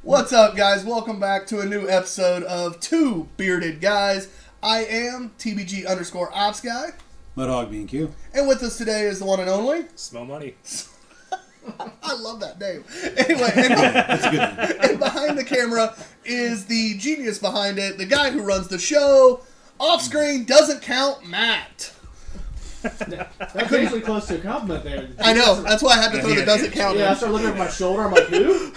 What's up, guys? Welcome back to a new episode of Two Beerded Guys. I am TBG_Ops Guy. Mudhog B&Q. And with us today is the one and only... Smell Money. I love that name. Anyway, That's a good one. and behind the camera is the genius behind it, the guy who runs the show. Off screen doesn't count, Matt. That's usually close to a compliment there. I know. That's why I had to throw the doesn't count in. Yeah, I started looking over my shoulder. I'm like, who?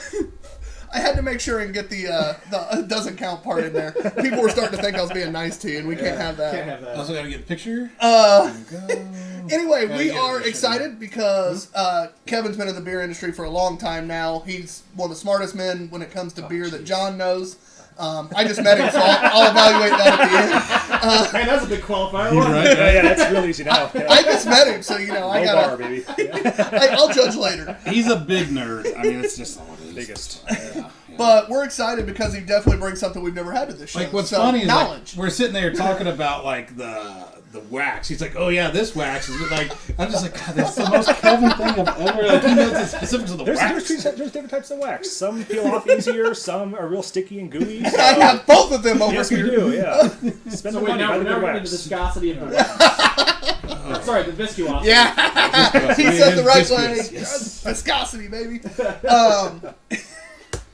I had to make sure and get the doesn't count part in there. People were starting to think I was being nice to you, and we can't have that. Can't have that. Also got to get a picture. Anyway, we are excited because Kevin's been in the beer industry for a long time now. He's one of the smartest men when it comes to beer that John knows. I just met him, so I'll evaluate that at the end. Man, that's a big qualifier. He's right. Yeah, that's real easy now. I just met him, so I Low bar, gotta. baby. I'll judge later. He's a big nerd. I mean, it's just all it is. Biggest. Yeah. But we're excited because he definitely brings something we've never had to this show. Like, what's So, funny is knowledge. we're sitting there talking about like the wax. He's like, oh yeah, this wax is like. I'm just like, God, that's the most Kevin thing I've ever. Like, he knows the specifics of the There's wax. different types of wax. Some peel off easier. Some are real sticky and gooey. I have both of them over Yes, here. we do. Yeah. Spend So the wait, money now buy we're the now good getting into the wax. viscosity of the wax. Sorry, the viscosity. Yeah, he It said is the right way. viscous, yes. Viscosity, baby.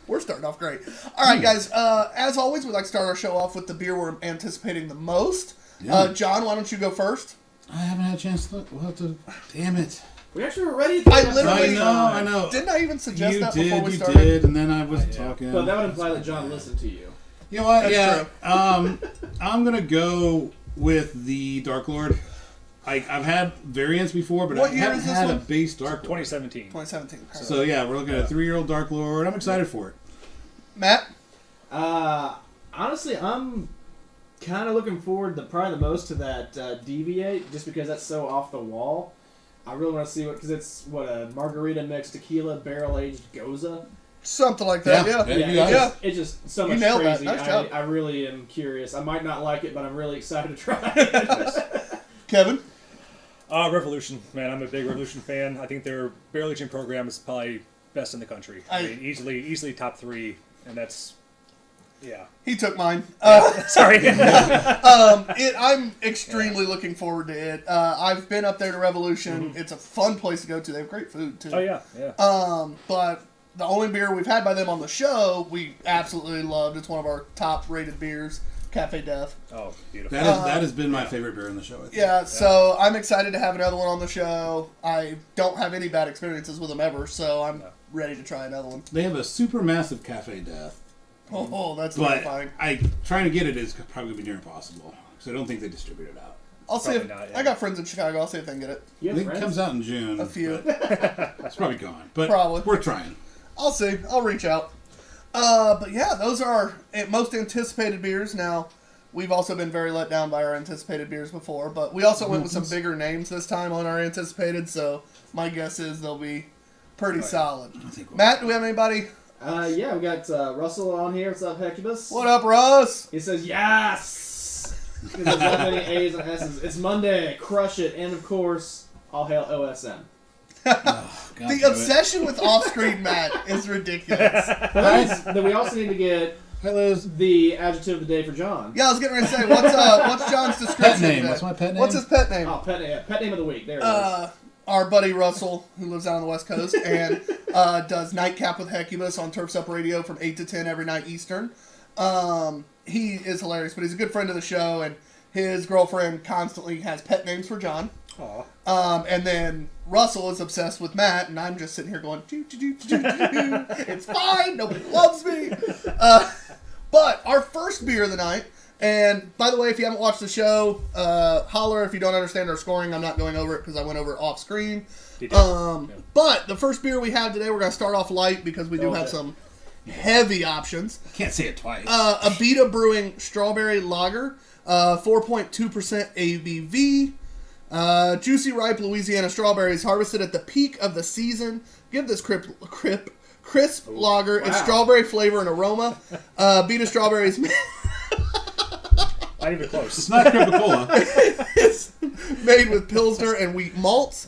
We're starting off great. All right, guys. As always, we like to start our show off with the beer we're anticipating the most. Yeah. John, why don't you go first? I haven't had a chance to look. We'll have to. Damn it. We actually were ready. I literally- I know. Didn't I even suggest You that before we did, started? and then I wasn't talking. But that would imply that John listened to you. You know what? That's Yeah. I'm gonna go with the Dark Lord. I've had variants before, but What I year haven't is this had a one? base Dark Lord. 2017. 2017. So yeah, we're looking at a 3-year-old Dark Lord. I'm excited for it. Matt? Honestly, I'm kind of looking forward probably the most to that Deviate, just because that's so off the wall. I really want to see because it's a margarita mixed tequila barrel aged Goza. Something like that, yeah. Yeah. It's just so You much nailed that. crazy. Nice job. I really am curious. I might not like it, but I'm really excited to try it. Kevin? Revolution, man. I'm a big Revolution fan. I think their barrel aging program is probably best in the country. I mean, easily top 3, and that's. Yeah. He took mine. Sorry. I'm extremely looking forward to it. I've been up there to Revolution. It's a fun place to go to. They have great food, too. Oh yeah. But the only beer we've had by them on the show, we absolutely loved. It's one of our top-rated beers, Cafe Death. Oh, beautiful. That has been my favorite beer in the show. I think. Yeah, so I'm excited to have another one on the show. I don't have any bad experiences with them ever, so I'm ready to try another one. They have a super massive Cafe Death. Oh, that's But terrifying. trying to get it is probably going to be near impossible. Because I don't think they distribute it out. I'll see if Probably not, yeah. I got friends in Chicago. I'll see if they can get it. You I have think it friends? comes out in June. A few. but It's probably gone. But Probably. we're trying. I'll see. I'll reach out. But yeah, those are our most anticipated beers. Now, we've also been very let down by our anticipated beers before, but we also went with some bigger names this time on our anticipated, so my guess is they'll be pretty solid. I think we'll- Matt, do we have anybody? Yeah, we got Russell on here. What's up, Hecubus? What up, Russ? He says, yes! Because there's that many A's and S's. It's Monday. Crush it. And, of course, all hail OSM. Oh, God The damn it. obsession with off-screen Matt is ridiculous. Then we also need to get Hi, Liz. the adjective of the day for John. Yeah, I was getting ready to say, what's John's description? Pet name. today? What's my pet name? What's his pet name? Oh, pet name of the week. There it is. Our buddy Russell, who lives out on the West Coast, and does Nightcap with Hecubus on Turf's Up Radio from 8 to 10 every night Eastern. He is hilarious, but he's a good friend of the show, and his girlfriend constantly has pet names for John. Aw. And then Russell is obsessed with Matt, and I'm just sitting here going, doo, doo, doo, doo, doo, doo. It's fine, nobody loves me. But our first beer of the night, and by the way, if you haven't watched the show, holler if you don't understand our scoring. I'm not going over it because I went over it off screen. But the first beer we have today, we're going to start off light because we do have some heavy options. Can't say it twice. Abita Brewing Strawberry Lager, 4.2% ABV. Juicy ripe Louisiana strawberries harvested at the peak of the season. Give this crisp lager its strawberry flavor and aroma. Abita strawberries Not even close. It's not Coca-Cola. it's made with Pilsner and wheat malts.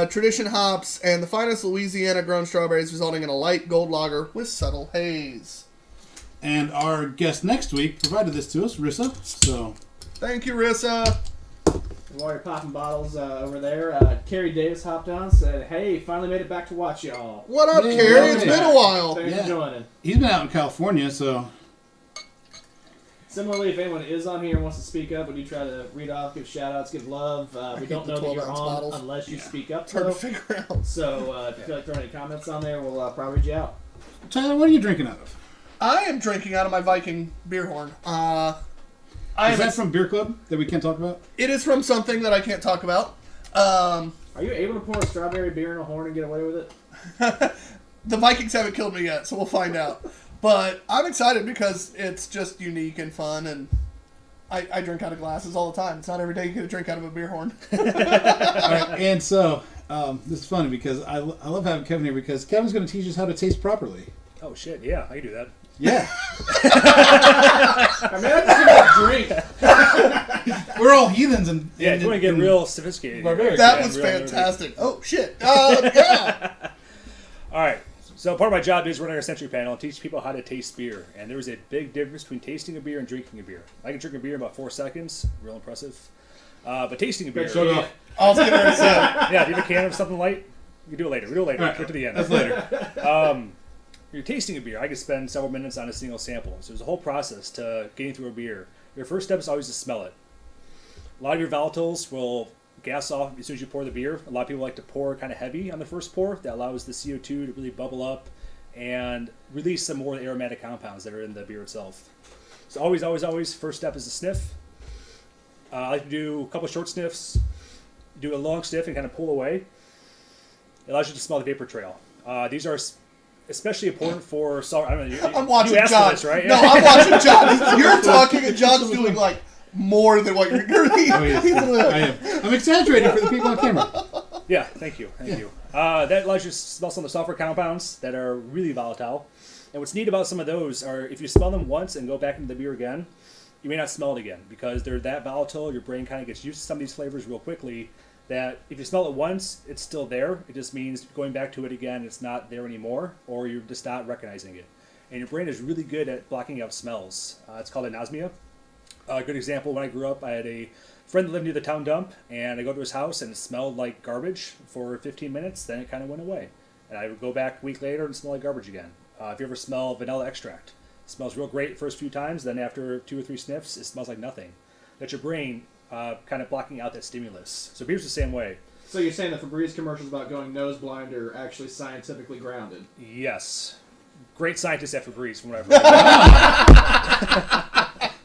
Tradition hops, and the finest Louisiana-grown strawberries, resulting in a light gold lager with subtle haze. And our guest next week provided this to us, Rissa. So, thank you, Rissa. While you're popping bottles over there, Carrie Davis hopped on and said, "Hey, finally made it back to watch y'all." What up, Yeah, Carrie? It's yeah. been a while. Thanks for joining. he's been out in California, so... Similarly, if anyone is on here and wants to speak up, we do try to read off, give shout-outs, give love. We don't know that you're 12-ounce on bottles. unless you speak up. It's hard to though. figure out. So if you feel like throwing any comments on there, we'll probably read you out. Tyler, what are you drinking out of? I am drinking out of my Viking beer horn. Is that from Beer Club that we can't talk about? It is from something that I can't talk about. Are you able to pour a strawberry beer in a horn and get away with it? The Vikings haven't killed me yet, so we'll find out. But I'm excited because it's just unique and fun, and I drink out of glasses all the time. It's not every day you get a drink out of a beer horn. All right, and so, this is funny because I love having Kevin here because Kevin's going to teach us how to taste properly. Oh shit! Yeah, I can do that. Yeah. I mean, I just drink. We're all heathens and... Yeah, if you want to get real sophisticated. Barbaric. That Yeah, was real nerdy. fantastic. Oh, shit. Yeah. All right. So part of my job is running our Century panel and teach people how to taste beer. And there is a big difference between tasting a beer and drinking a beer. I can drink a beer in about 4 seconds. Real impressive. But tasting a beer... Shut off. I was going to say. Yeah, do you have a can of something light? You can do it later. We'll do it later. All right. Get to the end. That's later. You're tasting a beer. I could spend several minutes on a single sample. So there's a whole process to getting through a beer. Your first step is always to smell it. A lot of your volatiles will gas off as soon as you pour the beer. A lot of people like to pour kind of heavy on the first pour. That allows the CO2 to really bubble up and release some more aromatic compounds that are in the beer itself. So always, first step is to sniff. I like to do a couple short sniffs, do a long sniff and kind of pull away. It allows you to smell the vapor trail. These are especially important for solid. I don't know. I'm watching you asked John. for this, right? No, I'm watching John. You're talking, and John's doing like more than what you're doing. Oh, yes. I am. I'm exaggerating for the people on camera. Yeah, thank you. That allows you to smell some of the sulfur compounds that are really volatile. And what's neat about some of those are if you smell them once and go back into the beer again, you may not smell it again because they're that volatile. Your brain kind of gets used to some of these flavors real quickly. That if you smell it once, it's still there. It just means going back to it again, it's not there anymore, or you're just not recognizing it. And your brain is really good at blocking out smells. It's called anosmia. A good example, when I grew up, I had a friend that lived near the town dump, and I go to his house, and it smelled like garbage for 15 minutes, then it kind of went away. And I would go back a week later and smell like garbage again. If you ever smell vanilla extract, it smells real great the first few times, then after 2 or 3 sniffs, it smells like nothing. That's your brain kind of blocking out that stimulus. So beer's the same way. So you're saying the Febreze commercials about going nose blind are actually scientifically grounded? Yes. Great scientists at Febreze, from what I've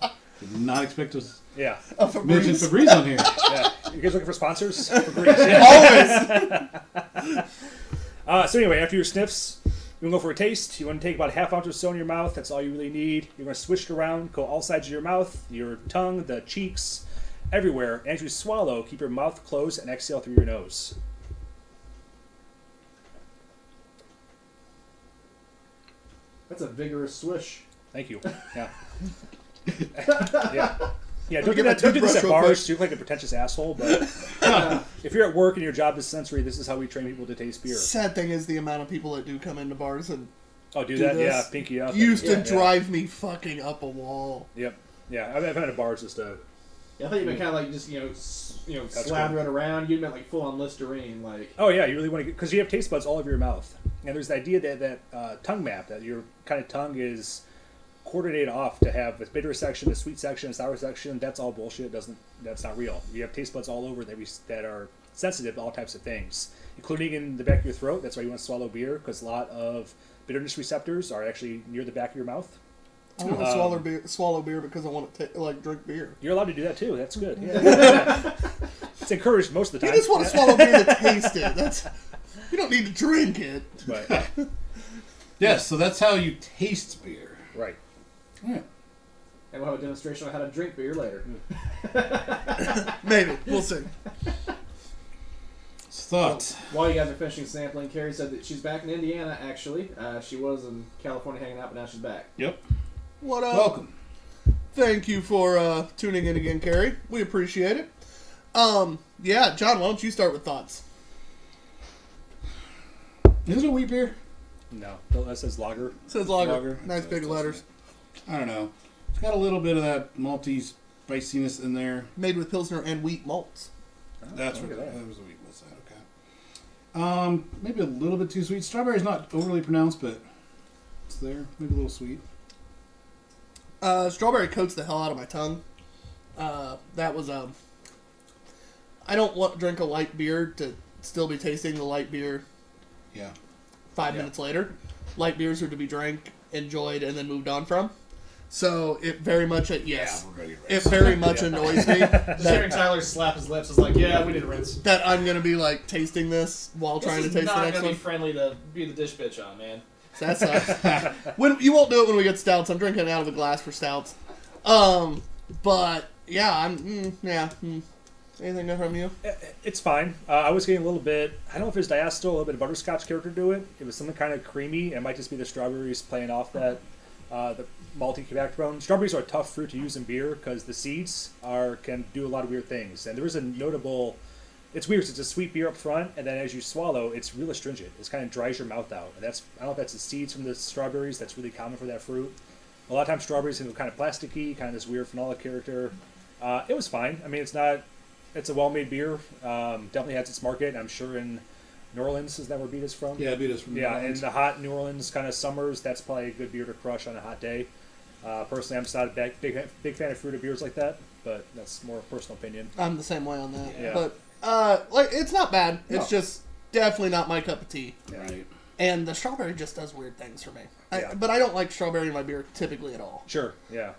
heard. Did not expect to Yeah. mention Febreze on here. Yeah. You guys looking for sponsors? Febreze. Yeah. Always. So anyway, after your sniffs, you want to go for a taste. You want to take about a half ounce or so in your mouth. That's all you really need. You're going to switch it around, go all sides of your mouth, your tongue, the cheeks, everywhere. And as you swallow, keep your mouth closed and exhale through your nose. That's a vigorous swish. Thank you. Yeah. Yeah. Yeah, don't get my do this toothbrush at real bars. You look like a pretentious asshole, but if you're at work and your job is sensory, this is how we train people to taste beer. Sad thing is the amount of people that do come into bars and Oh, do do that? this Yeah, pinky up. used to Yeah. drive me fucking up a wall. Yep. Yeah, I've had a bars just to... Yeah, I thought you meant kind of like just That's slather cool. it around. You meant like full on Listerine, like. Oh, yeah, you really want to... Because you have taste buds all over your mouth. And there's the idea that tongue map, that your kind of tongue is coordinated off to have a bitter section, a sweet section, a sour section. That's all bullshit. That's not real. You have taste buds all over that are sensitive to all types of things, including in the back of your throat. That's why you want to swallow beer, because a lot of bitterness receptors are actually near the back of your mouth. I want to swallow beer because I want to drink beer. You're allowed to do that too. That's good. Yeah. It's encouraged most of the You time. just want to swallow beer to taste it. You don't need to drink it. Right. Yes, so that's how you taste beer. Right. Yeah. And we'll have a demonstration on how to drink beer later. Maybe. We'll see. Thought. While you guys are finishing sampling, Carrie said that she's back in Indiana, actually. She was in California hanging out, but now she's back. Yep. What up? Welcome. Thank you for tuning in again, Carrie. We appreciate it. Yeah, John, why don't you start with thoughts? Is it a wheat beer? No, that says lager. It says lager. Lager. Nice big letters. I don't know. It's got a little bit of that malty spiciness in there. Made with Pilsner and wheat malts. That's look what at that. that was a wheat malt side. Okay. Maybe a little bit too sweet. Strawberry's not overly pronounced, but it's there. Maybe a little sweet. Strawberry coats the hell out of my tongue. That was I don't drink a light beer to still be tasting the light beer. Yeah. 5 minutes later. Light beers are to be drank, enjoyed, and then moved on from. So it very much, yes, we're gonna get it very much annoys me Just hearing that, Tyler slap his lips is like, yeah, we need a rinse. that I'm going to be like tasting this while trying to This is taste not the going next to be one. friendly to be the dish bitch on, man. So that sucks. You won't do it when we get stouts. I'm drinking out of a glass for stouts. But yeah, Anything good from you? It's fine. I was getting a little bit, I don't know if it's diacetyl, a little bit of butterscotch character to it. It was something kind of creamy. It might just be the strawberries playing off that, the malty backbone. Strawberries are a tough fruit to use in beer because the seeds can do a lot of weird things. And there is a notable, it's weird, it's a sweet beer up front, and then as you swallow, it's real astringent. It kind of dries your mouth out. And I don't know if that's the seeds from the strawberries, that's really common for that fruit. A lot of times strawberries can go kind of plasticky, kind of this weird phenolic character. It was fine. I mean, it's a well-made beer. Definitely has its market. I'm sure in New Orleans, is that where beet is from? Yeah, beet is from New Yeah, Orleans. in the hot New Orleans kind of summers, that's probably a good beer to crush on a hot day. Personally, I'm just not a big fan of fruited beers like that, but that's more a personal opinion. I'm the same way on that. Yeah. But it's not bad. No. It's just definitely not my cup of tea. Yeah. Right. And the strawberry just does weird things for me. Yeah. But I don't like strawberry in my beer typically at all. Sure, yeah.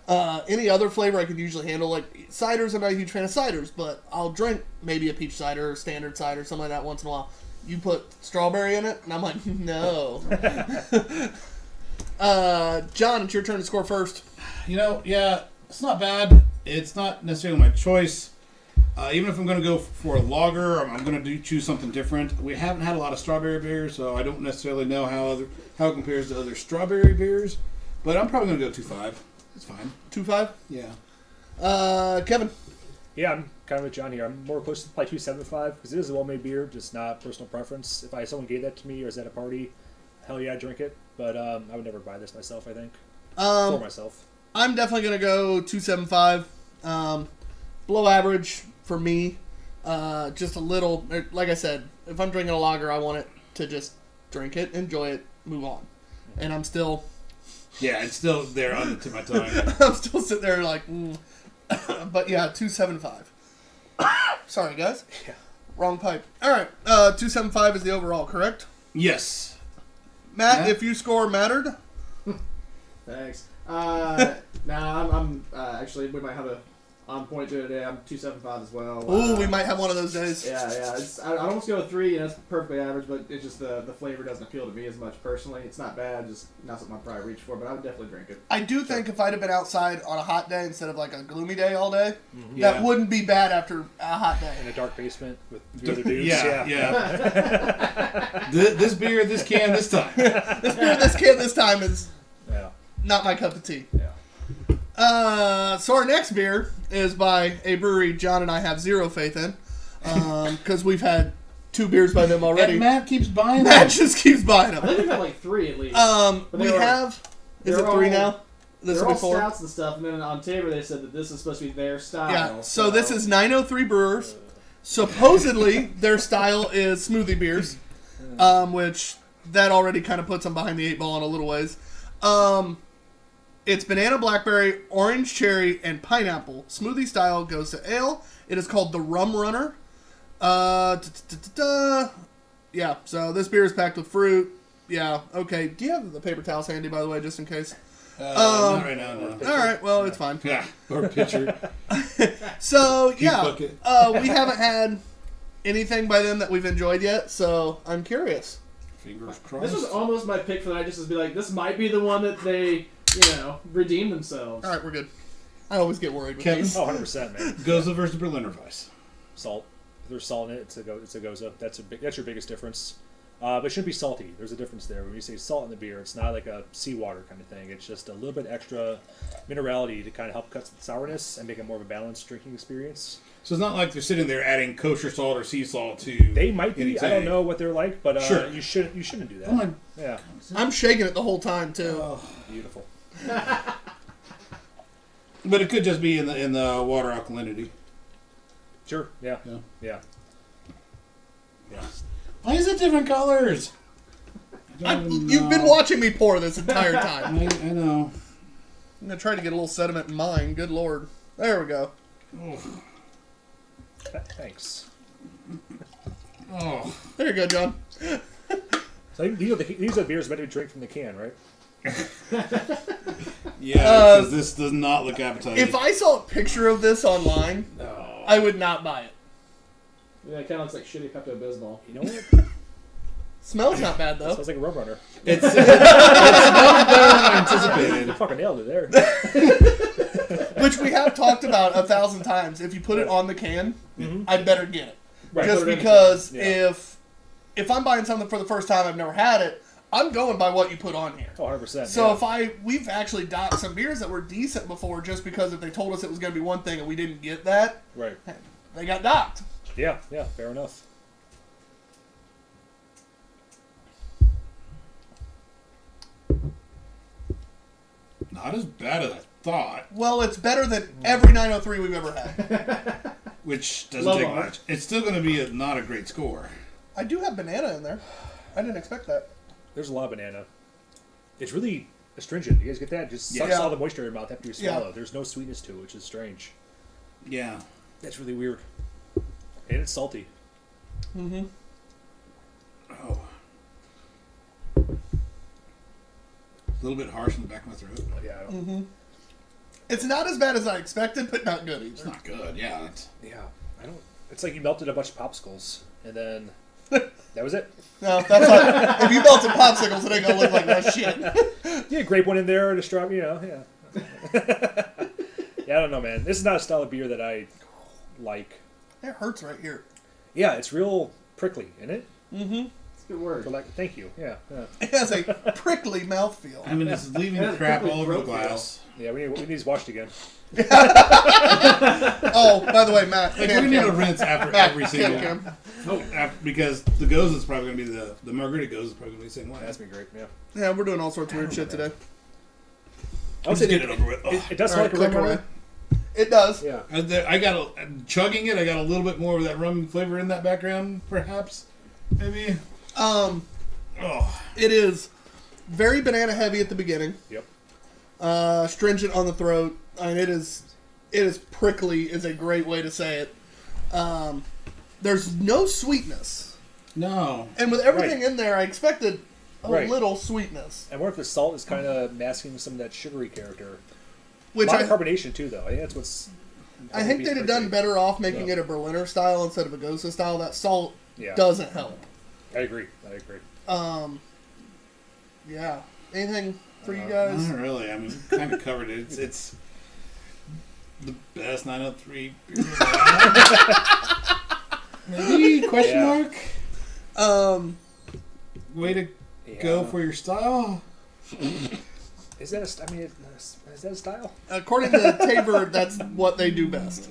Any other flavor I could usually handle, like ciders, I'm not a huge fan of ciders, but I'll drink maybe a peach cider or standard cider, something like that once in a while. You put strawberry in it, and I'm like, no. John, it's your turn to score first. Yeah, it's not bad. It's not necessarily my choice. Even if I'm going to go for a lager, I'm going to choose something different. We haven't had a lot of strawberry beers, so I don't necessarily know how it compares to other strawberry beers. But I'm probably going to go 2.5. It's fine. 2.5? Yeah. Kevin. Yeah, I'm kind of with John here. I'm more close to probably 2.75 because it is a well-made beer, just not personal preference. If someone gave that to me or was at a party, hell yeah, I'd drink it. But I would never buy this myself, I think. For myself. I'm definitely going to go 2.75. Below average for me. Just a little, like I said, if I'm drinking a lager, I want it to just drink it, enjoy it, move on. And I'm still... Yeah, it's still there on the tip of my tongue. I'm still sitting there like, but yeah, 2.75. Sorry, guys. Yeah. Wrong pipe. All right, 2.75 is the overall, correct? Yes. Matt, Matt? if you score mattered. Thanks. I'm actually, we might have a on point to it today. I'm 2.75 as well. Ooh, we might have one of those days. Yeah. I almost go with 3, and it's perfectly average, but it's just the flavor doesn't appeal to me as much personally. It's not bad, just not something I'd probably reach for, but I would definitely drink it. I do think if I'd have been outside on a hot day instead of like a gloomy day all day, Yeah. that wouldn't be bad after a hot day. In a dark basement with the other dudes. Yeah. This beer, this can, this time. This kid this time is Yeah. not my cup of tea. Yeah. So our next beer is by a brewery John and I have zero faith in, because we've had 2 beers by them already. And Matt keeps buying Matt them. just keeps buying I them. think we've had like 3 at least. But We they were- have. Is it they're 3 all- now? This They're will all be 4. stouts and stuff, and then on Tabor they said that this is supposed to be their style. Yeah. So this is 903 Brewers. Supposedly their style is smoothie beers, which that already kind of puts them behind the 8 ball in a little ways. It's banana, blackberry, orange, cherry, and pineapple. Smoothie style goes to ale. It is called the Rum Runner. Yeah, so this beer is packed with fruit. Yeah, okay. Do you have the paper towels handy, by the way, just in case? Not right now, no. All right, well, it's fine. Yeah, or a pitcher. So, yeah, bucket. we haven't had anything by them that we've enjoyed yet, so I'm curious. Fingers crossed. This was almost my pick for the night, just to be like, this might be the one that they, redeem themselves. All right, we're good. I always get worried with Kevin? these. Oh, 100%, man. Goza versus Berliner Weiss. Salt. If there's salt in it, it's a goza. That's your biggest difference. But it shouldn't be salty. There's a difference there. When you say salt in the beer, it's not like a seawater kind of thing. It's just a little bit extra minerality to kind of help cut the sourness and make it more of a balanced drinking experience. So it's not like they're sitting there adding kosher salt or sea salt to. They might be. anything. I don't know what they're like, but Sure. you shouldn't do that. Oh my- Yeah, I'm shaking it the whole time too. beautiful. But it could just be in the water alkalinity. Sure. Yeah. Yeah. Yeah. Yeah. Why is it different colors? You've been watching me pour this entire time. I know. I'm gonna try to get a little sediment in mine. Good lord. There we go. Thanks. Oh. There you go, John. So these are the beers meant to be drank from the can, right? Yeah, because this does not look appetizing. If I saw a picture of this online, I would not buy it. Yeah, it kind of looks like shitty Pepto-Bismol. You know what? Smells not bad though. Smells like a rum runner. It's not better than I anticipated. You fucking nailed it there. Which we have talked about 1,000 times. If you put it on the can, I'd better get it. Right. Just Put it in the because can. Yeah. if I'm buying something for the first time, I've never had it, I'm going by what you put on here. Oh, 100%. So yeah. we've actually docked some beers that were decent before just because if they told us it was going to be one thing and we didn't get that, Right. they got docked. Yeah, fair enough. Not as bad as I thought, Well, it's better than every 903 we've ever had. which doesn't Low take bar. much. It's still going to be not a great score. I do have banana in there. I didn't expect that. There's a lot of banana. It's really astringent. You guys get that? It just sucks Yeah. all the moisture in your mouth after you swallow. Yeah. There's no sweetness to it, which is strange. Yeah. That's really weird. And it's salty. Mm-hmm. Oh. A little bit harsh in the back of my throat. Yeah, I don't, Mm-hmm. It's not as bad as I expected, but not good It's either. not good. Yeah. I don't. It's like you melted a bunch of popsicles and then that was it. No, that's not. If you melted popsicles, it ain't gonna look like that shit. Yeah, grape one in there and a strawberry. Yeah. Yeah, I don't know, man. This is not a style of beer that I like. It hurts right here. Yeah, it's real prickly, isn't it? Mm-hmm. It's a good word. For like, thank you. Yeah. It has a prickly mouthfeel. I mean, it's leaving Yeah, crap it's all over the probably glass. Yeah, we need this washed again. Oh, by the way, Matt. Like, Cam, we need Cam. to rinse after Matt, every Cam, single Cam. because the goes is probably going to be the margarita goes is probably going to be the same way. That's been great. Yeah. Yeah, we're doing all sorts of weird shit today. I would Just say get it over with. It does All smell right, like a click rum away. runner. It does. Yeah. I got chugging it. I got a little bit more of that rum flavor in that background, perhaps, maybe. Oh, it is very banana heavy at the beginning. Yep. Stringent on the throat. I mean, it is prickly is a great way to say it. There's no sweetness, No. and with everything in there, I expected a Right. little sweetness. I wonder if the salt is kind of masking some of that sugary character. Which a lot I of carbonation too, though. I think that's what's. I think they'd have done better. better off making Yeah. it a Berliner style instead of a Gose style. That salt Yeah. doesn't help. I agree. Yeah. Anything for you guys? Not really. I mean, we kind of covered it. It's the best 903 beer. Maybe? Question Yeah. mark? Way to go Yeah. for your style. Is that a? I mean, is that a style? According to Tabor, that's what they do best.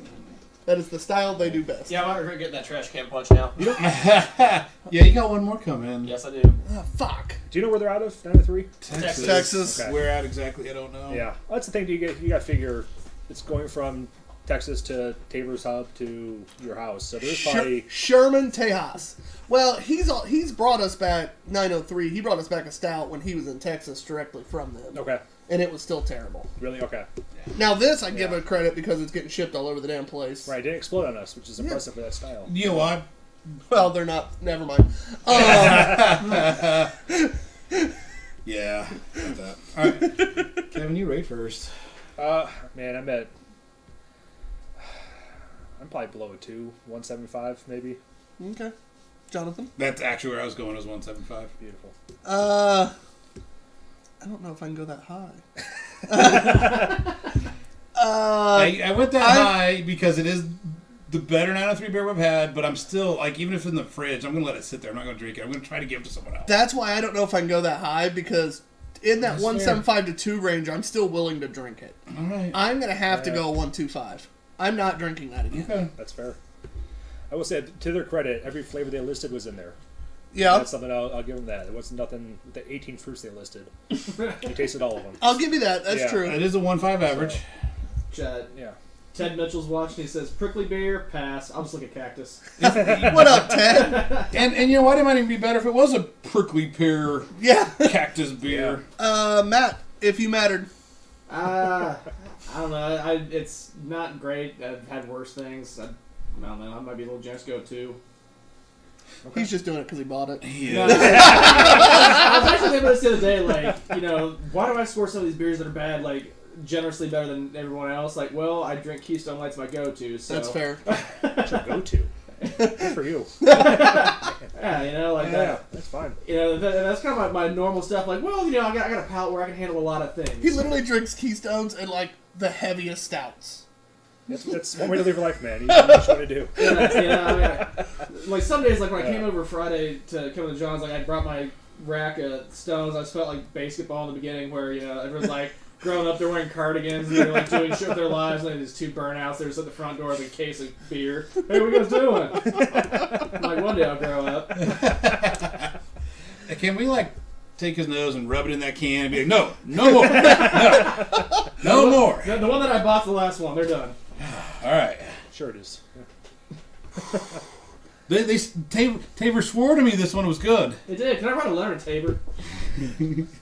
That is the style they do best. Yeah, I might regret getting that trash can punch now. Yeah, you got one more coming. Yes, I do. Ah, fuck. Do you know where they're out of? 903. Texas. Texas. Okay. Where at exactly? I don't know. Yeah. Well, that's the thing. You got to figure it's going from Texas to Tabor's hub to your house. So there's probably Sherman Tejas. Well, he's brought us back 903. He brought us back a stout when he was in Texas directly from them. okay. And it was still terrible. Really okay. Now this I give it credit because it's getting shipped all over the damn place. Right. It didn't explode on us, which is impressive for that style. You know what? Well, they're not. Never mind. Yeah. Got that. All right. Kevin, you rate first. Man, I'm probably below a 2, 175 maybe. Okay. Jonathan? That's actually where I was going. Was 175. Beautiful. I don't know if I can go that high. I went that high because it is the better 903 beer we've had, but I'm still, like, even if it's in the fridge, I'm going to let it sit there. I'm not going to drink it. I'm going to try to give it to someone else. That's why I don't know if I can go that high, because in that That's 175 to 2 range, I'm still willing to drink it. All right. I'm going to have to go 125. I'm not drinking that again. Okay. That's fair. I will say, to their credit, every flavor they listed was in there. Yeah. That's something I'll give them that. It wasn't nothing with the 18 fruits they listed. We tasted all of them. I'll give you that. That's Yeah. true. It is a 1.5 average. Yeah. Ted Mitchell's watching. He says, prickly beer, pass. I'll just look at cactus. What up, Ted? And you know what? It might even be better if it was a prickly pear Yeah. cactus beer. Matt, if you mattered. I don't know. It's not great. I've had worse things. I don't know. I might be a little generous. Go 2. Okay. He's just doing it because he bought it. No, I was actually thinking about this the other day. Like, why do I score some of these beers that are bad, like, generously better than everyone else? Like, well, I drink Keystone Light's my go-to. So That's fair. What's your go-to? Good for you. Yeah, like that. That's fine. That's kind of my normal stuff. Like, well, I got a palate where I can handle a lot of things. He literally drinks Keystones and, like, the heaviest stouts. That's one way to live your life, man. You know what to do. Like some days, like when I came over Friday to come to John's, like I brought my rack of Stones. I just felt like basketball in the beginning, where everyone's like growing up, they're wearing cardigans and they're like doing shit with their lives, and there's 2 burnouts. They're just at the front door with a case of beer. Hey, what are you guys doing? I'm like, one day I'll grow up. Can we, like, take his nose and rub it in that can and be like, no more. No more. The one that I bought, the last one, they're done. All right. Sure it is. Yeah. Tabor swore to me this one was good. They did. Can I write a letter to Tabor?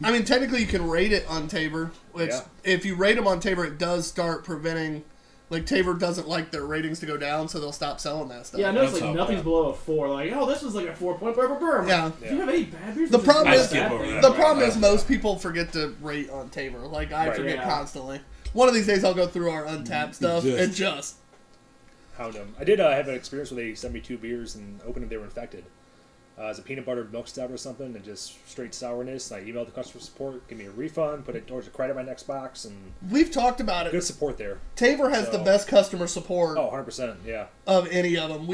I mean, technically you can rate it on Tabor, which Yeah. if you rate them on Tabor, it does start preventing, like, Tabor doesn't like their ratings to go down, so they'll stop selling that stuff. Yeah, I noticed That's like all, nothing's yeah. below a 4. Like, oh, this was like a 4 point. Yeah. Do you have any bad beers? The problem I is- skip over that. The problem is most people forget to rate on Tabor. Like, I Right. forget Yeah. constantly. One of these days I'll go through our untapped stuff and just... Hound them. I did have an experience where they sent me 2 beers and opened them, they were infected. It's a peanut butter milk stout or something, and just straight sourness. I emailed the customer support, give me a refund, put it towards a credit my next box, and We've talked about it. good support there. Tabor has the So- best customer support Oh, 100%, yeah. of any of them.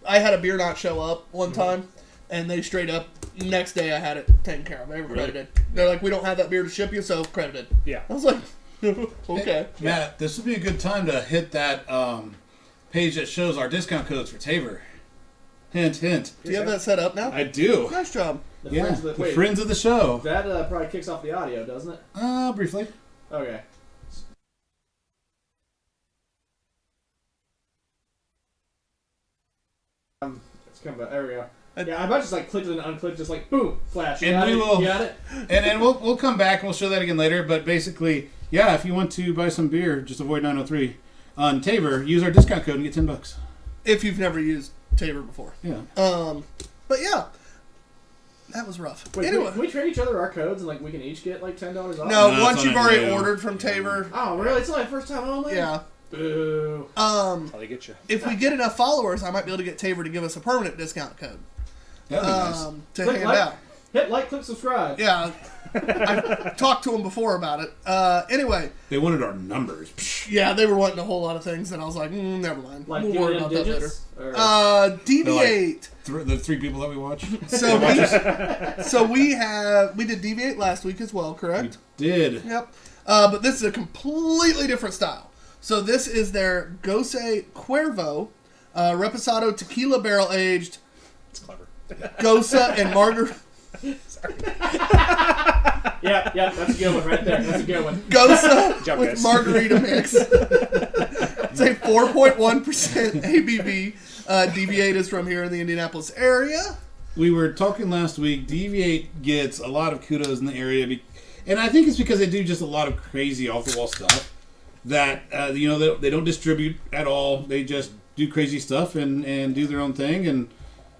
I had a beer not show up one time, and they straight up, next day I had it taken care of. They were credited. They're like, we don't have that beer to ship you, so credited. Yeah. I was like, okay. Matt, this would be a good time to hit that page that shows our discount codes for Tabor. Hint, hint. Do you have that set up now? I do. Nice job. The Yeah, friends the that, wait, friends of the show. that probably kicks off the audio, doesn't it? Briefly. Okay. It's coming back. There we go. Yeah, I might just like clicked it and unclicked, just like boom, flash. You And got we it? will- You got it? And we'll come back and we'll show that again later. But basically, yeah, if you want to buy some beer, just avoid 903 on Tabor. Use our discount code and get $10. If you've never used Tabor before. Yeah. But yeah, that was rough. Wait, anyway, can we trade each other our codes and like we can each get like $10 off? no, No, once it's you've not already new. ordered from Tabor, Oh, really? It's only the first time only? yeah. Boo. How they get you. If we get enough followers, I might be able to get Tabor to give us a permanent discount code That'd be nice. to Click hand like. out. Hit like, click, subscribe. Yeah, I've talked to them before about it. Anyway, They wanted our numbers. yeah, they were wanting a whole lot of things, and I was like, never mind. Like We'll giving worry in about that later. digits? Or- Deviate. The 3 people that we watch. So we did Deviate last week as well, correct? Did. Yep. But this is a completely different style. So this is their Gose Cuervo Reposado Tequila Barrel Aged It's clever. Gosa and Margarita. Yeah, that's a good one right there. That's a good one. Gosa job, with guys. margarita mix. It's a 4.1% ABV. Deviate is from here in the Indianapolis area. We were talking last week. Deviate gets a lot of kudos in the area, and I think it's because they do just a lot of crazy off the wall stuff that they don't distribute at all. They just do crazy stuff and do their own thing, and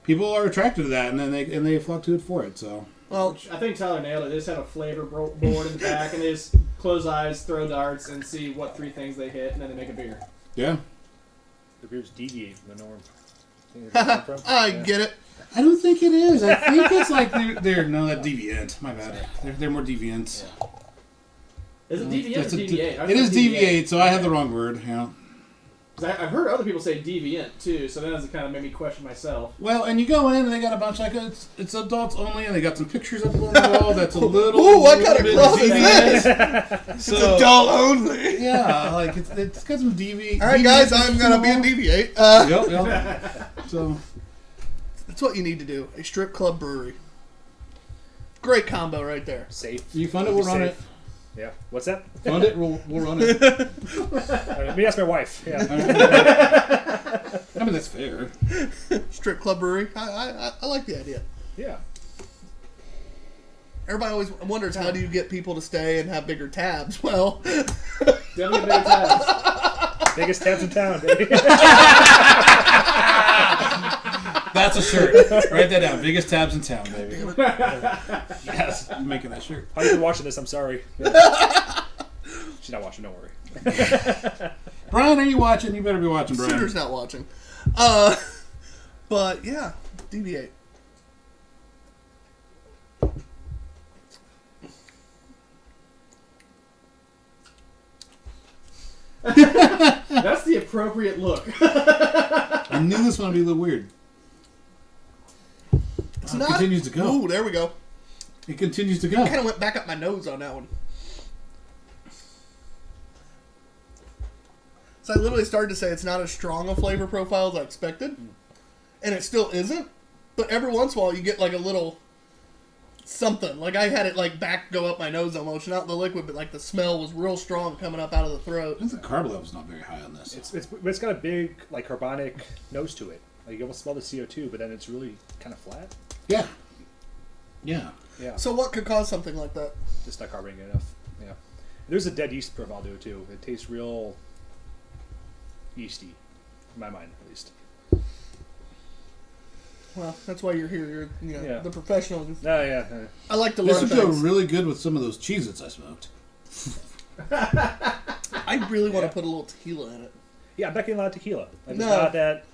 people are attracted to that, and then they flock to it for it. So, Well, I think Tyler nailed it. They just have a flavor board in the back, and they just close eyes, throw darts, and see what 3 things they hit, and then they make a beer. yeah. The beers deviate from the norm. Think that's where it comes from? I Yeah. get it. I don't think it is. I think it's like they're no, that deviant. My bad. They're more deviants. Is it deviate or deviate? It is deviate, so I had the wrong word. Yeah. Because I've heard other people say deviant too, so then it kind of made me question myself. Well, and you go in and they got a bunch like it's adults only, and they got some pictures up on the wall that's a little. Ooh, what kind of bit club is deviant. this? It's adult only. Yeah, like it's got some deviant. All right, guys, I'm gonna be a deviate. Yep. So That's what you need to do. A strip club brewery. Great combo right there. Safe. you fund it, we'll run it. Safe. Yeah. What's that? Fund it, we'll run it. Let me ask my wife. Yeah. I mean that's fair. Strip club brewery. I like the idea. Yeah. Everybody always wonders how do you get people to stay and have bigger tabs. Well, Definitely big tabs. Biggest tabs in town, baby. That's a shirt. Write that down. Biggest tabs in town, baby. Yes, I'm making that shirt. How are you watching this? I'm sorry. Yeah. She's not watching. Don't worry. Brian, are you watching? You better be watching, Brian. Suitor's not watching. But yeah, deviate. That's the appropriate look. I knew this one would be a little weird. It's It not. continues to go. Ooh, there we go. It continues to go. Kind of went back up my nose on that one. So I literally started to say it's not as strong a flavor profile as I expected, and it still isn't. But every once in a while, you get like a little something. Like I had it like back go up my nose almost, not the liquid, but like the smell was real strong coming up out of the throat. I think the carb level's not very high on this. It's got a big like carbonic nose to it. Like you almost smell the CO2, but then it's really kind of flat. Yeah. Yeah. Yeah. So what could cause something like that? Just not carbonated enough. Yeah. There's a dead yeast profile to it too. It tastes real yeasty, in my mind at least. Well, that's why you're here. You're Yeah. the professional. No, yeah. I like to This learn would go things. really good with some of those Cheez-Its I smoked. I really want to put a little tequila in it. Yeah, I'm not getting a lot of tequila. Like, No. It's not that.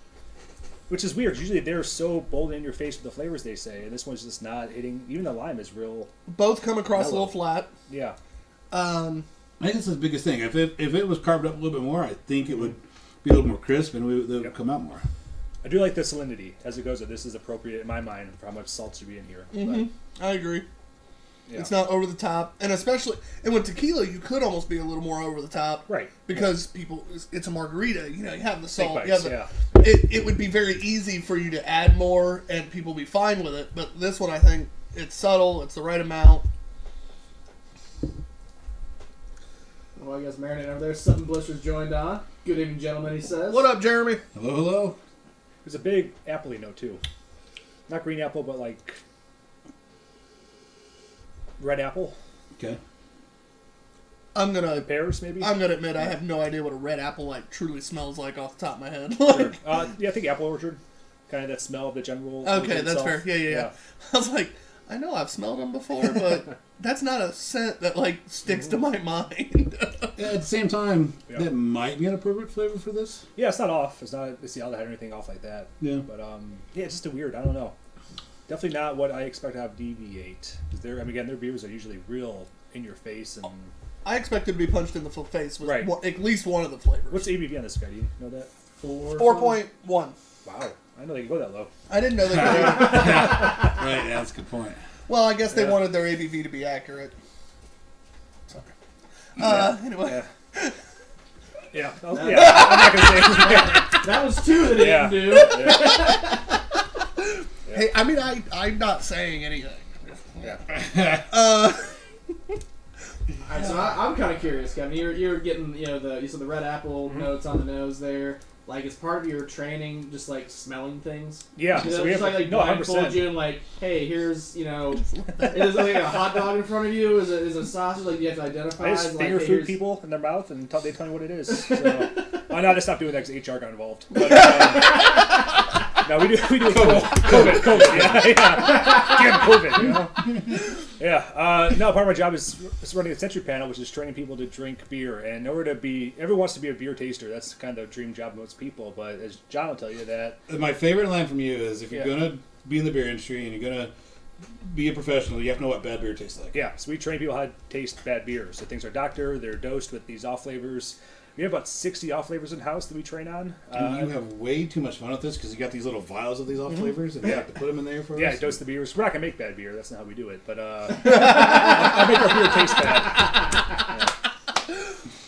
Which is weird. Usually they're so bold in your face with the flavors they say, and this one's just not hitting. Even the lime is real. Both come across a Mellow. little flat. Yeah. I think that's the biggest thing. If it was carved up a little bit more, I think it would be a little more crisp and it would come out more. I do like the salinity as it goes. That this is appropriate in my mind for how much salt should be in here. Mm-hmm. I agree. But, yeah. It's not over the top, and especially and with tequila, you could almost be a little more over the top, Right. Because people, it's a margarita. You know, you have the salt. Steak You have bites, the, yeah. it would be very easy for you to add more, and people be fine with it. But this one, I think it's subtle. It's the right amount. Well, I guess marinating over there. Something Blisters joined on. Good evening, gentlemen, he says. What up, Jeremy? Hello, hello. There's a big appley note too. Not green apple, but like red apple, Okay. I'm gonna pears maybe. I'm gonna admit I have no idea what a red apple like truly smells like off the top of my head. Sure. Yeah, I think apple orchard. Kind of that smell of the general. Okay, orchard that's itself. fair. Yeah. I was like, I know I've smelled them before, but that's not a scent that like sticks to my mind. Yeah, at the same time, Yeah. that might be an appropriate flavor for this. Yeah, it's not off. It's not. It's the aldehyde or anything off like that. Yeah. But yeah, it's just a weird. I don't know. Definitely not what I expect to have deviate. Because again, their beers are usually real in your face and. I expected to be punched in the face with Right. at least one of the flavors. What's the ABV on this guy? Do you know that? 4.1. Wow, I know they can go that low. I didn't know they could. Right, yeah, that's a good point. Well, I guess they Yeah. wanted their ABV to be accurate. Sorry. Anyway. Yeah. Yeah. I'm not gonna say. That was two that he Yeah. didn't do. Yeah. Hey, I mean, I'm not saying anything. Yeah. Alright, so I'm kind of curious, Kevin. You're getting, you said the red apple notes on the nose there. Like, is part of your training just like smelling things? Yeah. You know, So we just have like no blindfold 100%. you and like, hey, here's is like a hot dog in front of you? Is a sausage? Like you have to identify. I just as, finger like, hey, food here's- people in their mouth and they tell me what it is. So, I know I just stopped doing that because HR got involved. But, no, we do COVID, yeah. Damn COVID, you know? Yeah. No, part of my job is running a sensory panel, which is training people to drink beer. And in order to be, everyone wants to be a beer taster. That's kind of the dream job of most people. But as John will tell you that, My favorite line from you is if you're Yeah. going to be in the beer industry and you're going to be a professional, you have to know what bad beer tastes like. yeah, so we train people how to taste bad beer. So things are doctor, they're dosed with these off flavors. We have about 60 off flavors in house that we train on. You have way too much fun with this because you got these little vials of these off flavors, and you have to put them in there for Yeah, us. dose the beers. We're not gonna make bad beer. That's not how we do it. But I'll make our beer taste bad.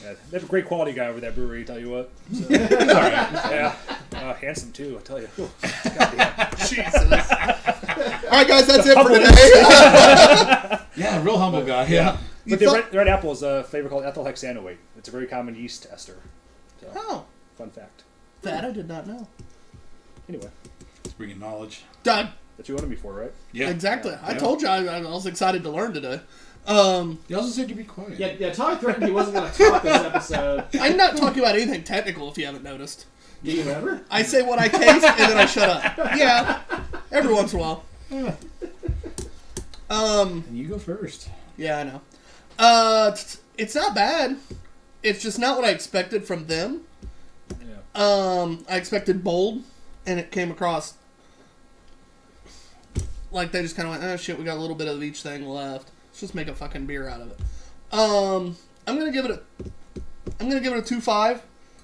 Yeah, they have a great quality guy over that brewery. I tell you what. So, It's all right. yeah, handsome too. I tell you. Jesus. All right, guys, that's it for today. Yeah, real humble guy. Yeah. But the red apple is a flavor called ethyl hexanoate. It's a very common yeast ester. So, Oh, fun fact. that I did not know. Anyway, It's bringing knowledge. Done. that you wanted me for, right? Yeah. Exactly. Yeah. I told you I was excited to learn today. You also said to be quiet. Yeah, Tyler threatened he wasn't going to talk this episode. I'm not talking about anything technical if you haven't noticed. Do you ever? I say what I taste and then I shut up. Yeah, every once in a while. And you go first. Yeah, I know. It's not bad. It's just not what I expected from them. Yeah. I expected bold, and it came across like they just kind of went, oh shit, we got a little bit of each thing left. Let's just make a fucking beer out of it. I'm gonna give it a 2.5.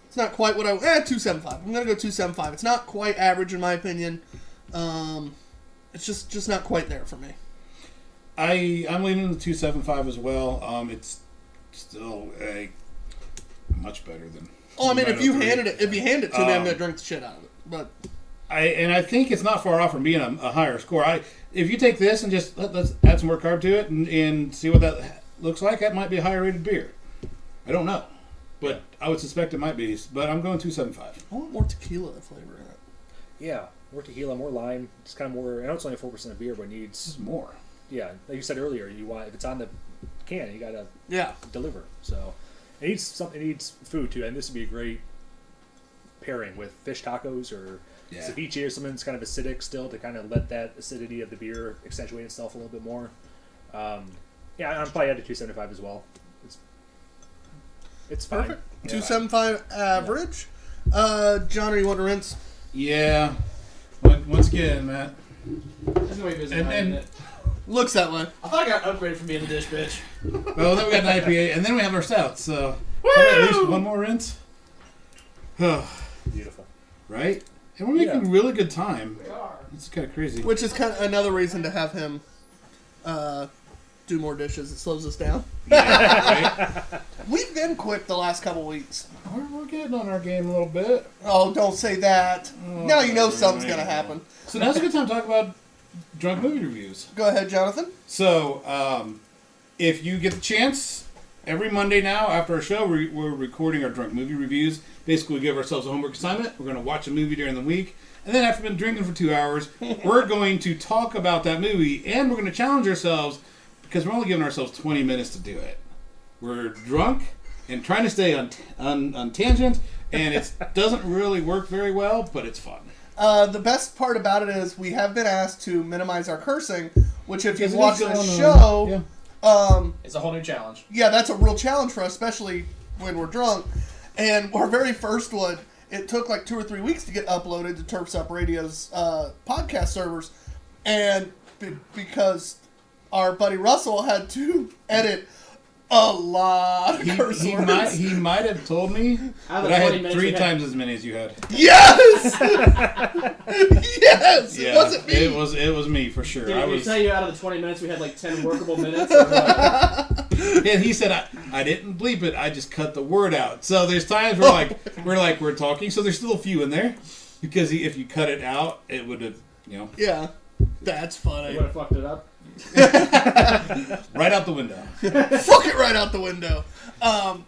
It's not quite what 2.75. I'm gonna go 2.75. It's not quite average in my opinion. It's just not quite there for me. I'm leaning the 2.75 as well. It's still much better than. Oh, I mean, if you hand it to me, I'm Um, gonna drink the shit out of it. But I think it's not far off from being a higher score. If you take this and just let's add some more carb to it and see what that looks like, that might be a higher rated beer. I don't know, but I would suspect it might be. But I'm going 2.75. I want more tequila flavor in it. Yeah. More tequila, more lime. It's kind of more. I know it's only 4% of beer, but it needs. This is more. Yeah, like you said earlier, you want if it's on the can, you gotta Yeah. deliver. So it needs something. It needs food too, and this would be a great pairing with fish tacos or ceviche or something that's kind of acidic still to kind of let that acidity of the beer accentuate itself a little bit more. Yeah, I'm probably at a 2.75 as well. It's fine. Perfect. 2.75 average. John, are you wanting to rinse? Yeah. Once again, Matt. That's the way he And- Looks that way. I thought I got upgraded from being the dish bitch. Well, then we got an IPA, and then we have our stouts. So at least one more rinse. Beautiful. Right? And we're making really good time. We are. It's kind of crazy. Which is kind of another reason to have him do more dishes. It slows us down. Yeah, right? We've been quick the last couple weeks. We're getting on our game a little bit. Oh, don't say that. Now you know something's going to happen. So now's a good time to talk about drunk movie reviews. Go ahead, Jonathan. So, if you get the chance, every Monday now after our show, we're recording our drunk movie reviews. Basically, we give ourselves a homework assignment. We're going to watch a movie during the week. And then after we've been drinking for 2 hours, we're going to talk about that movie. And we're going to challenge ourselves because we're only giving ourselves 20 minutes to do it. We're drunk and trying to stay on tangent. And it doesn't really work very well, but it's fun. The best part about it is we have been asked to minimize our cursing, which if you've Because it watched is the going on. show, Yeah. It's a whole new challenge. yeah, that's a real challenge for us, especially when we're drunk. And our very first one, it took like 2 or 3 weeks to get uploaded to Turfs Up Radio's podcast servers. And because our buddy Russell had to edit a lot of curse words. He might have told me Out of that I 20 had minutes 3 we had- times as many as you had. Yes! Yes! Yeah, It wasn't me. It was me for sure. Did I he was. tell you out of the 20 minutes we had like 10 workable minutes? Or what? And he said I didn't bleep it. I just cut the word out. So there's times where we're talking. So there's still a few in there because if you cut it out, it would have Yeah. That's funny. You would have fucked it up. right out the window. Fuck it right out the window.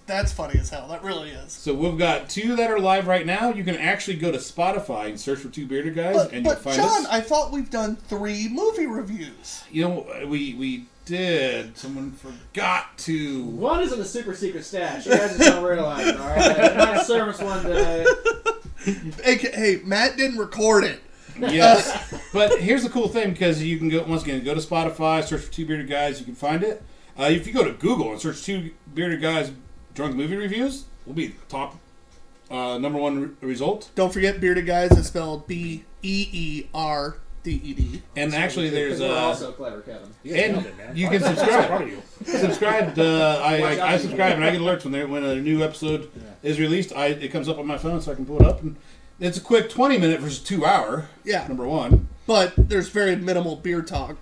That's funny as hell. That really is. So we've got 2 that are live right now. You can actually go to Spotify and search for Two Beerded Guys, and you'll But find John, us. I thought we've done 3 movie reviews. We did. Someone forgot to. One is in the super secret stash. You guys just don't realize, alright? My service one day. Hey, Matt didn't record it. Yes, but here's the cool thing because you can go once again go to Spotify, search for Two Bearded Guys. You can find it. If you go to Google and search Two Bearded Guys drunk movie reviews, we'll be top number 1 result. Don't forget, Bearded Guys is spelled Beerded. DED. And actually, there's We're also clever, Kevin. You guys nailed and it, man. you can I'm so subscribe. proud of you. Subscribe. I subscribe and I get alerts when a new episode is released. It comes up on my phone, so I can pull it up. And it's a quick 20-minute versus 2-hour. Yeah. Number one. But there's very minimal beer talk.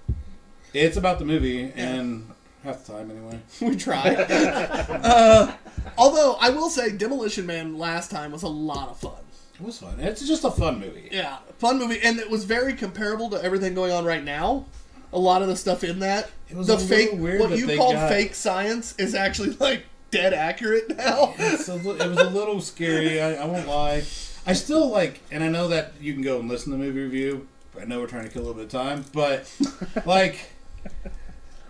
It's about the movie and half the time anyway. We try. Although I will say, Demolition Man last time was a lot of fun. It was fun. It's just a fun movie. Yeah, fun movie, and it was very comparable to everything going on right now. A lot of the stuff in that, It was the a little fake, weird what that you they called got- fake science, is actually like dead accurate now. It was a little scary. I won't lie. I still like, and I know that you can go and listen to the movie review. But I know we're trying to kill a little bit of time, but like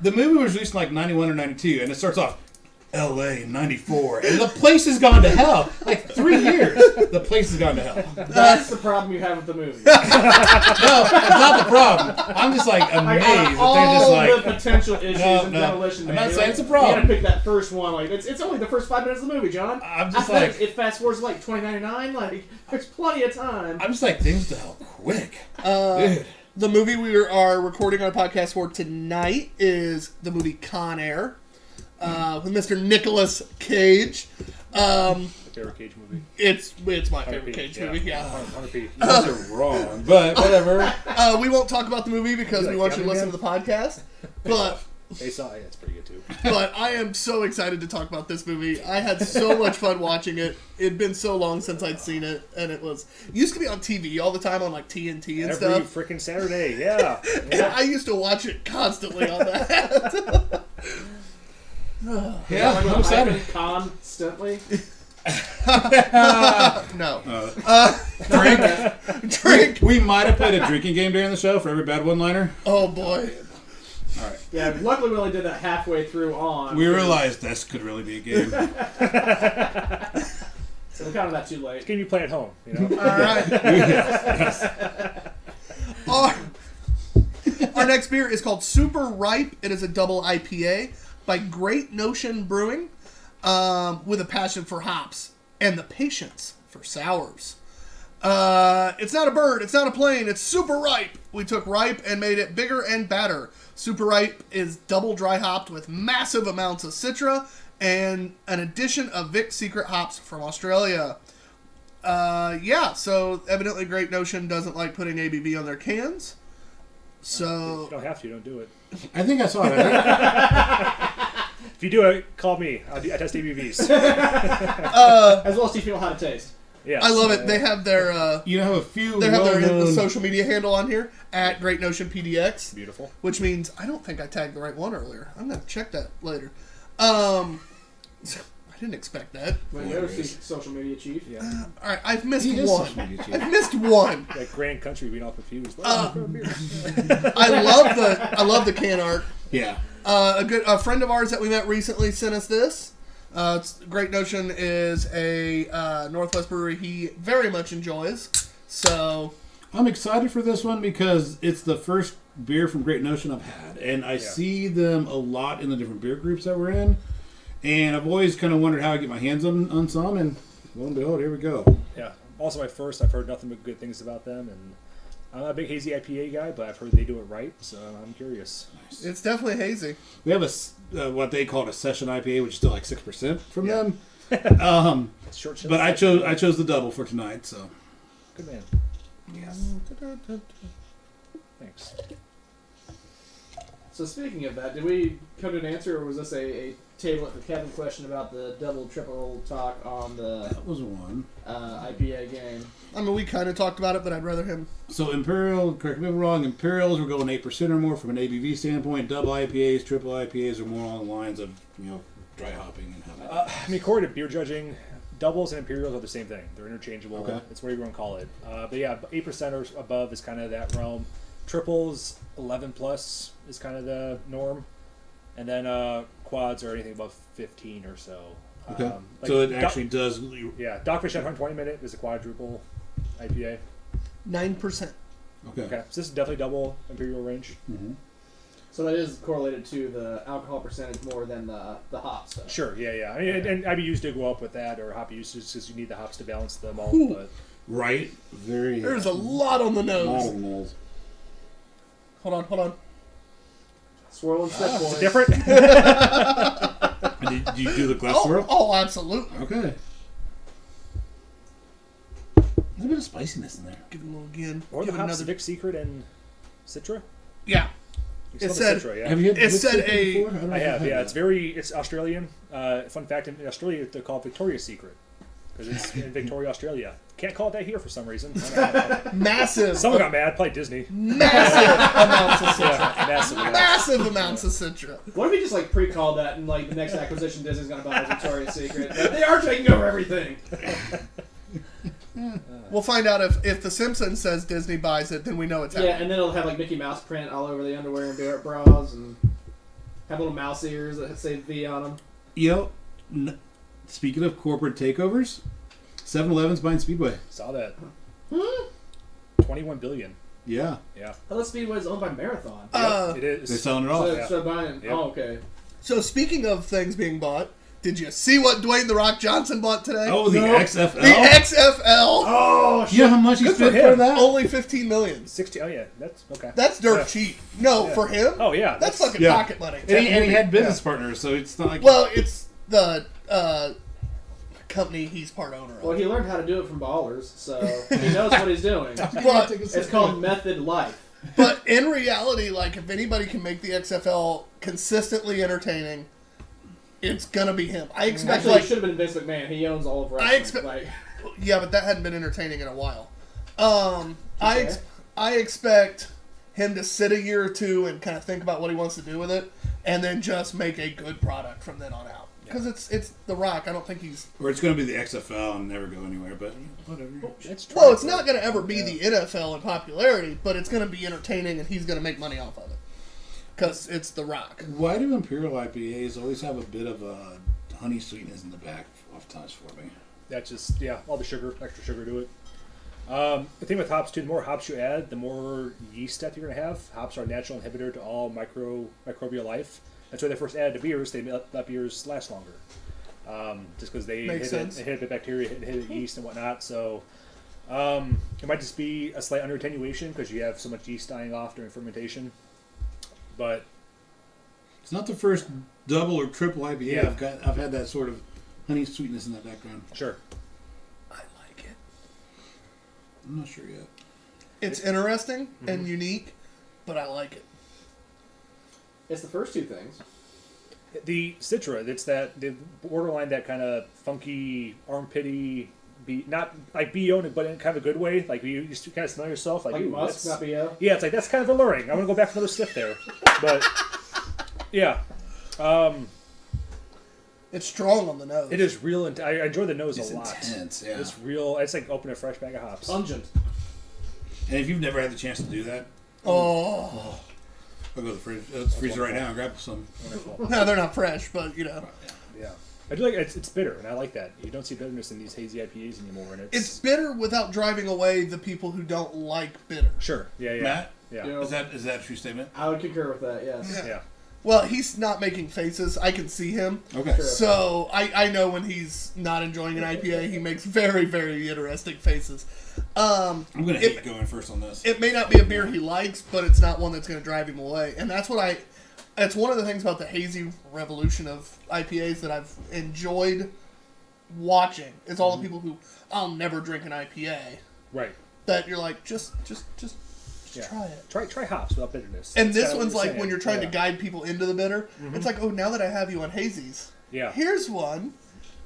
the movie was released in like 91 or 92, and it starts off L.A. 94, and the place has gone to hell. Like 3 years, the place has gone to hell. That's the problem you have with the movie. No, it's not the problem. I'm just like amazed that all they're just the like. potential issues in no. Demolition I'm Man. not saying Like, it's a problem. You gotta pick that first one. Like it's only the first 5 minutes of the movie, John. I'm just After that, like- it fast forwards to like 2099. Like there's plenty of time. I'm just like things to hell quick, Uh, dude. The movie we are recording our podcast for tonight is the movie Con Air with Mr. Nicolas Cage. Favorite Cage movie. It's my 100p, favorite Cage movie. Yeah. 100p. You guys are wrong, but whatever. We won't talk about the movie because You we like want you to Kevin listen to the podcast. But They saw it. It's pretty good too. But I am so excited to talk about this movie. I had so much fun watching it. It'd been so long since I'd seen it, and it used to be on TV all the time on like TNT and Every stuff. freaking Saturday, yeah. And I used to watch it constantly on that. Yeah, I'm excited. Constantly. No. Drink. Drink. We might have played a drinking game during the show for every bad one-liner. Oh boy. All right. Yeah, luckily we only did that halfway through on. We realized this could really be a game. So we counted that too late. Can you play at home? You know. All right. Our next beer is called Super Ripe. It is a double IPA by Great Notion Brewing, with a passion for hops and the patience for sours. It's not a bird, it's not a plane, it's super ripe. We took ripe and made it bigger and badder. Super ripe is double dry hopped with massive amounts of Citra and an addition of Vic Secret hops from Australia. So evidently Great Notion doesn't like putting ABV on their cans. You So don't have to. Don't do it. I think I saw it. If you do it, call me. I test ABVs. As well as teach people how to taste. Yes. I love it. They have their You have a few they have their well-known... social media handle on here at Great Notion PDX. Beautiful. Which means I don't think I tagged the right one earlier. I'm gonna check that later. I didn't expect that. Like, there's social media chief. Yeah. All right, I've missed He is one. social media chief. I've missed one. That Grand Country being all confused. I love the can art. Yeah. A friend of ours that we met recently sent us this. Great Notion is a Northwest brewery he very much enjoys. So I'm excited for this one because it's the first beer from Great Notion I've had. And I see them a lot in the different beer groups that we're in. And I've always kind of wondered how I get my hands on some. And lo and behold, here we go. Yeah. Also, my first. I've heard nothing but good things about them, and I'm not a big hazy IPA guy, but I've heard they do it right, so I'm curious. it's definitely hazy. We have what they call a session IPA, which is still like 6% from them. It's short. But I chose the double for tonight. So Good man. yes. Thanks. So speaking of that, did we come to an answer, or was this a table at the Kevin question about the double triple talk on the That was one. IPA game? I mean, we kind of talked about it, but I'd rather him. So Imperial, correct me if I'm wrong, Imperials we're going 8% or more from an ABV standpoint. Double IPAs, triple IPAs are more along the lines of, dry hopping and how that. According to beer judging, doubles and imperials are the same thing. They're interchangeable. Okay. It's whatever you want to call it. But yeah, 8% or above is kind of that realm. Triples, 11 plus is kind of the norm. And then quads are anything above 15 or so. Okay. So it actually does. Yeah, Dogfish at 120 minute is a quadruple IPA. 9%. Okay. Okay, so this is definitely double imperial range. Mm-hmm. So that is correlated to the alcohol percentage more than the hops. Though. Sure, yeah. I mean, and IBUs do go up with that, or hop uses, because you need the hops to balance the malt. Ooh. But Right. Very. There's a lot on the nose. nose. Hold on. Swirl and sip, Is boys. it different? Did you do the glass swirl? Oh, absolutely. Okay. There's a bit of spiciness in there. Give it a little again. Or Give the it hops, another. Vic Secret and Citra? Yeah. You It smell the said- Citra, yeah. Have you had It this said Secret a- before? don't know I if have, I've yeah. had It's Australian. Fun fact, in Australia, they're called Victoria's Secret. Because it's in Victoria, Australia. Can't call it that here for some reason. I don't know. Massive. Someone got mad. Probably Disney. Massive amounts of Citra. Yeah, massive. Massive amounts of Citra. What if we just like pre-called that and like the next acquisition Disney's gonna buy is Victoria's Secret? Like, they are taking over everything. We'll find out if The Simpsons says Disney buys it, then we know it's Yeah, happening. and then it'll have like Mickey Mouse print all over the underwear and bras, and have little mouse ears that say V on them. Yo, speaking of corporate takeovers, 7-Eleven's buying Speedway. Saw that. 21 billion. Yeah. Yeah. I thought Speedway's owned by Marathon. It is. They're selling it So, off. yeah. so buying. Yep. Oh, okay. So speaking of things being bought, did you see what Dwayne "The Rock" Johnson bought today? Oh, the No. XFL. The XFL. Oh shit! You know how much he Good for spent him. for that? Only 15 million. 60. Oh, yeah. That's okay. That's dirt Yeah. cheap. No, Yeah. for him. Oh, yeah. That's fucking Yeah. pocket money. And he had business partners, so it's not like... Well, it's the company he's part owner of. Well, he learned how to do it from Ballers, so he knows what he's doing. But It's called Method Life. But in reality, like, if anybody can make the XFL consistently entertaining, it's gonna be him. I expect, Actually, like, it should have been Vince McMahon. He owns all of wrestling. I expect- like, yeah, but that hadn't been entertaining in a while. Okay. I expect him to sit a year or two and kind of think about what he wants to do with it, and then just make a good product from then on out. Because it's The Rock. I don't think he's... Or it's going to be the XFL and never go anywhere, but whatever. That's Well, it's not going to ever be the NFL in popularity, but it's going to be entertaining, and he's going to make money off of it. Because it's The Rock. Why do Imperial IPAs always have a bit of a honey sweetness in the back oftentimes for me? That's just, yeah, all the sugar, extra sugar to it. The thing with hops, too, the more hops you add, the more yeast death you're going to have. Hops are a natural inhibitor to all microbial life. That's why they first added to beers. They let beers last longer. Just because they Makes sense. inhibit bacteria, inhibit yeast and whatnot. So it might just be a slight under-attenuation because you have so much yeast dying off during fermentation. But It's not the first double or triple IPA Yeah. I've had that sort of honey sweetness in that background. sure. I like it. I'm not sure yet. It's interesting and unique, but I like it. it's the first two things. The Citra, it's that the borderline, that kind of funky, armpity, not like BO, but in kind of a good way. Like you kind of smell yourself. Like, Like ooh, Musk, that's- not BO. Yeah, it's like that's kind of alluring. I'm gonna go back for another sniff there. But yeah, It's strong on the nose. it is real. I enjoy the nose It's a lot. intense, yeah. It's real. It's like opening a fresh bag of hops. Pungent. And if you've never had the chance to do that, Oh. I'll go to the fridge, the freezer right now and grab some. Wonderful. No, they're not fresh, but, you know. Yeah, I do like it's bitter, and I like that. You don't see bitterness in these hazy IPAs anymore, and It's bitter without driving away the people who don't like bitter. sure. Yeah. Matt? Yeah. Yeah. Is that a true statement? I would concur with that. Yes. Yeah. Well, he's not making faces. I can see him. Okay. Sure. So I know when he's not enjoying an IPA, he makes very, very interesting faces. I'm going to It- hate going first on this. It may not be a beer he likes, but it's not one that's going to drive him away. And that's what it's one of the things about the hazy revolution of IPAs that I've enjoyed watching. It's all the people who, I'll never drink an IPA. Right. That you're like, just Yeah. try it. Try hops without bitterness. And That's this kinda what one's you're like saying. when you're trying Yeah. to guide people into the bitter, it's like, oh, now that I have you on hazies, Yeah. here's one.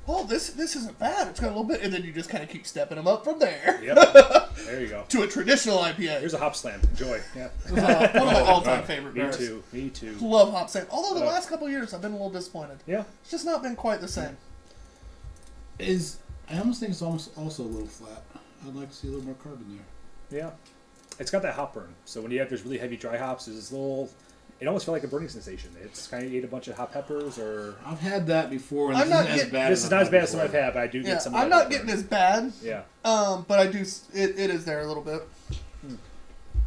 Oh, this isn't bad. It's got a little bit, and then you just kind of keep stepping them up from there Yep. There you go. to a traditional IPA. Here's a hop slam. Enjoy. Yeah. One of my all-time favorite Me beers. too. Me too. Love hop sand. Although the Oh. last couple of years, I've been a little disappointed. Yeah. It's just not been quite the same. I almost think it's almost also a little flat. I'd like to see a little more carbon there. Yeah. It's got that hop burn. So when you have those really heavy dry hops, there's this little. It almost felt like a burning sensation. It's kind of ate a bunch of hop peppers, or I've had that before, and I'm this not isn't as getting- bad. this is not as bad as some I've before. had, but I do Yeah, get some. of I'm that not hop getting burn. as bad, Yeah. but I do. It is there a little bit.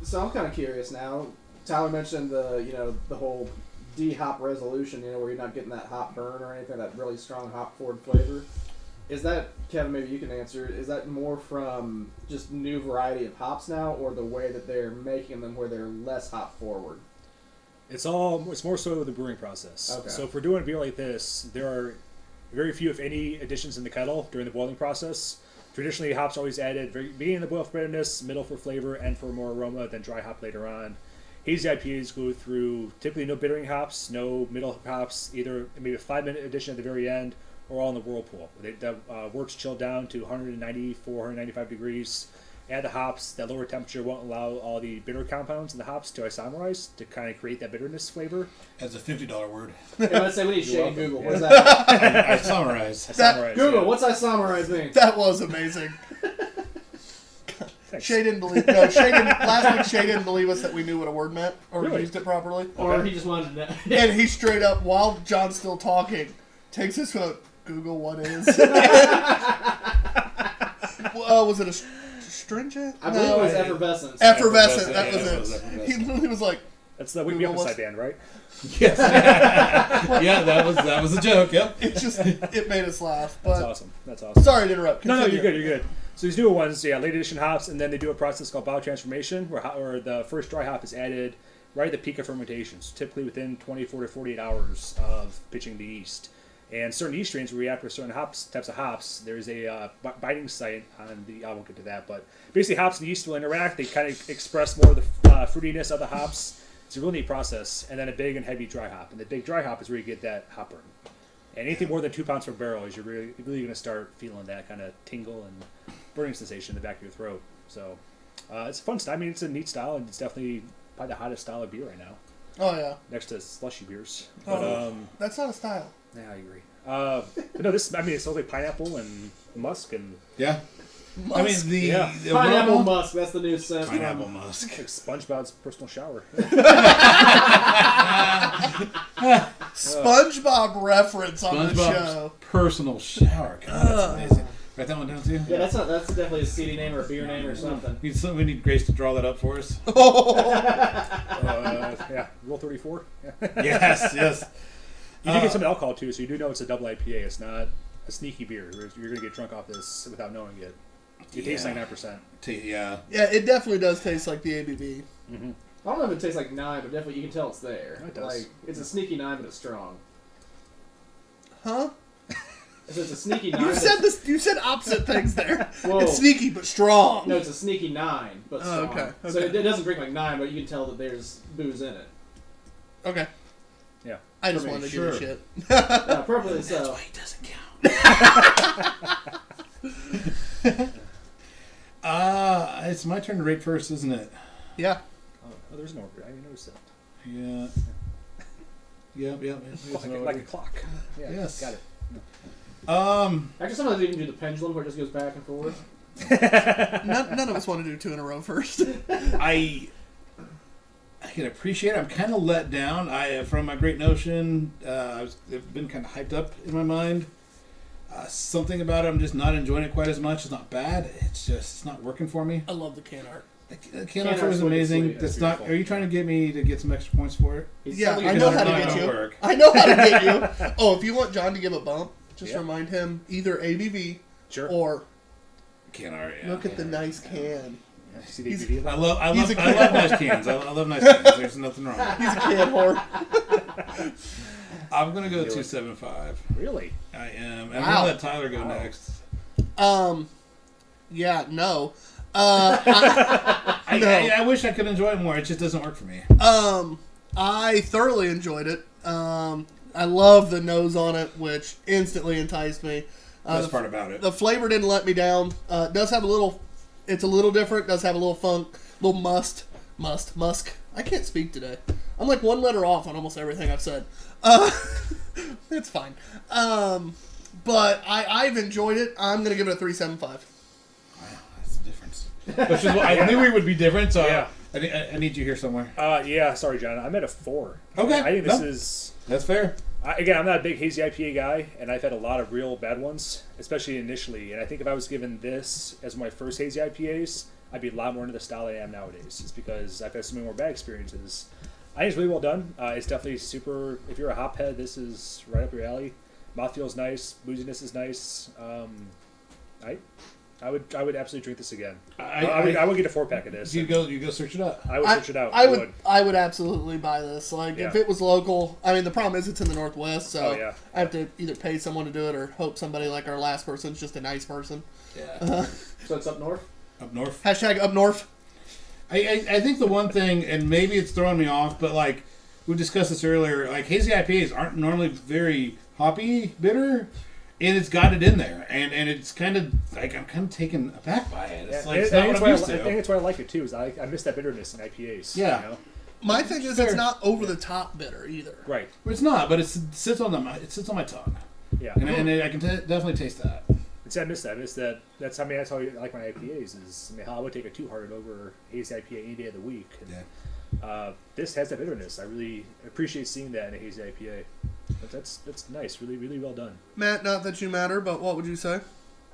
So I'm kind of curious now. Tyler mentioned the whole D hop resolution, where you're not getting that hop burn or anything, that really strong hop forward flavor. Is that, Kevin, maybe you can answer, is that more from just new variety of hops now, or the way that they're making them where they're less hop forward? It's more so the brewing process. Okay. So if we're doing a beer like this, there are very few, if any, additions in the kettle during the boiling process. Traditionally, hops are always added very beginning of the boil for bitterness, middle for flavor, and for more aroma, then dry hop later on. Hazy IPAs go through typically no bittering hops, no middle hops, either maybe a 5-minute addition at the very end, or all in the whirlpool. The works chilled down to 194, 195 degrees. Add the hops. That lower temperature won't allow all the bitter compounds in the hops to isomerize to kind of create that bitterness flavor. That's a $50 word. Yeah, let's say we need Shane Google. welcome. What's that? I summarize. Google, what's isomerize mean? That was amazing. Thanks. Shay didn't believe. No, Shay didn't. Last week, Shay didn't believe us that we knew what a word meant or Really? used it properly. Or he just wanted to know. And he straight up, while John's still talking, takes his phone. Google what is. Was it a stringent? I believe it was effervescence. Effervescent. That Yeah, was it was it. effervescent. He literally was like, That's the Wake Me Up Inside band, right? Yes. Yeah, that was a joke. Yep. it made us laugh. That's But awesome. That's awesome. sorry to interrupt. No, Continue. you're good. You're good. So these newer ones, late edition hops, and then they do a process called biotransformation, where the first dry hop is added right at the peak of fermentation, so typically within 24 to 48 hours of pitching the yeast. And certain yeast strains where you react with certain types of hops, there's a binding site on the. I won't get to that, but basically hops and yeast will interact. They kind of express more of the fruitiness of the hops. It's a really neat process, and then a big and heavy dry hop. And the big dry hop is where you get that hop burn. And anything more than 2 pounds per barrel is you're really going to start feeling that kind of tingle and burning sensation in the back of your throat. So it's a fun style. I mean, it's a neat style, and it's definitely probably the hottest style of beer right now, Oh yeah. next to slushy beers. Oh, But that's not a style. yeah, I agree. But no, this, I mean, it's totally pineapple and musk and Yeah. I mean the Pineapple aroma- musk, that's the new scent. Pineapple musk. like SpongeBob's personal shower. SpongeBob reference on the SpongeBob's show. personal shower. God, that's amazing. Write that one down too. Yeah, that's definitely a CD name or a beer name or something. We need Grace to draw that up for us. Yeah, Rule 34. Yeah. Yes, yes. You do get some alcohol too, so you do know it's a double IPA. It's not a sneaky beer. You're gonna get drunk off this without knowing it. It tastes like 9%. Yeah. Yeah, it definitely does taste like the ABV. I don't know if it tastes like 9, but definitely you can tell it's there. It does. Like, it's a sneaky 9, but it's strong. Huh? So it's a sneaky 9. You said this. You said opposite things there. Whoa. It's sneaky but strong. No, it's a sneaky 9, but Oh, strong. okay, So okay. it doesn't drink like 9, but you can tell that there's booze in it. Okay. Yeah. I just For me, wanted to sure. give a shit. Yeah, appropriately so. He doesn't count. It's my turn to rate first, isn't it? Yeah. Oh, there's no order. I didn't notice that. Yeah. Yep. Like a clock. Yeah, Yes. got it. Actually, sometimes you can do the pendulum where it just goes back and forth. None of us want to do 2 in a row first. I can appreciate it. I'm kind of let down. From my Great Notion, I've been kind of hyped up in my mind. Something about it, I'm just not enjoying it quite as much. It's not bad. It's not working for me. I love the can art. The Can can art art's is wicked amazing. sweet. That's That's not. beautiful. Are you trying to get me to get some extra points for it? Yeah, Something I you know can how to Not get gonna you. work. I know how to get you. Oh, if you want John to give a bump, just Yeah. remind him either ABV Sure. or Can art. Yeah. look at the nice can. Yeah, see the He's- ABV of I that? love He's a nice cans. I love nice cans. There's nothing wrong. He's a can whore. I'm gonna go Really? 275. Really? I am. And I'm Wow. gonna let Tyler go next. Yeah, no. I wish I could enjoy it more. It just doesn't work for me. I thoroughly enjoyed it. I love the nose on it, which instantly enticed me. Best part about it. The flavor didn't let me down. It does have a little. It's a little different. Does have a little funk, little musk. I can't speak today. I'm like 1 letter off on almost everything I've said. It's fine. But I've enjoyed it. I'm gonna give it a 3.75. Wow, that's the difference. Which is what I knew we would be different. So Yeah. I need you here somewhere. Yeah, sorry, John. I'm at a 4. Okay. I think this No. is... That's fair. Again, I'm not a big hazy IPA guy, and I've had a lot of real bad ones, especially initially. And I think if I was given this as my first hazy IPAs, I'd be a lot more into the style I am nowadays. It's because I've had so many more bad experiences. I think it's really well done. It's definitely super... If you're a hop head, this is right up your alley. Mouthfeel's nice. Booziness is nice. I would absolutely drink this again. I would get a 4-pack of this. You go search it up. I would search it out. I would absolutely buy this. Like if it was local. I mean, the problem is it's in the Northwest, so I have to either pay someone to do it or hope somebody like our last person's just a nice person. Yeah. So it's up north. Up north. Hashtag up north. I think the one thing, and maybe it's throwing me off, but like we discussed this earlier, like hazy IPAs aren't normally very hoppy, bitter. And it's got it in there, and it's kind of like I'm kind of taken aback by it. It's like it's not what I'm used to. I think that's why I like it too. Is I miss that bitterness in IPAs. Yeah. You know? My thing is it's not over the top bitter either. Right. Well, it's not, but it sits on my tongue. Yeah. And I can definitely taste that. I miss that. That's how I like my IPAs. I would take a 2-hearted over hazy IPA any day of the week. And, this has that bitterness. I really appreciate seeing that in a hazy IPA. But that's nice. Really, really well done. Matt, not that you matter, but what would you say?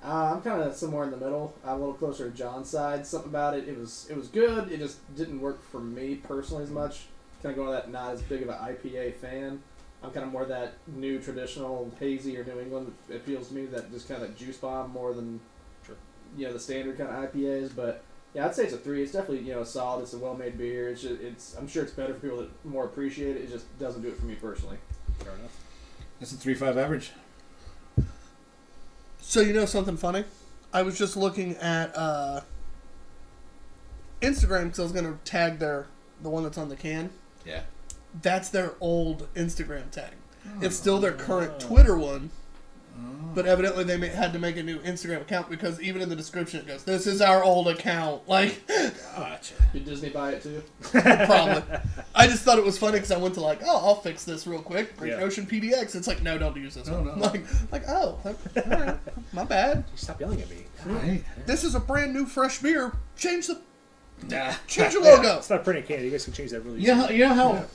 I'm kind of somewhere in the middle. I'm a little closer to John's side. Something about it. It was good. It just didn't work for me personally as much. Kind of going to that not as big of an IPA fan. I'm kind of more that new traditional hazy or New England. It feels to me that just kind of juice bomb more than the standard kind of IPAs. But yeah, I'd say it's a 3. It's definitely solid. It's a well-made beer. I'm sure it's better for people that more appreciate it. It just doesn't do it for me personally. Fair enough. That's a 3.5 average. So you know something funny? I was just looking at Instagram because I was going to tag the one that's on the can. Yeah. That's their old Instagram tag. It's still their current Twitter one, but evidently they had to make a new Instagram account because even in the description it goes, "This is our old account." Like, Gotcha. Did Disney buy it too? probably. I just thought it was funny because I went to I'll fix this real quick. Great Ocean PDX. It's like, no, don't use this one. No. All right, my bad. Stop yelling at me. Right. This is a brand new fresh beer. Change the Change logo. It's not a printed can. You guys can change that really You know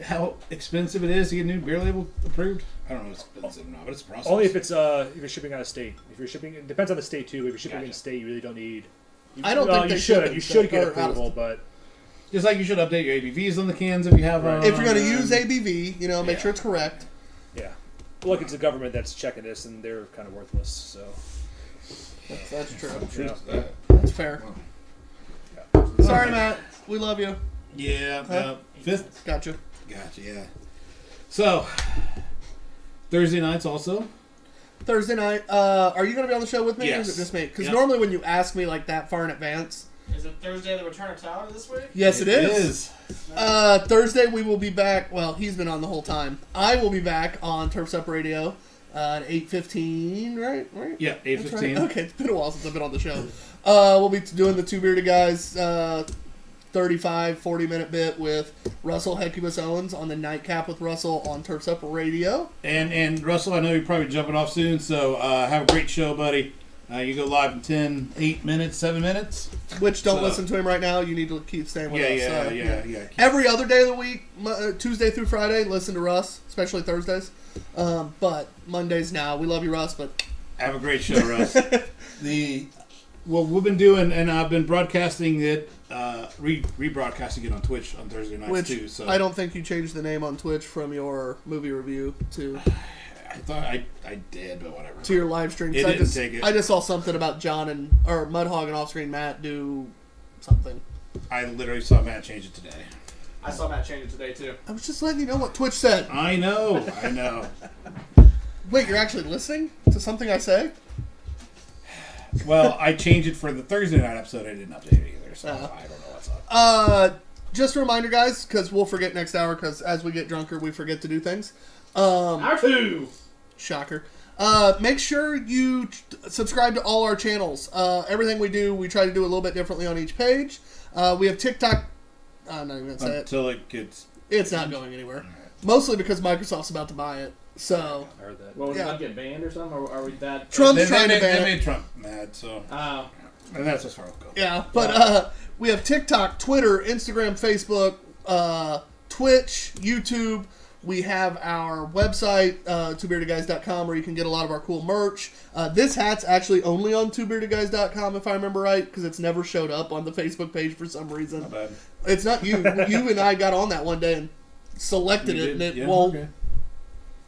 how expensive it is to get a new beer label approved? I don't know if it's expensive or not, but it's a process. Only if you're shipping out of state. If you're shipping, it depends on the state too. If you're shipping in state, you really don't need. I don't think you they should. You should get or approval, but Just like you should update your ABVs on the cans if you have them. if you're going to use ABV, make sure it's correct. yeah. Look, it's the government that's checking this, and they're kind of worthless. So That's true. Truth. That's fair. Sorry, Matt. We love you. Yeah. Fifth. Gotcha. Yeah. So, Thursday nights also. Thursday night. Are you going to be on the show with me? Yes. Or is it just me? Because Yep. normally when you ask me that far in advance. Is it Thursday the return of Tyler this week? Yes, it is. Nice. Thursday we will be back. Well, he's been on the whole time. I will be back on Turf's Up Radio at 8:15, right? Yeah, 8:15. Right. Okay, it's been a while since I've been on the show. We'll be doing the Two Beerded Guys 35, 40-minute bit with Russell Hecubus Owens on the Nightcap with Russell on Turf's Up Radio. And Russell, I know you're probably jumping off soon, so have a great show, buddy. You go live in 8 minutes, 7 minutes. Which, don't listen to him right now. You need to keep staying with us. Yeah. Every other day of the week, Tuesday through Friday, listen to Russ, especially Thursdays. But Mondays now. We love you, Russ, but... Have a great show, Russ. What we've been doing, and I've been broadcasting it, rebroadcasting it on Twitch on Thursday nights too. So I don't think you changed the name on Twitch from your movie review to... I thought I did, but whatever. To your live stream. It didn't take it. I just saw something about John or Mudhog and off-screen Matt do something. I literally saw Matt change it today. I saw Matt change it today too. I was just letting you know what Twitch said. I know. Wait, you're actually listening to something I say? Well, I changed it for the Thursday night episode. I didn't update it either, so I don't know what's up. Just a reminder, guys, because we'll forget next hour, because as we get drunker, we forget to do things. Hour 2! Shocker. Make sure you subscribe to all our channels. Everything we do, we try to do a little bit differently on each page. We have TikTok. I'm not even going to say it. Until it gets... It's not going anywhere. Mostly because Microsoft's about to buy it. So... I heard that. Well, not get banned or something? Or are we that... Trump's trying to ban They it. made Trump mad, so... And that's as far as it goes. Yeah, but we have TikTok, Twitter, Instagram, Facebook, Twitch, YouTube. We have our website, twobeardedguys.com, where you can get a lot of our cool merch. This hat's actually only on twobeardedguys.com, if I remember right, because it's never showed up on the Facebook page for some reason. Not bad. It's not you. You and I got on that one day and selected it, and it won't. Okay.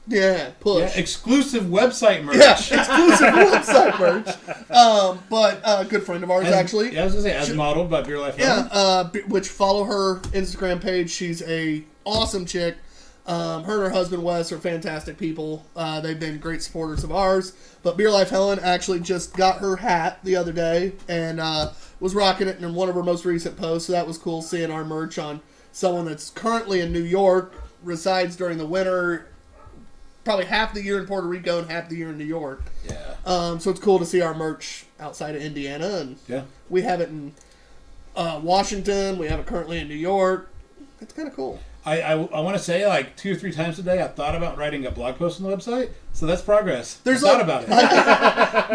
Yeah, push. Yeah, exclusive website merch. Yeah, exclusive website merch. But good friend of ours, actually. Yeah, I was going to say, as modeled by Beer Life Helen. Yeah, which follow her Instagram page. She's a awesome chick. Her and her husband Wes are fantastic people. They've been great supporters of ours. But Beer Life Helen actually just got her hat the other day and was rocking it in one of her most recent posts. So that was cool seeing our merch on someone that's currently in New York, resides during the winter, probably half the year in Puerto Rico and half the year in New York. Yeah. So it's cool to see our merch outside of Indiana. And Yeah. we have it in Washington. We have it currently in New York. It's kind of cool. I want to say like 2 or 3 times today I thought about writing a blog post on the website, so that's progress. There's I thought about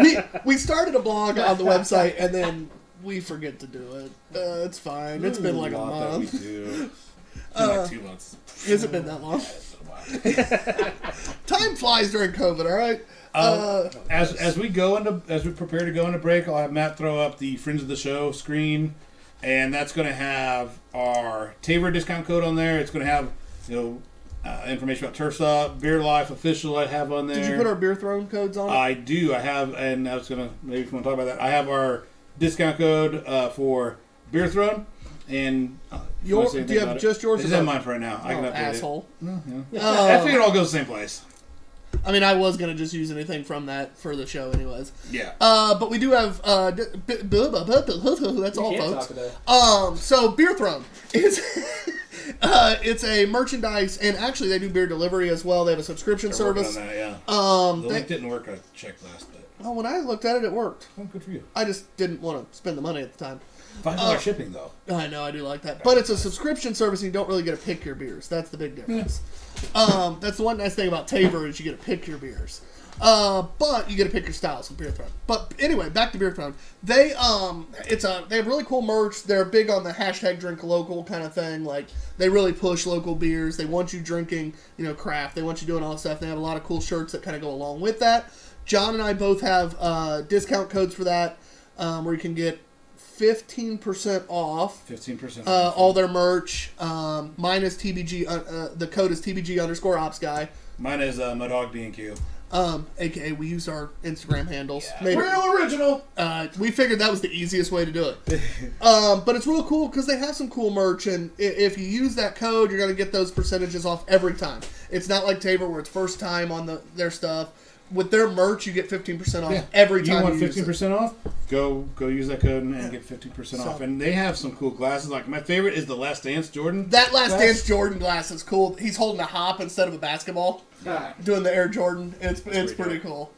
it. we started a blog on the website and then we forget to do it. It's fine. It's been like a month. That we do. It's been like 2 months. Has it been that long? It's been a while. Time flies during COVID. All right. As we prepare to go into break, I'll have Matt throw up the Friends of the Show screen, and that's going to have our Tabor discount code on there. It's going to have information about Turf's Up, Beer Life Official. I have on there. Did you put our Beer Throne codes on it? I do. I have, and I was gonna maybe if you want to talk about that, I have our discount code for Beer Throne, and Do you have just yours? It's in mine for right now. I can update asshole. it. I figured it all goes the same place. I mean, I was gonna just use anything from that for the show, anyways. Yeah. But we do have that's all, You can't folks. talk today. So Beer Throne is it's a merchandise, and actually they do beer delivery as well. They have a subscription They're working service. on that, yeah. The They, link didn't work. I checked last, but when I looked at it, it worked. good for you. I just didn't want to spend the money at the time. $5 shipping though. I know, I do like that. But it's a subscription service, and you don't really get to pick your beers. That's the big difference. That's the one nice thing about Tabor is you get to pick your beers. But you get to pick your styles from Beer Throne. But anyway, back to Beer Throne. They have really cool merch. They're big on the hashtag drink local kind of thing. Like, they really push local beers. They want you drinking, craft. They want you doing all that stuff. They have a lot of cool shirts that kind of go along with that. John and I both have discount codes for that, where you can get 15% off 15% all their merch. Mine is TBG. The code is TBG_ops guy. Mine is Mudog B&Q. AKA we used our Instagram handles. Yeah. Maybe. Real original. We figured that was the easiest way to do it. But it's real cool because they have some cool merch, and if you use that code, you're going to get those percentages off every time. It's not like Tabor where it's first time on their stuff. With their merch, you get 15% off every time. You want use it. 15% off? Go use that code and get 15% off. And they have some cool glasses. Like my favorite is the Last Dance Jordan. That Last glass. Dance Jordan glass is cool. He's holding a hop instead of a basketball, doing the Air Jordan. It's pretty cool.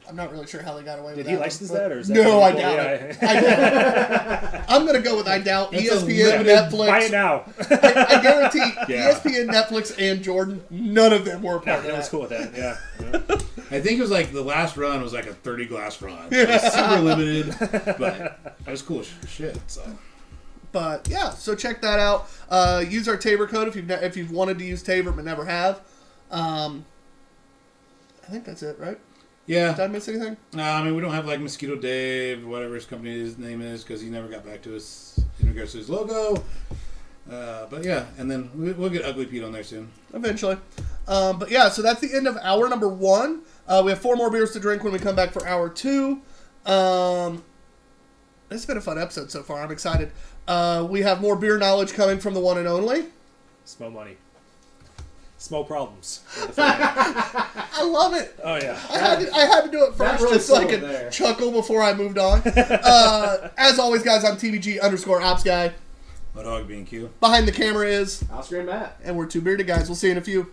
I'm not really sure how they got away with Did that. he license that, or is that No, I cool? doubt Yeah. it. I doubt. I'm gonna go with I doubt. That's a ESPN, limited- Netflix. Buy it now. I guarantee Yeah. ESPN, Netflix, and Jordan. None of them were a part Yeah, of that was that. cool with that. Yeah. I think it was like the last run was like a 30 glass run. It was super limited, but it was cool shit. So. But yeah, so check that out. Use our Tabor code if you've wanted to use Tabor but never have. I think that's it, right? Yeah. Did I miss anything? No, I mean, we don't have like Mosquito Dave, whatever his company's name is, because he never got back to us in regards to his logo. But yeah, and then we'll get Ugly Pete on there soon. Eventually. But yeah, so that's the end of hour number 1. We have 4 more beers to drink when we come back for hour 2. It's been a fun episode so far. I'm excited. We have more beer knowledge coming from the one and only. Small money. Small problems. I love it. Oh yeah. I had to do it That first really just so I sold could there. chuckle before I moved on. As always, guys, I'm TBG_ops guy. Mudog B&Q. Behind the camera is, Oscar and Matt. and we're Two Beerded Guys. We'll see you in a few.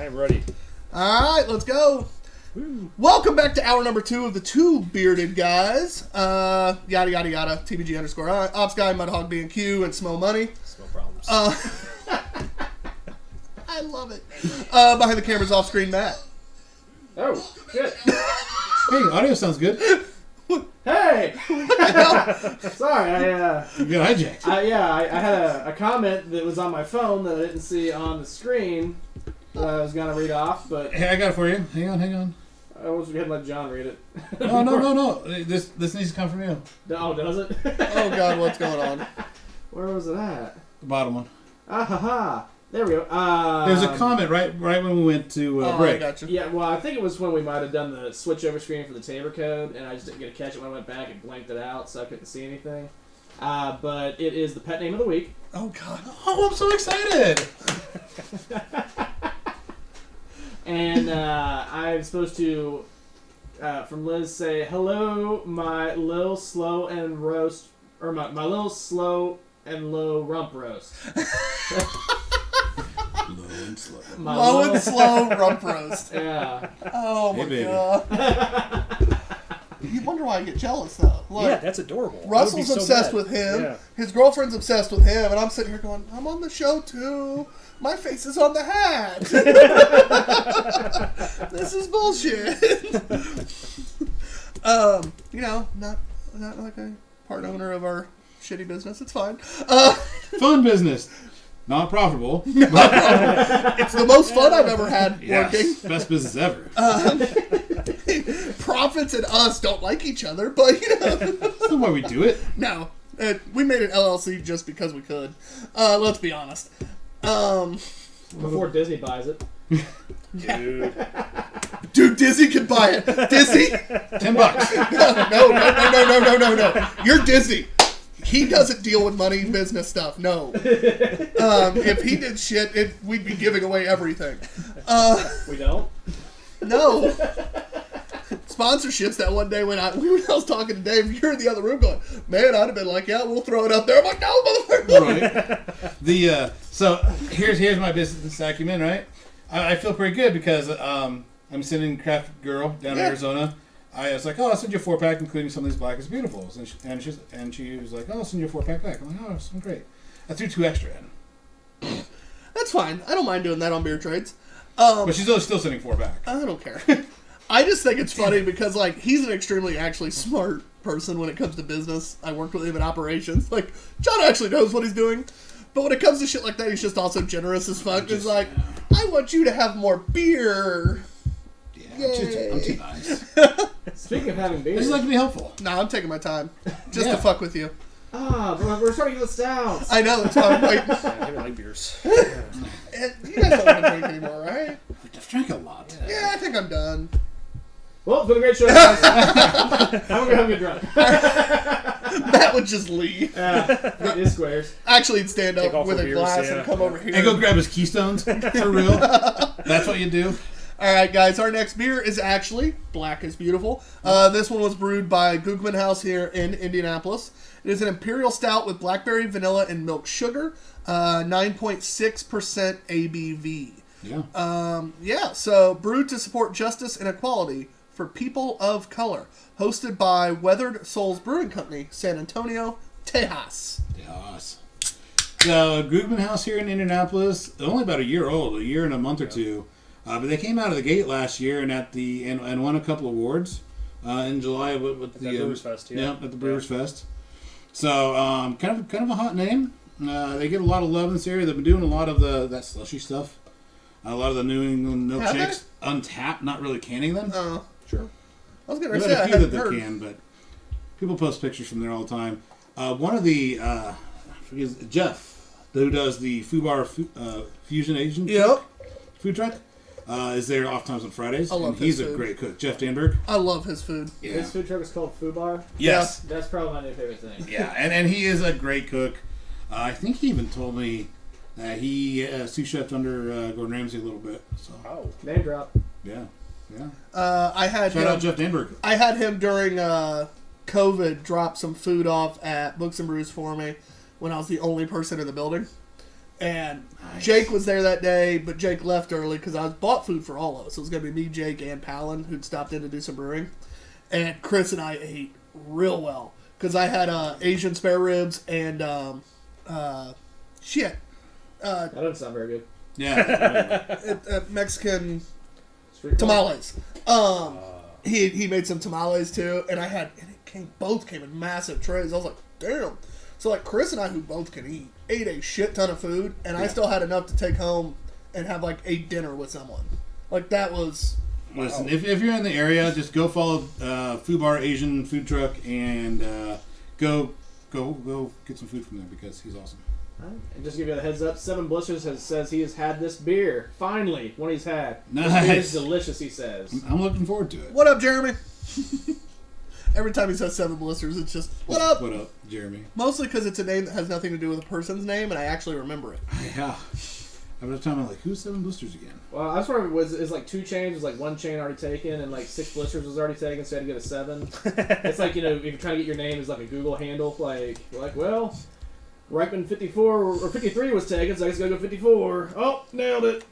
I'm ready. All right, let's go. Woo. Welcome back to hour number 2 of the Two Beerded Guys. Yada, yada, yada. TBG underscore Ops Guy, Mudhog B&Q, and Smo Money. No problems. I love it. Behind the camera's off-screen Matt. Oh, shit. Hey, audio sounds good. Hey! Sorry, You got hijacked. I had a comment that was on my phone that I didn't see on the screen that I was going to read off, but Hey, I got it for you. Hang on. I was going to let John read it. Oh, no. This needs to come from you. Oh, does it? Oh, God, what's going on? Where was it at? The bottom one. Ah, ha, ha. There we go. There's a comment right when we went to I break. got you. Yeah, well, I think it was when we might have done the switch over screen for the Tabor code, and I just didn't get to catch it when I went back and blanked it out, so I couldn't see anything. But it is the pet name of the week. Oh, God. Oh, I'm so excited. And I'm supposed to, from Liz, say, hello, my little slow and roast, or my little slow and low rump roast. Low and slow. My Low little- and slow rump roast. Yeah. Oh, my Hey, baby. God. You wonder why I get jealous, though. Look, yeah, that's adorable. I would be Russell's so obsessed mad. with him. Yeah. His girlfriend's obsessed with him, and I'm sitting here going, I'm on the show, too. My face is on the hat. This is bullshit. Not like a part owner of our shitty business. It's fine. Fun business. Not profitable. It's the most fun I've ever had working. Yes. Best business ever. Profits and us don't like each other, but That's not why we do it. no. We made an LLC just because we could. Let's be honest. Before Disney buys it. Dude, Disney can buy it. Disney? $10. No. You're Disney. He doesn't deal with money business stuff. No. If he did shit, we'd be giving away everything. We don't? No. Sponsorships that one day when I was talking to Dave, you're in the other room going, man, I'd have been like, yeah, we'll throw it up there. I'm like, no, motherfucker. Right. So here's my business acumen, right? I feel pretty good because I'm sending Craft Girl down in Arizona. I was like, oh, I'll send you a 4-pack, including some of these Black is Beautifuls. And she was like, oh, I'll send you a 4-pack back. I'm like, oh, that's great. I threw 2 extra in. That's fine. I don't mind doing that on beer trades. But she's still sending 4 back. I don't care. I just think it's funny because, like, he's an extremely actually smart person when it comes to business. I worked with him in operations. Like, John actually knows what he's doing. But when it comes to shit like that, he's just also generous as fuck. He's like, I want you to have more beer. Yeah, I'm too nice. Speaking of having beer. I just like to be helpful. No, I'm taking my time. Just Yeah. to fuck with you. We're starting to get stouts. I know, that's why I'm waiting. I don't like beers. And you guys don't want to drink anymore, right? I've drank a lot. Yeah, I think I'm done. Well, it's been a great show, guys. I'm going to have a good run. Matt would just leave. It is squares. Actually, he'd stand Take up off with the a beers, glass yeah. and come over here. And go grab his Keystones. For real. That's what you do. All right, guys, our next beer is actually Black is Beautiful. This one was brewed by Gugman House here in Indianapolis. It is an imperial stout with blackberry, vanilla, and milk sugar. 9.6% ABV. Yeah. So brewed to support justice and equality for people of color. Hosted by Weathered Souls Brewing Company, San Antonio, Tejas. Yes. So, Gugman House here in Indianapolis, only about a year old, a year and a month or two. But they came out of the gate last year and won a couple awards in July with the Brewers Fest. at the Brewers Fest. So kind of a hot name. They get a lot of love in this area. They've been doing a lot of that slushy stuff. A lot of the New England milkshakes, untapped, not really canning them. Oh, sure. I was going to There's say, I a few that hadn't they heard. can, but people post pictures from there all the time. One of the I forget, Jeff, who does the Fubar Fusion Asian food truck, is there off times on Fridays. I love and he's his a food. great cook. Jeff Danberg. I love his food. Yeah. This food truck is called Fubar. Yes. That's probably my new favorite thing. Yeah, and he is a great cook. I think he even told me that he sous chefed under Gordon Ramsay a little bit. So Oh. Name drop. yeah. I had Shout out Jeff Danberg. I had him during COVID drop some food off at Books and Brews for me when I was the only person in the building. And Jake was there that day, but Jake left early because I bought food for all of us. It was going to be me, Jake, and Palin, who'd stopped in to do some brewing. And Chris and I ate real well because I had Asian spare ribs and shit. That doesn't sound very good. Yeah. Mexican Street tamales. He made some tamales too, and both came in massive trays. I was like, damn. So like Chris and I, who both can eat, ate a shit ton of food, and I still had enough to take home and have like a dinner with someone. Like that was. Listen, if you're in the area, just go follow Food Bar Asian food truck and go get some food from there because he's awesome. And just to give you a heads up, Seven Blisters says he has had this beer. Finally, one he's had. Nice. This beer is delicious, he says. I'm looking forward to it. What up, Jeremy? Every time he says Seven Blisters, it's just, what up? What up, Jeremy? Mostly because it's a name that has nothing to do with a person's name, and I actually remember it. Yeah. I was talking about, like, who's Seven Blisters again? Well, I was wondering, is like 2 chains, was like 1 chain already taken, and like 6 blisters was already taken, so you had to get a 7. It's like, you know, if you're trying to get your name as like a Google handle, like, you're like, well, Reichman 54 or 53 was taken, so I guess I gotta go 54. Oh, nailed it.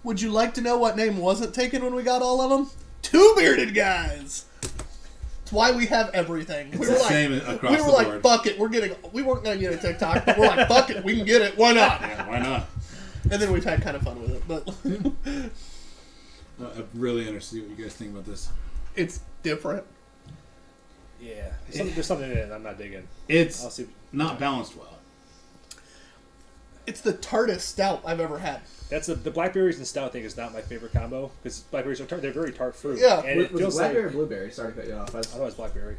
Would you like to know what name wasn't taken when we got all of them? Two Beerded Guys. It's why we have everything. It's the same across the board. Fuck it, we weren't gonna get a TikTok, but we're like, fuck it, we can get it, why not? Yeah, why not? And then we've had kind of fun with it, but I'm really interested to see what you guys think about this. it's different. Yeah. There's something in it I'm not digging. It's I'll see. not balanced well. It's the tartest stout I've ever had. That's the blackberries and stout thing is not my favorite combo because blackberries are tart. They're very tart fruit. Yeah. And it Was it feels blackberry like or blueberry? Sorry to cut you off. I thought it was blackberry.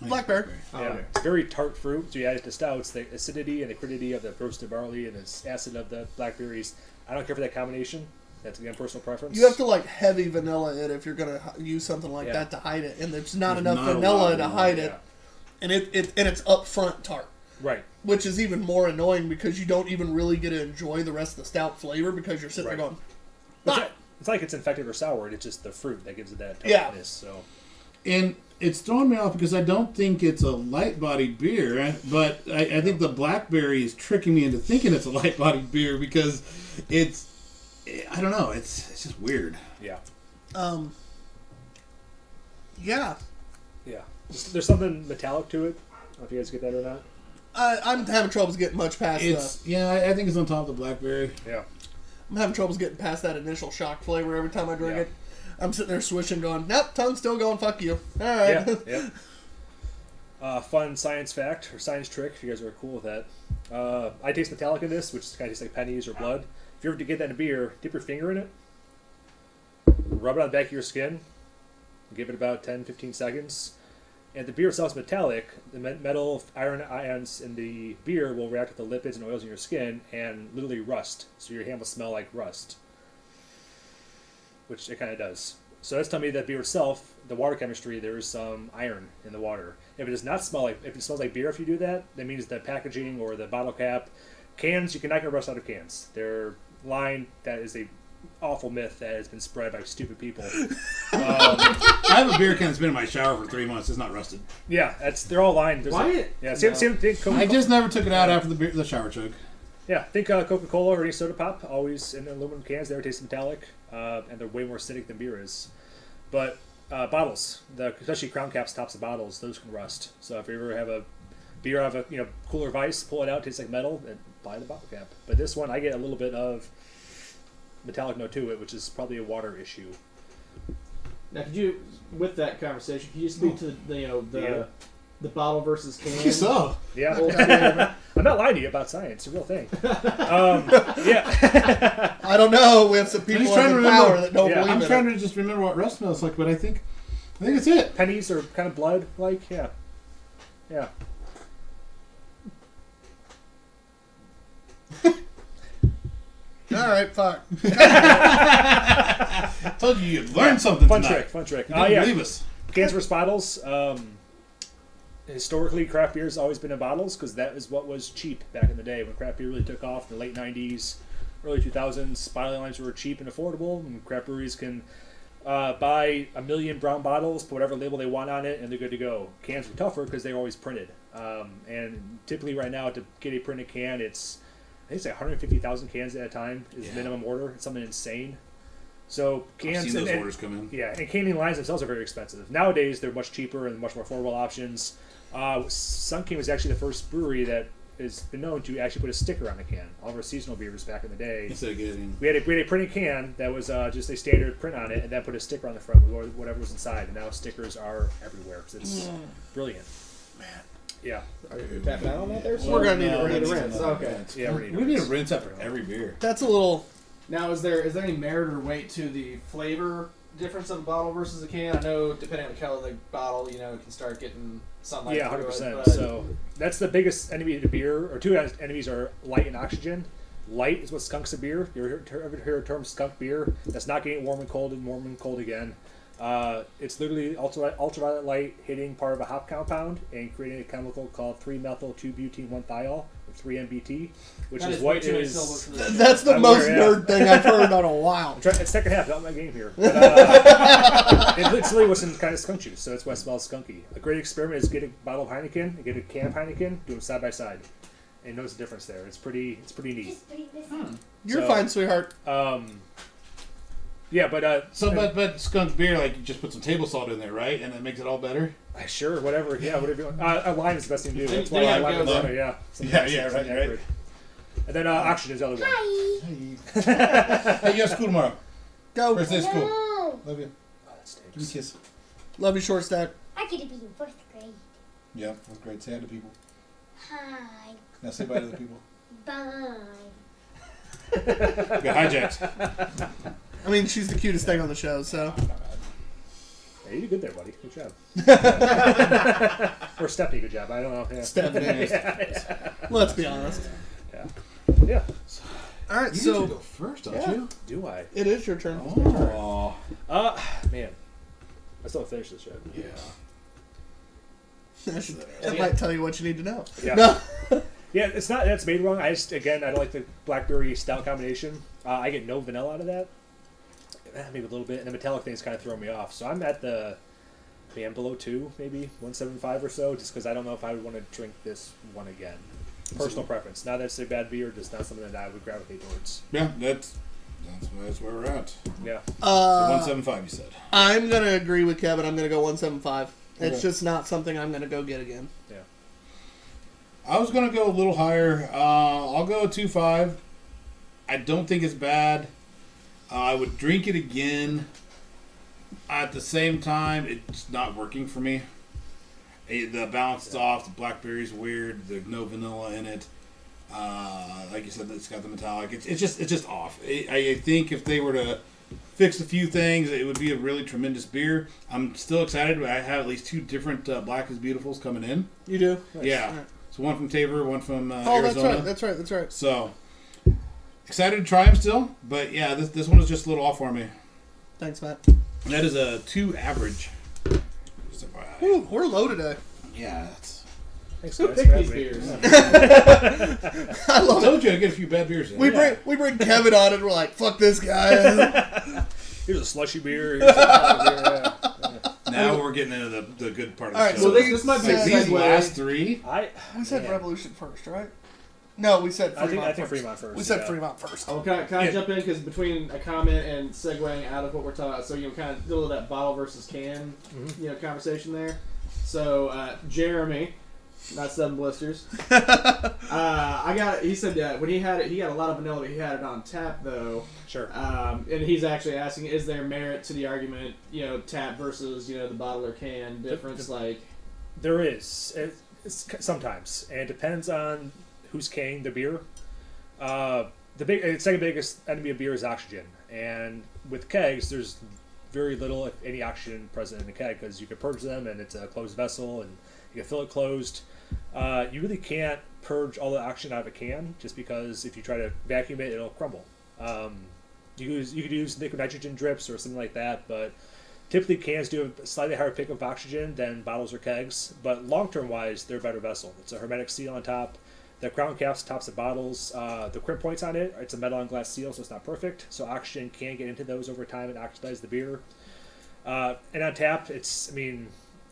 Blackberry. Oh, Yeah, okay. it's very tart fruit. So you add it to stouts, the acidity and the cridity of the roasted barley and the acid of the blackberries. I don't care for that combination. That's again personal preference. You have to like heavy vanilla it if you're gonna use something like Yeah. that to hide it, and there's not There's enough not a lot vanilla of to vanilla, hide yeah. it, and it's upfront tart, Right. which is even more annoying because you don't even really get to enjoy the rest of the stout flavor because you're sitting there Right. going, It's like it's infected or soured. It's just the fruit that gives it that Yeah. tartness. So And it's throwing me off because I don't think it's a light-bodied beer, but I think the blackberry is tricking me into thinking it's a light-bodied beer because it's, I don't know, it's just weird. yeah, yeah. there's something metallic to it. I don't know if you guys get that or not. I'm having troubles getting much past I think it's on top of the blackberry. Yeah. I'm having troubles getting past that initial shock flavor every time I drink Yeah. it. I'm sitting there swishing, going, nope, tongue's still going, fuck you. All right. Yeah. Yeah. Fun science fact or science trick. If you guys are cool with that. I taste metallic in this, which kind of tastes like pennies or blood. If you ever get that in a beer, dip your finger in it, rub it on the back of your skin, give it about 10-15 seconds. And the beer itself is metallic. The metal iron ions in the beer will react with the lipids and oils in your skin and literally rust. So your hand will smell like rust, which it kind of does. So that's telling me that beer itself, the water chemistry, there is some iron in the water. If it does not smell like, if it smells like beer, if you do that, that means the packaging or the bottle cap, cans, you cannot get rust out of cans. They're lined. That is a awful myth that has been spread by stupid people. I have a beer can that's been in my shower for 3 months. It's not rusted. Yeah, they're all lined. There's Why? yeah, same thing. I just never took it out after the shower chug. Yeah, think Coca-Cola or any soda pop, always in aluminum cans. They taste metallic, and they're way more acidic than beer is. But bottles, especially crown caps, tops of bottles, those can rust. So if you ever have a beer out of a cooler of ice, pull it out, tastes like metal, and buy the bottle cap. But this one, I get a little bit of metallic note to it, which is probably a water issue. Now, could you, with that conversation, could you speak to the bottle versus can? So, Yeah, Whole thing? I'm not lying to you about science. It's a real thing. Yeah, I don't know. We have some people just trying in to the remember. power that don't Yeah, believe I'm in trying it. to just remember what rust smells like, but I think that's it. pennies are kind of blood-like. Yeah. All right, fuck. I told you you'd learn something Fun tonight. trick. You Oh didn't yeah. believe us. Cans versus bottles. Historically, craft beer has always been in bottles because that is what was cheap back in the day when craft beer really took off in the late 90s, early 2000s. Bottling lines were cheap and affordable, and craft breweries can buy 1 million brown bottles, put whatever label they want on it, and they're good to go. Cans are tougher because they're always printed. And typically right now, to get a printed can, it's think it's like 150,000 cans at a time is Yeah. minimum order. It's something insane. So I've cans seen those and, orders come in. yeah, and canning lines themselves are very expensive. Nowadays, they're much cheaper and much more affordable options. Sun King was actually the first brewery that has been known to actually put a sticker on the can. All of our seasonal beers back in the day, Instead of getting we had a printed can that was just a standard print on it, and then put a sticker on the front with whatever was inside. And now stickers are everywhere 'cause it's brilliant. man. Yeah, Are you tapping out on that there? We're gonna need No, a Need rinse. a rinse. Okay. yeah, We need a rinse after every beer. That's a little. Now, is there any merit or weight to the flavor difference of a bottle versus a can? I know, depending on the color of the bottle, it can start getting sunlight. yeah, through 100%. it, but- So that's the biggest enemy to beer, or two enemies are light and oxygen. Light is what skunks a beer. You ever hear the term skunk beer? That's not getting warm and cold again. It's literally ultraviolet light hitting part of a hop compound and creating a chemical called 3-methyl-2-butene-1-thiol, or 3-MBT, which That is way what too many is. syllables for this. That's the I'm most aware, yeah. nerd thing I've heard in a while. It's second half, not my game here. But, it's literally what's in kind of skunk juice, so that's why it smells skunky. A great experiment is get a bottle of Heineken and get a can of Heineken, do them side by side, and notice the difference there. It's pretty neat. You're So- fine, sweetheart. Yeah, but But skunk beer, like you just put some table salt in there, right? And it makes it all better. sure, whatever. Yeah, whatever you want. A lime is the best thing to do. There- That's there why I you lime go, is though. better, yeah. Right. And then oxygen is the other one. Hey, you have school tomorrow. Go. First day of school. No, Love you. Oh, that stinks. Give me a kiss. Love you, short stack. I get to be in fourth grade. Yeah, that's great. Say hi to people. Hi. Now say bye to the people. Bye. Got hijacked. I mean, she's the cutest thing on the show, so. Hey, you did good there, buddy. Good job. Or Stephanie, good job. I don't know. Yeah. Stephanie. Let's be honest. Yeah. All right, You so get to go first, don't Yeah. you? Do I? it is your turn. Oh. Man. I still haven't finished this yet. Yeah. That might tell you what you need to know. Yeah. No. Yeah, it's not that's made wrong. I don't like the blackberry stout combination. I get no vanilla out of that. Maybe a little bit, and the metallic thing's kind of throwing me off. So I'm at below 2, maybe 1.75 or so, just because I don't know if I would want to drink this one again. Personal preference. Not that it's a bad beer, just not something that I would gravitate towards. Yeah, that's where we're at. Yeah. So 175, you said. I'm going to agree with Kevin. I'm going to go 175. It's Okay. just not something I'm going to go get again. Yeah. I was gonna go a little higher. I'll go 2.5. I don't think it's bad. I would drink it again. At the same time, it's not working for me. The balance is off. The blackberry's weird. There's no vanilla in it. Like you said, it's got the metallic. It's just off. I think if they were to fix a few things, it would be a really tremendous beer. I'm still excited. I have at least 2 different Black is Beautifuls coming in. You do? Yeah. All right. So one from Tabor, one from Oh, Arizona. that's right. So excited to try them still, but yeah, this one is just a little off for me. Thanks, Matt. That is a 2 average. Just FYI. Whew, we're low today. Yeah, that's. Thanks, Who guys, picked for these having me. beers? I I love it. told you I'd get a few bad beers in. We bring Kevin on and we're like, fuck this guy. Here's a slushy beer. Here's a beer. Now we're getting into the good part of the All right, show. so this might be like a these segue. last 3. We said Man. Revolution first, right? No, we said I Fremont think first. Fremont first. We said yeah. Fremont first. Oh, can I Yeah. jump in? Because between a comment and segueing out of what we're talking about, so kind of a little of that bottle versus can, conversation there. So Jeremy, not 7 blisters. I got. He said when he had it, he got a lot of vanilla. But he had it on tap though. Sure. And he's actually asking, is there merit to the argument? Tap versus the bottle or can difference. Like There is. It's sometimes, and it depends on who's canning the beer. The second biggest enemy of beer is oxygen, and with kegs, there's very little, if any, oxygen present in the keg because you can purge them, and it's a closed vessel, and you can fill it closed. You really can't purge all the oxygen out of a can just because if you try to vacuum it, it'll crumble. You could use liquid nitrogen drips or something like that, but typically cans do a slightly higher pick of oxygen than bottles or kegs, but long-term wise, they're a better vessel. It's a hermetic seal on top. The crown caps tops the bottles. The crimp points on it, it's a metal on glass seal, so it's not perfect. So oxygen can get into those over time and oxidize the beer. And on tap,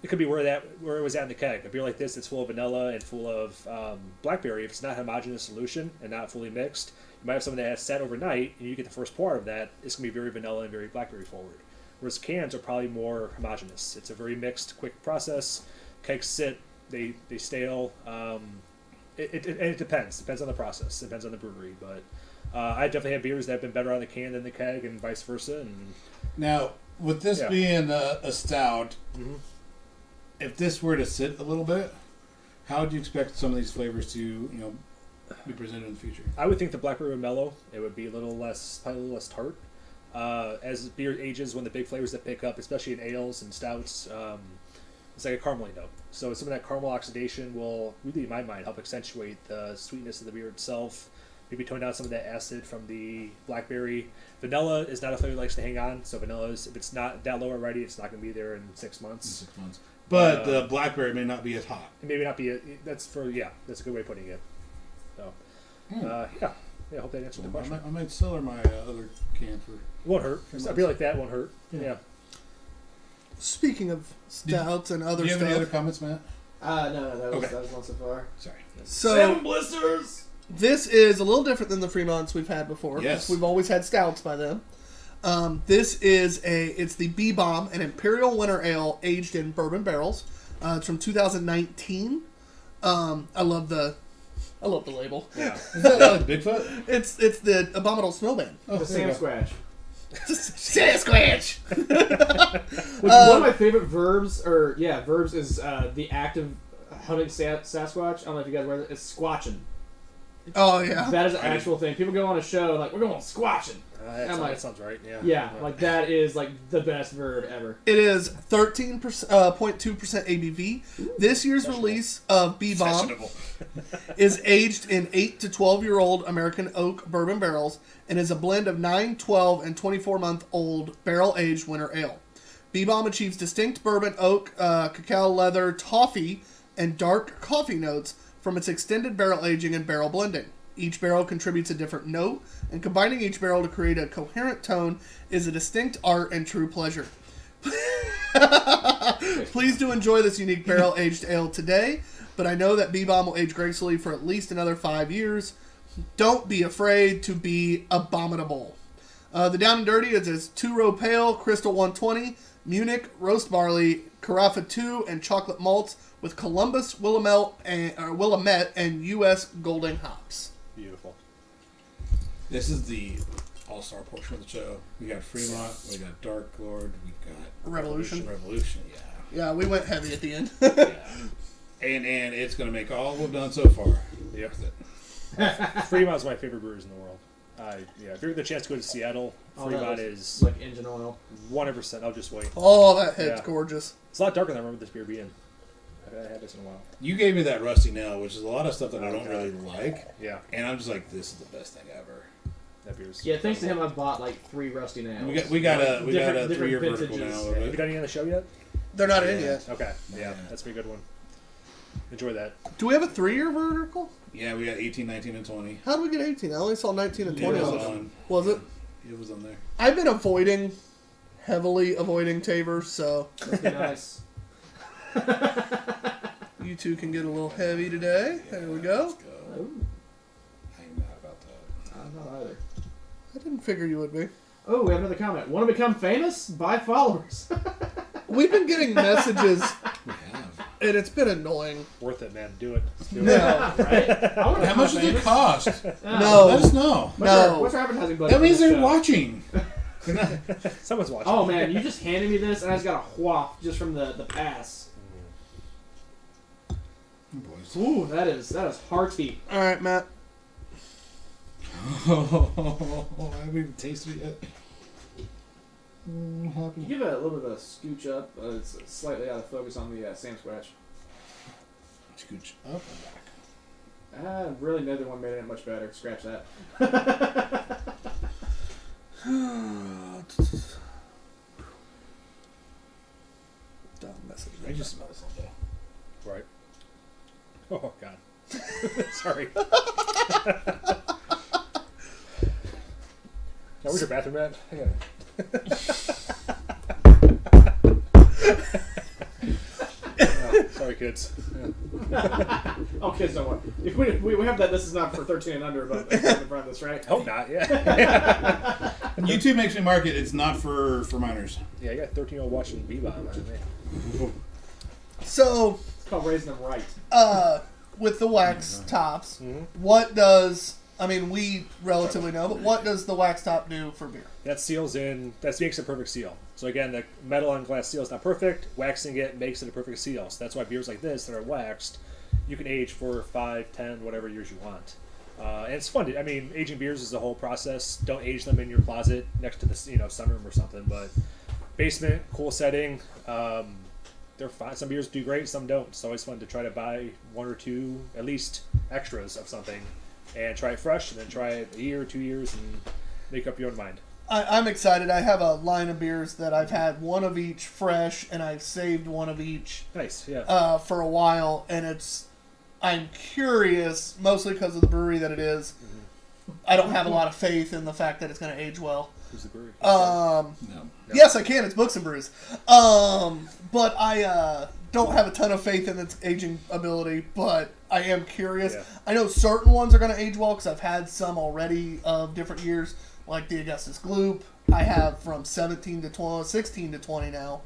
it could be where it was at in the keg. A beer like this that's full of vanilla and full of blackberry, if it's not a homogeneous solution and not fully mixed, you might have something that has sat overnight, and you get the first pour of that. It's going to be very vanilla and very blackberry forward. Whereas cans are probably more homogeneous. It's a very mixed, quick process. Kegs sit, they stale. It depends. Depends on the process. Depends on the brewery. But I definitely have beers that have been better on the can than the keg, and vice versa. And Now, with this being a stout, if this were to sit a little bit, how would you expect some of these flavors to, be presented in the future? I would think the blackberry would mellow. It would be probably a little less tart. As beer ages, one of the big flavors that pick up, especially in ales and stouts, it's like a caramelly note. So some of that caramel oxidation will really, in my mind, help accentuate the sweetness of the beer itself. Maybe tone down some of that acid from the blackberry. Vanilla is not a flavor that likes to hang on. So vanilla is, if it's not that low already, it's not going to be there in 6 months. But the blackberry may not be as hot. It maybe not be. That's a good way of putting it. So, I hope that answered the question. I might sell my other can for. It won't hurt. A beer like that won't hurt. Yeah. Speaking of stouts and other Do you have stuff, any other comments, Matt? No, that was, Okay. that was one so far. Sorry. so 7 blisters! this is a little different than the Fremonts we've had before. Yes. We've always had stouts by them. This is it's the B-Bomb, an Imperial Winter Ale aged in bourbon barrels. It's from 2019. I love the label. Yeah. Is that like Bigfoot? It's the Abominable Snowman. Oh, The there you Sam go. Squatch. Sasquatch. Which one of my favorite verbs is the act of hunting Sasquatch. I don't know if you guys read it. It's squatching. Oh yeah. That is an actual thing. People go on a show like, we're going squatching. That sounds right. Yeah. Yeah, like that is like the best verb ever. It is 13.2% ABV. This year's release of B-Bomb Fashionable. is aged in 8 to 12-year-old American oak bourbon barrels and is a blend of 9, 12, and 24-month-old barrel-aged winter ale. B-Bomb achieves distinct bourbon, oak, cacao leather, toffee, and dark coffee notes from its extended barrel aging and barrel blending. Each barrel contributes a different note, and combining each barrel to create a coherent tone is a distinct art and true pleasure. Please do enjoy this unique barrel-aged ale today, but I know that B-Bomb will age gracefully for at least another 5 years. Don't be afraid to be abominable. The Down and Dirty is 2-row pale, Crystal 120, Munich, roast barley, Carafa 2, and chocolate malts with Columbus, Willamette, and U.S. Golding hops. Beautiful. This is the all-star portion of the show. We got Fremont, we got Dark Lord, we got Revolution. Revolution, yeah. Yeah, we went heavy at the end. Yeah. And it's going to make all we've done so far. Yep. worth it. Fremont's my favorite brewers in the world. If you get the chance to go to Seattle, Fremont is like engine oil. 100%. I'll just wait. Oh, that head's Yeah. gorgeous. It's a lot darker than I remember this beer being. I haven't had this in a while. You gave me that Rusty Nail, which is a lot of stuff that I don't really like. Yeah, And I'm just like, this is the best thing ever. that beer's. Yeah, thanks to him, I've bought like 3 Rusty Nails. We got a Different 3-year vertical vintages. now. Have Of you it. done any on the show yet? They're not in Yeah. yet. Okay. Yeah, Yeah. that's a pretty good one. Enjoy that. Do we have a 3-year vertical? Yeah, we got 18, 19, and 20. How did we get 18? I only saw 19 and It 20 was on the on. Was it? It was on there. I've been heavily avoiding Tavers, so Must be nice. you two can get a little heavy today. There we go. Let's go. Ooh, I'm not about that. I'm not either. I didn't figure you would be. Oh, we have another comment. Want to become famous? Buy followers. We've been getting messages, We have. and it's been annoying. Worth it, man. Do it. Do it. No. Right? I wanna How much become does it famous. cost? No. Let us know. No. What's our advertising budget? That means for this they're show? watching. Someone's watching. Oh man, you just handed me this, and I just got a whop just from the pass. Boys. Ooh, that is hearty. All right, Matt. I haven't even tasted it yet. Can you give it a little bit of a scooch up? It's slightly out of focus on the Sam Squatch. Scooch up and back. Really, neither one made it much better. Scratch that. Dumb message. I just smell this all day. Right. Oh, God. Sorry. Now, where's your bathroom at? Hang on. kids. Oh, kids don't want. If we have that, this is not for 13 and under, but in front of this, right? Hope not. Yeah. YouTube makes me mark it. It's not for minors. Yeah, I got 13-year-old watching Bebop. Man. So, It's called raising them right. with the wax tops, what does, I mean, we relatively know, but what does the wax top do for beer? That seals in. That makes a perfect seal. So again, the metal on glass seal is not perfect. Waxing it makes it a perfect seal. So that's why beers like this that are waxed, you can age for 5, 10, whatever years you want. And it's fun. I mean, aging beers is a whole process. Don't age them in your closet next to the sunroom or something. But basement, cool setting. They're fine. Some beers do great, some don't. It's always fun to try to buy 1 or 2 at least extras of something, and try it fresh, and then try it a year, 2 years, and make up your own mind. I'm excited. I have a line of beers that I've had one of each fresh, and I've saved one of each Nice, yeah. for a while, and I'm curious, mostly because of the brewery that it is. I don't have a lot of faith in the fact that it's going to age well. Who's the brewery? No. Yes, I can. It's Books and Brews. But I don't have a ton of faith in its aging ability, but I am curious. Yeah. I know certain ones are going to age well because I've had some already of different years, like the Augustus Gloop. I have from 17 to 12, 16 to 20 now.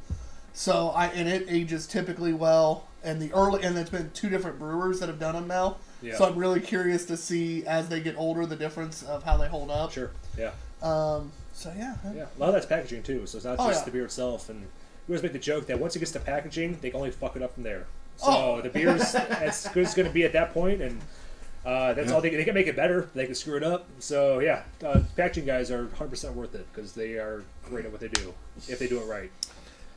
So and it ages typically well. And it's been 2 different brewers that have done them now. Yeah. So I'm really curious to see as they get older the difference of how they hold up. Sure, yeah. So yeah. Yeah, a lot of that's packaging too, so it's not just yeah. the beer itself. And we always make the joke that once it gets to packaging, they can only fuck it up from there. So Oh. the beer's as good as it's going to be at that point, and that's all they can make it better. They can screw it up. So yeah, packaging guys are 100% worth it because they are great at what they do if they do it right.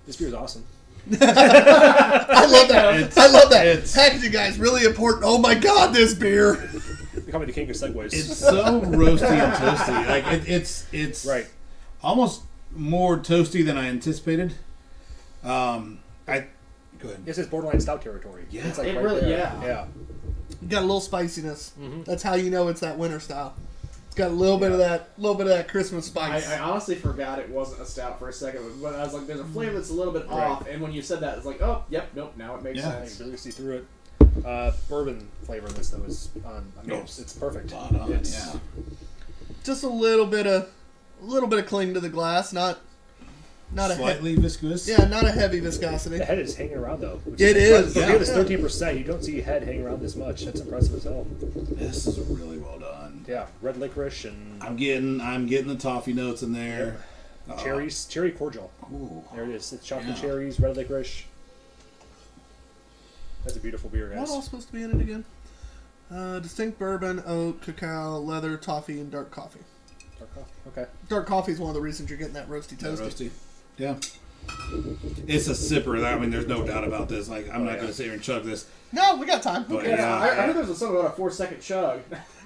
This beer is awesome. I love that. I love that. It's- Packaging guys really important. Oh my god, this beer. They call me the king of segues. It's so roasty and toasty. Like it's right. almost more toasty than I anticipated. Go ahead. This is borderline stout territory. Yeah. It's like It right really- there. yeah. Yeah. You got a little spiciness. Mm-hmm. That's how you know it's that winter style. It's got a little bit of that Christmas spice. I honestly forgot it wasn't a stout for a second, but I was like, there's a flavor that's a little bit off, and when you said that, it's like, oh, yep, nope, now it makes Yeah. I sense. can really see through it. Bourbon flavor in this though is on. I mean, it's perfect. Spot on, It's, yeah. Just a little bit of cling to the glass, not a Slightly viscous. not a heavy viscosity. The head is hanging around though. Which It impressive. is, For yeah. beer that's 13%, you don't see your head hanging around this much. That's impressive as hell. This is really well done. Yeah, red licorice and I'm getting the toffee notes in there. cherries, cherry cordial. Ooh. There it is. It's chocolate Yeah. cherries, red licorice. That's a beautiful beer, What's guys. all supposed to be in it again? Distinct bourbon, oak, cacao, leather, toffee, and dark coffee. Dark coffee. Okay. Dark coffee is one of the reasons you're getting that roasty That toasty. roasty. Yeah. It's a sipper. I mean, there's no doubt about this. Like, I'm not yeah. going to sit here and chug this. No, we got time. But Okay. Yeah, yeah, I heard there was something about a 4-second chug.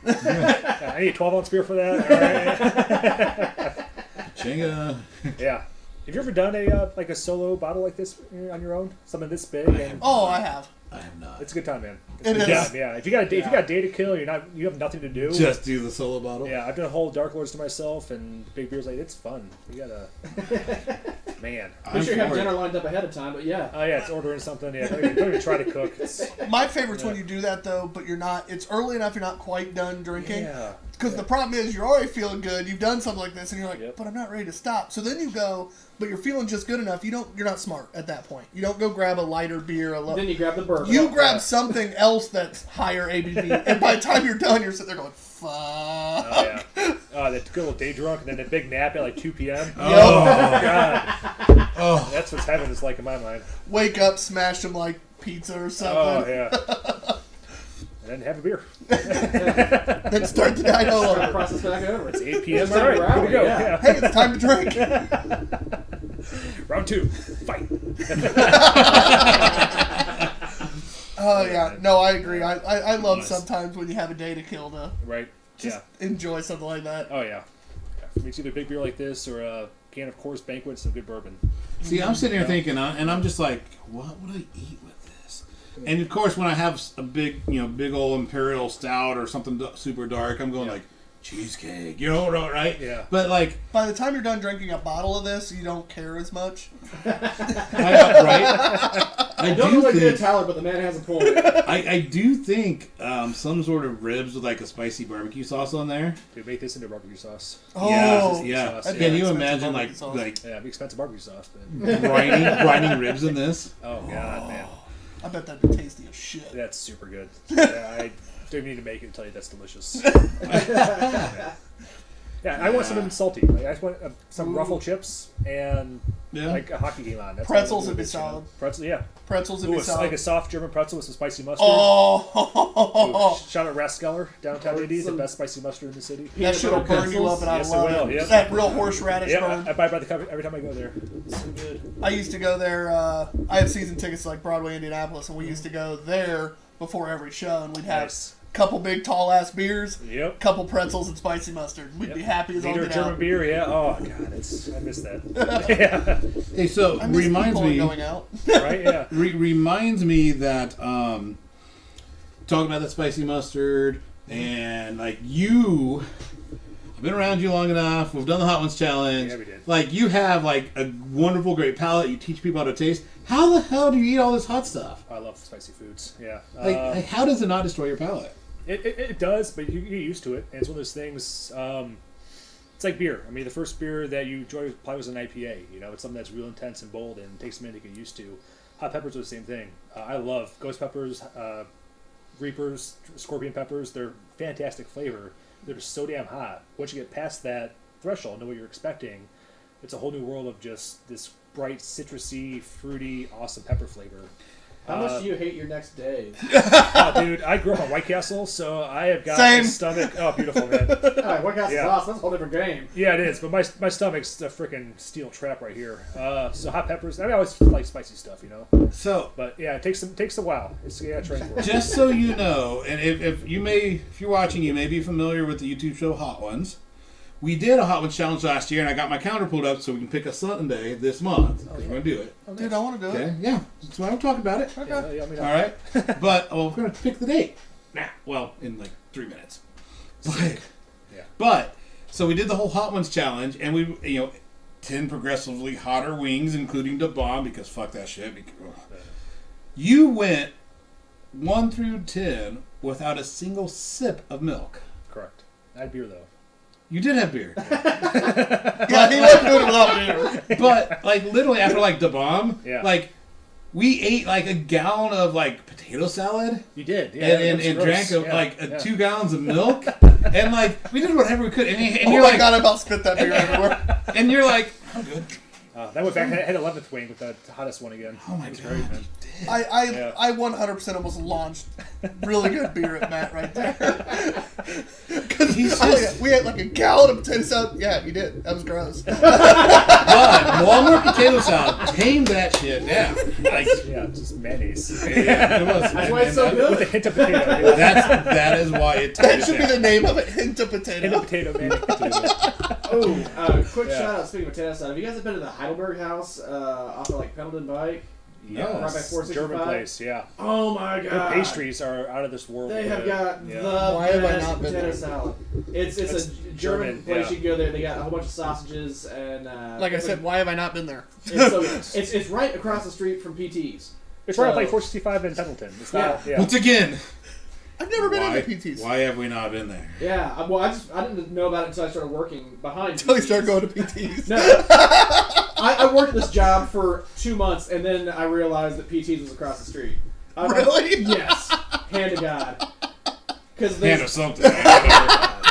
Yeah, I need a 12-ounce beer for that. All right. Chinga. Yeah. Have you ever done a solo bottle like this on your own? Something this big? And Oh, I have. I have not. it's a good time, man. It is. Yeah. If you got a day to kill, you have nothing to do. Just do the solo bottle. Yeah, I've done a whole Dark Lords to myself and big beers. Like it's fun. You gotta, man. Make sure you have for it. dinner lined up ahead of time, but yeah. Oh yeah, it's ordering something. Yeah, don't even try to cook. It's, My favorite's when you do that though, but you're not. It's early enough. You're not quite done drinking. yeah. Because the problem is you're already feeling good. You've done something like this, and you're like, Yep. but I'm not ready to stop. So then you go, but you're feeling just good enough. You're not smart at that point. You don't go grab a lighter beer. Then you grab the bourbon. You grab something else that's higher ABV, and by the time you're done, you're sitting there going, fuck. Oh yeah. Oh, that good little day drunk and then a big nap at like 2 p.m. Oh. God, Oh. that's what heaven is like in my mind. Wake up, smash them like pizza or Oh something, yeah. And then have a beer. then start the night all Start the over. process back over. It's 8 p.m. Just All right, like good to go. yeah. Yeah. Hey, it's time to drink. Round 2, fight. Oh yeah, no, I agree. I love Nice. sometimes when you have a day to kill to Right. just Yeah. enjoy something like that. Oh yeah. For me, it's either a big beer like this or a can of Coors Banquet and some good bourbon. See, I'm sitting here thinking, and I'm just like, what would I eat with this? And of course, when I have a big old imperial stout or something super dark, I'm going like cheesecake, right? Yeah. But like, By the time you're done drinking a bottle of this, you don't care as much. right? I don't do know what think did Tyler, but the man has a point. I do think some sort of ribs with like a spicy barbecue sauce on there. Dude, make this into barbecue sauce. Oh, yeah. sauce, that'd Can be you expensive imagine barbecue sauce. like Yeah, it'd be expensive barbecue sauce, but grinding ribs in this? oh god, man, I bet that'd be tasty as shit. that's super good. Yeah, I don't even need to make it and tell you that's delicious. Yeah, I want something salty. Like, I just want some ruffle chips and Yeah. like a hockey game on. That's Pretzels what would be it is, you know? solid. Pretzel, yeah. Pretzels would Ooh, be it's like solid. a soft German pretzel with some spicy mustard. Oh, Ooh, shout out Raskeller, downtown Or Indy, the some- best spicy mustard in the city. that shit will burn you up, and I Yes, it love will, it. yep. That real horseradish Yeah, burn. I buy by the cover every time I go there. It's so good. I used to go there. I have season tickets to like Broadway, Indianapolis, and we used to go there before every show, and we'd have Nice. a couple big tall ass beers, Yep. couple pretzels, and spicy mustard. We'd Yep. be happy as all Liter get German out. beer, yeah. Oh god, I miss that. Yeah. Hey, so I miss reminds people me going out. Right? Yeah. reminds me that talking about that spicy mustard and like you. I've been around you long enough. We've done the Hot Ones challenge. Yeah, we did. Like you have like a wonderful, great palate. You teach people how to taste. How the hell do you eat all this hot stuff? I love spicy foods. Yeah. Like how does it not destroy your palate? It does, but you get used to it. And it's one of those things. It's like beer. I mean, the first beer that you enjoy probably was an IPA. You know, it's something that's real intense and bold and takes a minute to get used to. Hot peppers are the same thing. I love ghost peppers, reapers, scorpion peppers. They're fantastic flavor. They're just so damn hot. Once you get past that threshold, know what you're expecting, it's a whole new world of just this bright, citrusy, fruity, awesome pepper flavor. How much do you hate your next day? Oh, dude, I grew up on White Castle, so I have got Same. a stomach. Oh, beautiful, man. Alright, what got Yeah. sauce? That's a whole different game. Yeah, it is, but my stomach's a freaking steel trap right here. So hot peppers. I mean, I always like spicy stuff, you know. So But yeah, it takes a while. It's train for it. just so you know, and if you're watching, you may be familiar with the YouTube show Hot Ones. We did a Hot Ones challenge last year, and I got my calendar pulled up so we can pick a Sunday this month. We're going to do it. Dude, I want to do it. Okay? Yeah. That's why I'm talking about it. Yeah, I mean, All right. But we're going to pick the date. Now, well, in like 3 minutes. But, Yeah. but so we did the whole Hot Ones challenge, and we 10 progressively hotter wings, including the bomb, because fuck that shit. You went 1 through 10 without a single sip of milk. Correct. I had beer though. You did have beer. Yeah, he wouldn't do it without beer. But like literally after like the bomb, Yeah. like we ate like a gallon of like potato salad You did, yeah. and drank yeah. 2 gallons of milk and like we did whatever we could and Oh you're my like god, I about spit that beer everywhere. and you're like I'm good. That went back. I had 11th wing with the hottest one again. Oh my It was god. great, man. I Yeah. 100% almost launched really good beer at Matt right there. Because He's just- we had like a gallon of potato salad. Yeah, you did. That was gross. But Walmart potato salad tamed that shit down. Like Yeah, just mayonnaise. yeah, it was. That's why it's so And good. With a hint of potato. Yeah. that is why it That tamed should it be down. the name of it. Hint of Hint potato. of potato, mayonnaise. Oh, quick Yeah. shout out. Speaking of potato salad, have you guys been to the Heidelberg House off of like Pendleton Bike? No. Right by Yes, 465? German place, yeah. Oh my Their god! pastries are out of this world. They have good. got Yeah. the Why have I best not been potato there? salad. It's That's a German German, place. yeah. You can go there. They got a whole bunch of sausages and Like I said, why have I not been there? it's, so, it's right across the street from PT's. It's right off So- like 465 in Pendleton. It's Yeah. not. Yeah. Once again, I've never been why, into PTs. why have we not been there? Yeah, well, I didn't know about it until I started working behind. Until you PT's. start going to PTs. No, I worked this job for 2 months, and then I realized that PT's was across the street. I was like, Really? yes, hand to God. Because Hand of something.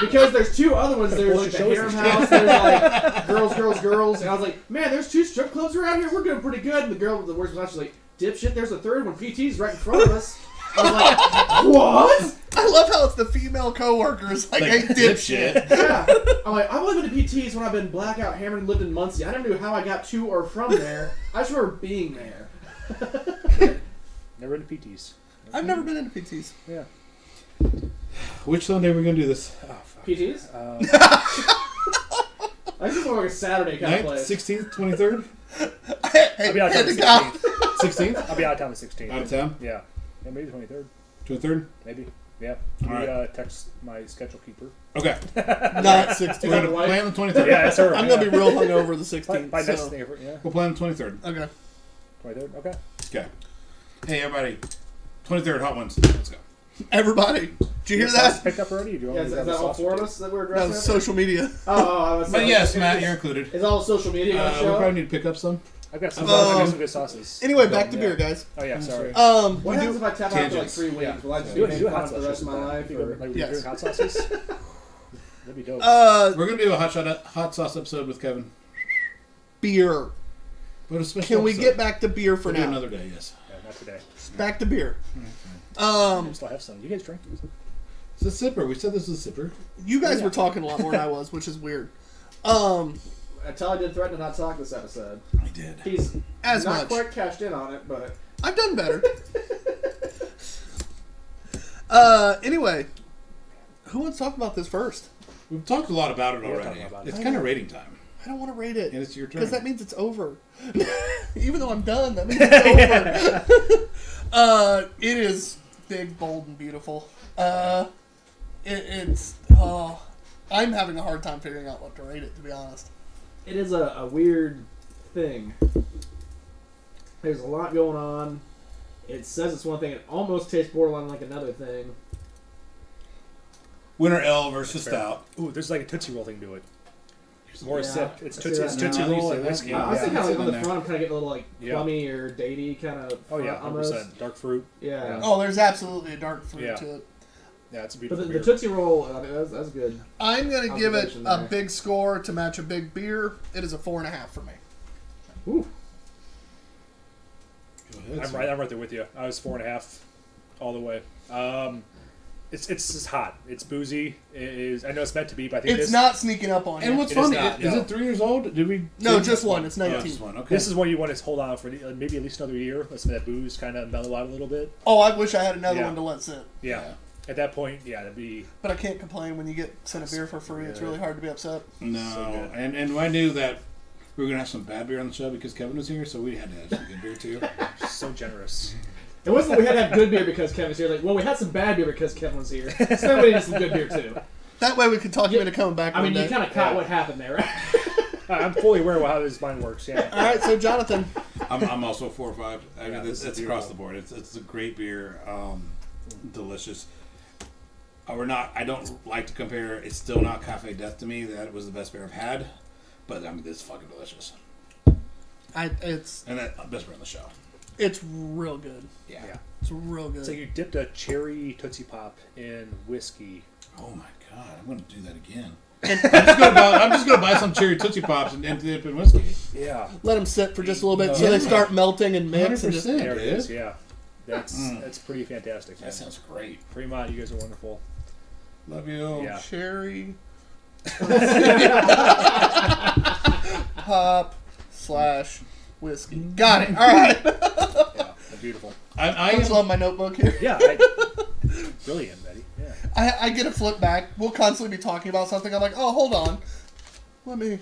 because there's 2 other ones. There's like the Shows Harem us. House. There's like girls, and I was like, man, there's 2 strip clubs around here. We're doing pretty good. And the girl with the worst mouth, she's like, dipshit, there's a 3rd one. PT's right in front of us. I was like, what? I love how it's the female coworkers like, hey, dipshit. Yeah. I'm like, I've only been to PT's when I've been blackout hammered and lived in Muncie. I never knew how I got to or from there. I just remember being there. Never into PTs. I've never been into PTs. Yeah. Which Sunday are we gonna do this? Oh, fuck. PT's? I just want like a Saturday kind of 9th, place. 16th, 23rd, Hey, I'll be out of town hand the to God. 16th. 16th, I'll be out of town the 16th. out of town, Yeah. Yeah, maybe the 23rd. 23rd. Maybe. Yeah. All We right. text my schedule keeper. Okay, Not we're 16. gonna wife? plan the 23rd. Yeah, that's her. I'm going to be real hungover the By 16th. next So. thing, yeah. We'll plan the 23rd. Okay. 23rd. Okay. Okay. Hey, everybody. 23rd Hot Ones. Let's go. Everybody, did you hear Sauce that? picked up already? Do you want Yeah, me is to grab that the all sauce four of for us that we're No, addressing? social media. I was But saying, yes, Matt, you're included. Is all social media going to We show probably up? need to pick up some. you? I've got some, Um, I've got some good sauces. Anyway, back to Yeah. beer, guys. Oh yeah, sorry. What We happens do. if I tap out for like Tangents. 3 weeks? Yeah. Will I just Do be it. made Do fun hot of for the sauces. rest of my life? You go, Or? like, Yes. doing hot sauces. That'd be dope. We're going to do a hot sauce episode with Kevin. Beer. But a special Can we episode. get back to beer for We'll do now? another day, yes. Yeah, not today. Back to beer. I still have some. You guys drink? It's a sipper. We said this was a sipper. You guys Yeah. were talking a lot more than I was, which is weird. Tyler did threaten to not talk this episode. I did. He's As not much. quite cashed in on it, but I've done better. Anyway, who wants to talk about this first? We've talked a lot about it We have already. talked about it. It's kind of rating time. I don't want to rate it And it's your turn. because that means it's over. Even though I'm done, that means it's over. It is big, bold, and beautiful. It's. I'm having a hard time figuring out what to rate it, to be honest. it is a weird thing. There's a lot going on. It says it's one thing. It almost tastes borderline like another thing. Winter Ale versus Fair. Stout. Ooh, there's like a Tootsie Roll thing to it. More a Yeah, sip. It's I see Tootsie, that it's now. Tootsie Now you Roll say and that. whiskey. Yeah. I was thinking kind of like on the in there. front, I'm kind of getting a little like Yeah. plummy or datey kind of. Oh yeah, almost. 100%. Dark fruit. Yeah. Oh, there's absolutely a dark fruit Yeah. to it. Yeah, it's a But beautiful the beer. Tootsie Roll, I mean, that's good. I'm going to give it Observation a there. big score to match a big beer. It is a 4.5 for me. Ooh. Go ahead, I'm sir. right there with you. I was 4.5 all the way. It's just hot. It's boozy. It is. I know it's meant to be, but I think It's this, not sneaking up on you. And what's It is funny, not, is no. it 3 years old? Did we? No, say- just one. It's Oh, 19. just one. Okay. This is one you want to hold on for maybe at least another year. Let some of that booze kind of mellow out a little bit. Oh, I wish I had another Yeah. one to let sit. Yeah. Yeah. At that point, yeah, that'd be. But I can't complain when you get sent a beer for free. It's Yeah. really hard to be upset. No, So good. and I knew that we were gonna have some bad beer on the show because Kevin was here, so we had to have some good beer too. So generous. It wasn't that we had to have good beer because Kevin's here. Like, well, we had some bad beer because Kevin was here. So then we needed some good beer too. That way we could talk you into coming back I one mean, day. you kind of caught Yeah. what happened there, right? I'm fully aware of how this mind works. Yeah. All right, so Jonathan. I'm also 4 or 5. I mean, Yeah, this it's is across beautiful. the board. It's a great beer, delicious. We're not. I don't like to compare. It's still not Cafe Death to me. That was the best beer I've had, but I mean, it's fucking delicious. It's And that best beer on the show. real good. Yeah. Yeah. It's real good. It's like you dipped a cherry Tootsie Pop in whiskey. Oh my god, I'm gonna do that again. I'm just gonna buy some cherry Tootsie Pops and dip in whiskey. Yeah. Let them sit for just a little bit so Yeah. they start melting and mix. And 100%. There it is. dude. Yeah. That's pretty fantastic. That sounds great. Fremont, you guys are wonderful. Love you. Yeah. cherry pop / whiskey. Got it. All right. Yeah. They're beautiful. I I just love my notebook here. Yeah. Brilliant, Betty. Yeah. I get a flip back. We'll constantly be talking about something. I'm like, oh, hold on. Let me.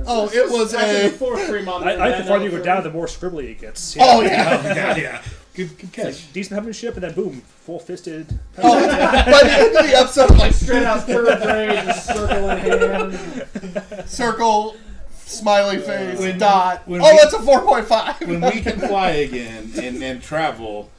Oh, it was Actually, a. the fourth Fremont. I think the farther you go down, the more scribbly it gets. Oh, yeah. yeah. Good It's catch. like decent penmanship, and then boom, full-fisted. Oh, by the end of the episode, I'm like, Straight out third grade, just circle in hand. circle, smiley face, When- dot. when Oh, we- that's a 4.5. When we can fly again and travel,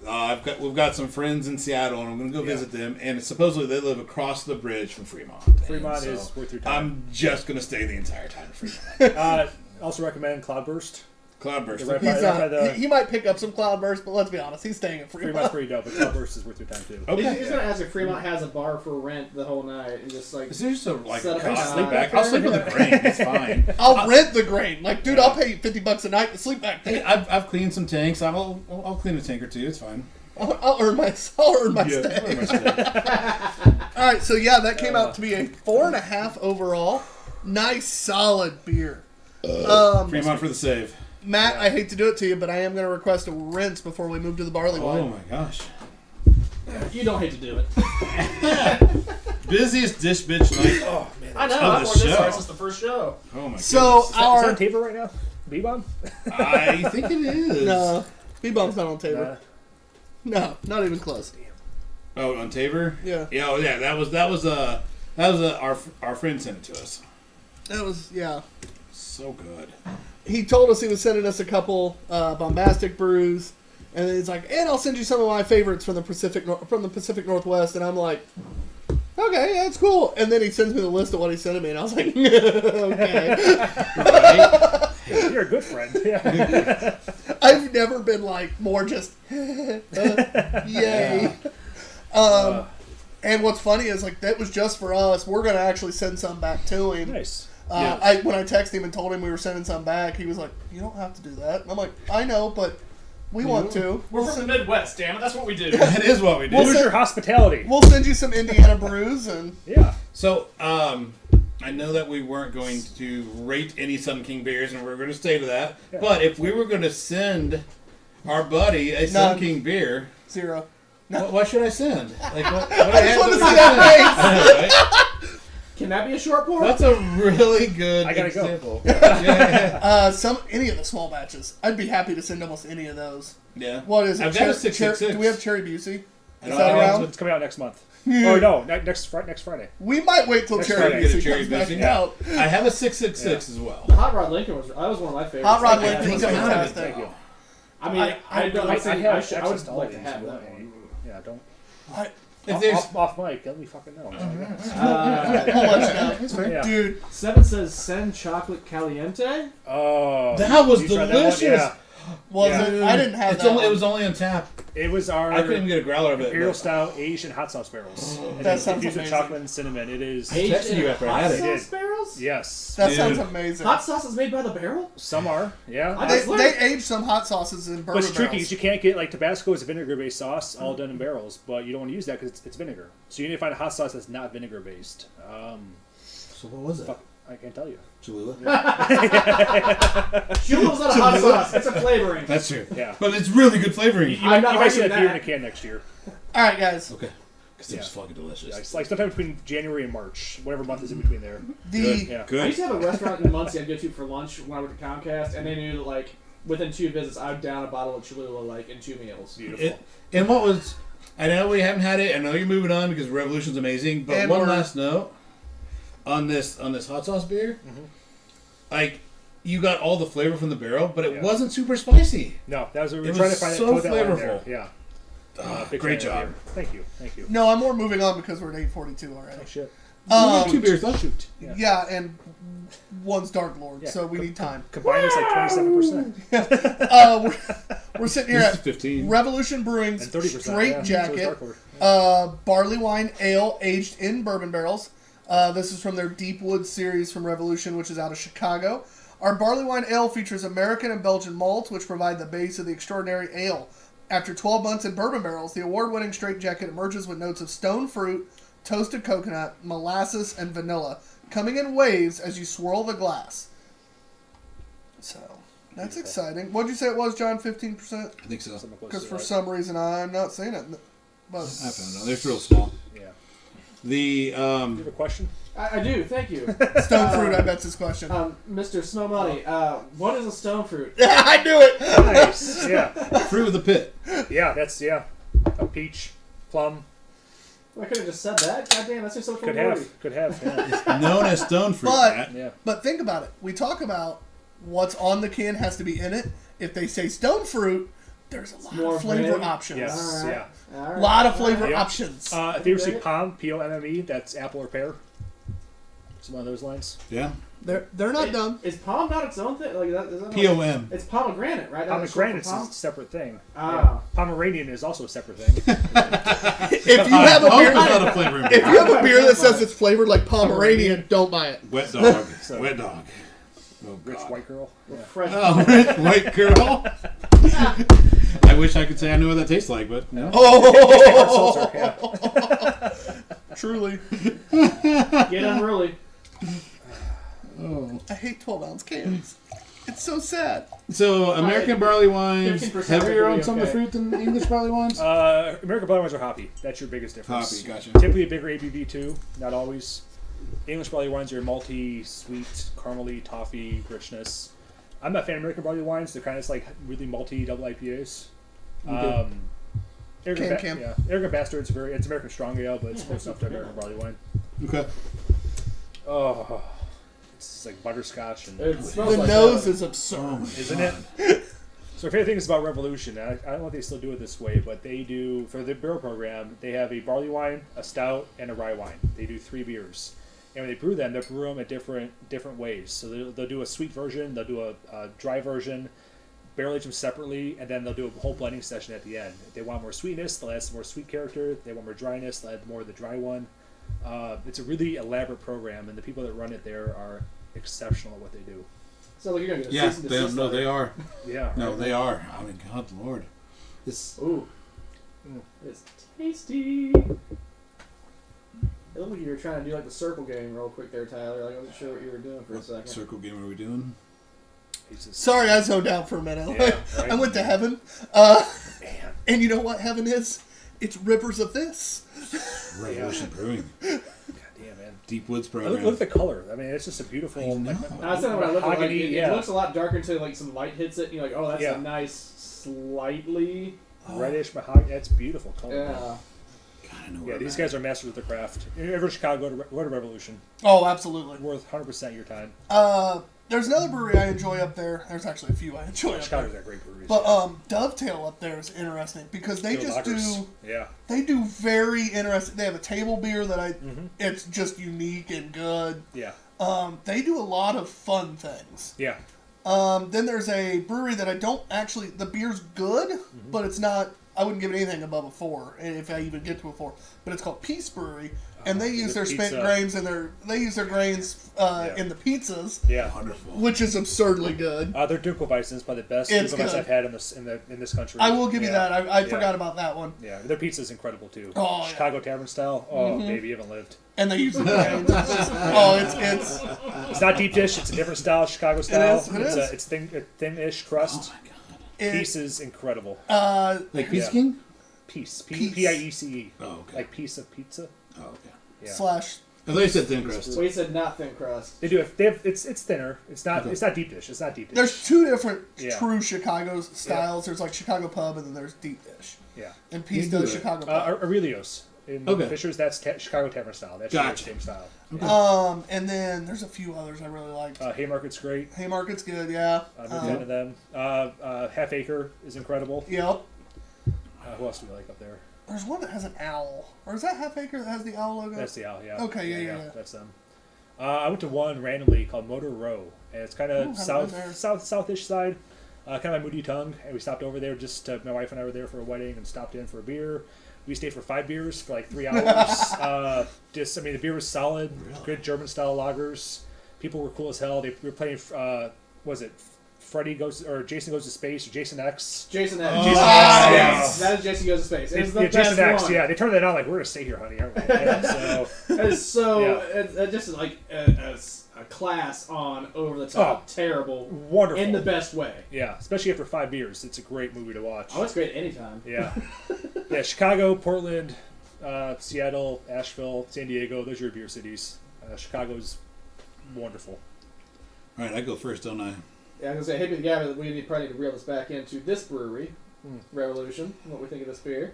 we've got some friends in Seattle, and I'm going to go visit them. And supposedly they live across the bridge from Fremont. Fremont And is worth your time. I'm just going to stay the entire time in Fremont. Also recommend Cloudburst. Cloudburst. Right He's by not, the- he might pick up some cloudburst, but let's be honest, he's staying at Fremont's Fremont. pretty dope, but Cloudburst is worth your time too. Okay. He's gonna ask if Fremont has a bar for rent the whole night and just like. Is there just a Set up cost a sleep time. back? I'll sleep in the grain. It's fine. I'll rent the grain. Like, dude, I'll pay you $50 a night to sleep back Hey, there. I've cleaned some tanks. I'll clean a tank or two. It's fine. I'll earn my Yeah, stay. where am I staying? All right, so yeah, that came out to be a 4.5 overall. Nice, solid beer. Fremont for the save. Matt, I hate to do it to you, but I am going to request a rinse before we move to the barley Oh wine. my gosh. You don't hate to do it. Busiest dish bitch night. Oh man. I know. Oh, I've the worked this show. hard since the first show. Oh my So Is our that on table right now? B-bomb? I think it is. no, B-bomb's not on the table. Nah. No, not even close. Oh, on Tabor? Yeah. Yeah, oh yeah, that was our friend sent it to us. That was So good. He told us he was sending us a couple bombastic brews, And then he's like, and I'll send you some of my favorites from the Pacific Northwest. And I'm like, okay, yeah, it's cool. And then he sends me the list of what he sent me, and I was like, okay. You're a good friend. Yeah. I've never been like more just yay. And what's funny is like that was just for us. We're gonna actually send some back to him. Nice. When I texted him and told him we were sending some back, he was like, "You don't have to do that." And I'm like, "I know, but we want to. We're from the Midwest, damn it. That's what we do. That is what we do. Where's your hospitality? We'll send you some Indiana brews and Yeah. So, I know that we weren't going to rate any Sun King beers, and we're going to stay to that. Yeah. But if we were going to send our buddy a Sun King beer, 0. what should I send? Like, what I just want to see that Can that be a short pour? That's a really good I gotta go. example. Yeah. face. Any of the small batches, I'd be happy to send almost any of those. Yeah. What is it? I've got a 666. Do we have Cherry Busey? I Is don't that know. around? It's coming out next month. Or no, next Friday. We might wait till Next Cherry Friday. Busey Cherry comes back Busey. out. I have a 666 as well. The Hot Rod Lincoln was one of my favorites. Hot Rod Like, Lincoln's I think I'm out of it. fantastic. Thank you. I mean, I don't. I have would access to all like to these. have You that want one. any? Yeah, don't. If there's Off mic, let me fucking know. We'll let you know. Yeah. Dude, Seven says send chocolate caliente. Oh, that was you tried that one? delicious. Yeah. was Yeah. it? I didn't have It's that. only, it one. was only on tap. It was our I couldn't even get a growler of it. Imperial but- style aged in hot sauce barrels. And That it's sounds infused with amazing. chocolate and cinnamon. It is. Hey. texted you after I had hot it. sauce barrels. Yes. That Dude. sounds amazing. Hot sauce is made by the barrel. Some are. Yeah. I They, just learned. they age some hot sauces in bourbon But it's tricky barrels. because you can't get like Tabasco is a vinegar-based sauce, all done in barrels, but you don't want to use that because it's vinegar. So you need to find a hot sauce that's not vinegar-based. So what was it? Fuck, I can't tell you. Cholula? Chula's not a hot sauce. It's a flavoring. That's true. Yeah. But it's really good flavoring. You I'm not might see that arguing beer in that. a can next year. All right, guys. Okay. Because Yeah. it's fucking delicious. Yeah, it's like sometime between January and March, whatever month is in between there. The Yeah. I Good. used to have a restaurant in Muncie I'd go to for lunch when I worked at Comcast, and they knew that like within 2 visits I would down a bottle of Cholula like in 2 meals. Beautiful. It, and what was... I know we haven't had it. I know you're moving on because Revolution's amazing. But And one we're- last note on this hot sauce beer. Like, you got all the flavor from the barrel, but it Yeah. wasn't super spicy. No, that was we were It trying was to find so put that line there. flavorful. Yeah. Big Great fan of job. beer. Thank you. Thank you. No, I'm more moving on because we're at 8:42 already. Oh shit. We got 2 beers left. Shoot. Yeah. Yeah, and one's Dark Lord, Yeah. so we need time. Combined it's like 27%. We're sitting here This is at 15. Revolution Brewing's And 30%. Straight yeah. So Jacket is Dark Lord. barley wine ale aged in bourbon barrels. This is from their Deep Woods series from Revolution, which is out of Chicago. Our barley wine ale features American and Belgian malts, which provide the base of the extraordinary ale. After 12 months in bourbon barrels, the award-winning Straight Jacket emerges with notes of stone fruit, toasted coconut, molasses, and vanilla, coming in waves as you swirl the glass. So, that's exciting. What'd you say it was, John? 15%? I think so. Something close Because to for that. some reason I'm not seeing it. But I found out. They're real small. Yeah. The You have a question? I do. Thank you, stone fruit, I bet's his question. Mr. Snow Money. What is a stone fruit? I knew it! Nice. Yeah. fruit of the pit. Yeah, that's a peach, plum. I could have just said that. God damn, that's just so Could cool. have. Yeah. Known as stone fruit. But- Matt. Yeah. But think about it. We talk about what's on the can has to be in it. If they say stone fruit, there's a lot More of flavor vague. options. Yes. Alright. Yeah. All A right. lot of flavor Yeah. options. If you ever see POM, P-O-M-M-E, that's apple or pear. Some of those lines. Yeah. They're not dumb. Is palm not its own thing? Like that? Is that P-O-M. It's pomegranate, right? That's short Pomegranate for is palm? a separate thing. Ah. Pomeranian is also a separate thing. If you have a beer, not a flavor. if you have a beer that says it's flavored like Pomeranian, don't buy it. Wet dog. So- Wet dog. Oh, Rich God. white girl. Yeah. Fresh. Oh, rich white girl. I wish I could say I knew what that tastes like, but no. Oh, Seltzer, yeah. truly. Get unruly. Oh. I hate 12-ounce cans. It's so sad. So American barley wines 15% heavier on would be some of the okay. fruit than English barley wines. American barley wines are hoppy. That's your biggest difference. Hoppy, gotcha. Typically a bigger ABV too. Not always. English barley wines are malty, sweet, caramely, toffee, richness. I'm not a fan of American barley wines. They're kind of like really malty double IPAs. Arrogant, Cam. Yeah, Arrogant Bastard's it's American strong ale, but it's close enough to American barley wine. Okay. Oh, it's like butterscotch and It smells The like nose that. is absurd. isn't it? So my favorite thing is about Revolution. I don't know if they still do it this way, but they do for the barrel program. They have a barley wine, a stout, and a rye wine. They do 3 beers, and when they brew them, they brew them at different ways. So they'll do a sweet version, they'll do a dry version, barrel age them separately, and then they'll do a whole blending session at the end. If they want more sweetness, they'll add some more sweet character. If they want more dryness, they'll add more of the dry one. It's a really elaborate program, and the people that run it there are exceptional at what they do. So like you're gonna get a Yeah, cease and desist letter. they are. Yeah. No, right. they are. I mean, God Lord. This. Ooh. It's tasty. It looked like you were trying to do like the circle game real quick there, Tyler. Like I wasn't sure what you were doing for a What second. circle game are we doing? He's just- Sorry, I zoned out for a minute. Yeah, right. I went to heaven. Man. And you know what heaven is? It's rivers of this. Revolution Brewing. God damn, man. Deep Woods Look, program. look at the color. I mean, it's just a beautiful. I know. That's not what I look at. Like, mahogany, it yeah. looks a lot darker until like some light hits it. And you're like, oh, that's Yeah. a nice, slightly. Reddish mahogany. That's beautiful color. Yeah. man. God, I know Yeah, where these I'm guys are masters of the craft. If you're ever in Chicago, go to Revolution. Oh, absolutely. Worth 100% your time. There's another brewery I enjoy up there. There's actually a few I enjoy up Chicago's there. got great breweries. But Dovetail up there is interesting because they Good just lagers. do Yeah. they do very interesting. They have a table beer that Mm-hmm. it's just unique and good. Yeah. They do a lot of fun things. Yeah. Then there's a brewery that I don't actually. The beer's good, Mm-hmm. but it's not. I wouldn't give it anything above a 4, if I even get to a 4. But it's called Peace Brewery, and they use the their spent pizza. grains and they use their grains Yeah. in the pizzas, Yeah. Wonderful. which is absurdly good. Their Dunkelweizen is probably the best It's Dunkelweizen good. I've had in this country. I will give you Yeah. that. I Yeah. forgot about that one. Yeah, their pizza's incredible too. Oh, yeah. Chicago Tavern style. Oh, baby, you haven't lived. And they use the grains. Oh, it's It's not deep dish. It's a different style, Chicago style. is, it is. It's thin-ish crust. Oh my God. Piece is incredible. Like Pizza Yeah. King? Piece. Piece. P-I-E-C-E. Oh, okay. Like piece of pizza. Oh, okay. Yeah. slash. I thought you said thin crust. So he said not thin crust. They do it. It's thinner. It's not. Okay. It's not deep dish. It's not deep dish. There's 2 different Yeah. true Chicago styles. There's like Chicago Pub, and then there's Deep Dish. Yeah. And Peace You do does it. Chicago Pub. Aurelio's in Okay. Fishers. That's Chicago Tavern style. That's Gotcha. the same style. And then there's a few others I really like. Haymarket's great. Haymarket's good, yeah. I'm a fan of them. Half Acre is incredible. Yep. Who else do we like up there? There's one that has an owl. Or is that Half Acre that has the owl logo? That's the owl. Yeah. Okay, yeah. That's them. I went to one randomly called Motor Row, and it's kind Ooh, of haven't been there. southish side, kind of by Moody Tongue. And we stopped over there. My wife and I were there for a wedding and stopped in for a beer. We stayed for 5 beers for like 3 hours. The beer was solid. Really? Good German style lagers. People were cool as hell. We were playing. Was it Jason Goes to Space or Jason X? Jason X. Oh, Jason nice. X. That is Jason Goes to Space. It's the Yeah, Jason best X. one. Yeah, they turned that on like we're gonna stay here, honey, aren't we? Yeah, so That is so. Yeah. It's just like a class on over the top, terrible, wonderful. in the best way. Yeah, especially after 5 beers, it's a great movie to watch. Oh, it's great anytime. Yeah, yeah. Chicago, Portland, Seattle, Asheville, San Diego. Those are your beer cities. Chicago's wonderful. All right, I go first, don't I? Yeah, I was gonna say, hey, the Gavin, we probably need to reel this back into this brewery, Hmm. Revolution. What we think of this beer?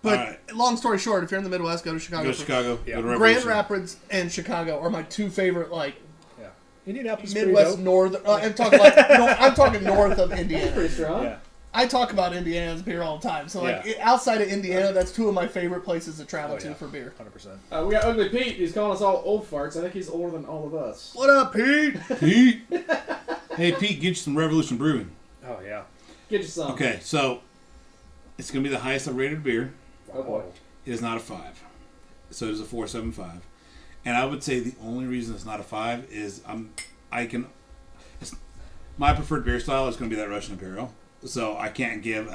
But Alright. long story short, if you're in the Midwest, go to Chicago. Go to Chicago. Yeah. Go to Grand Revolution. Rapids and Chicago are my 2 favorite, like, Yeah, Indianapolis. Midwest, north. I'm talking like, I'm talking north of Indiana. Pretty strong. Yeah, I talk about Indiana's beer all the time. So, like, Yeah. outside of Indiana, that's 2 of my favorite places to travel Oh, yeah. to for beer. 100%. We got Ugly Pete. He's calling us all old farts. I think he's older than all of us. What up, Pete? Pete. Hey, Pete, get you some Revolution Brewing. Oh yeah. Get you some. Okay, so it's going to be the highest I've rated beer. Oh boy. It is not a 5. So it is a 4.75. And I would say the only reason it's not a 5 is my preferred beer style is going to be that Russian Imperial. So I can't give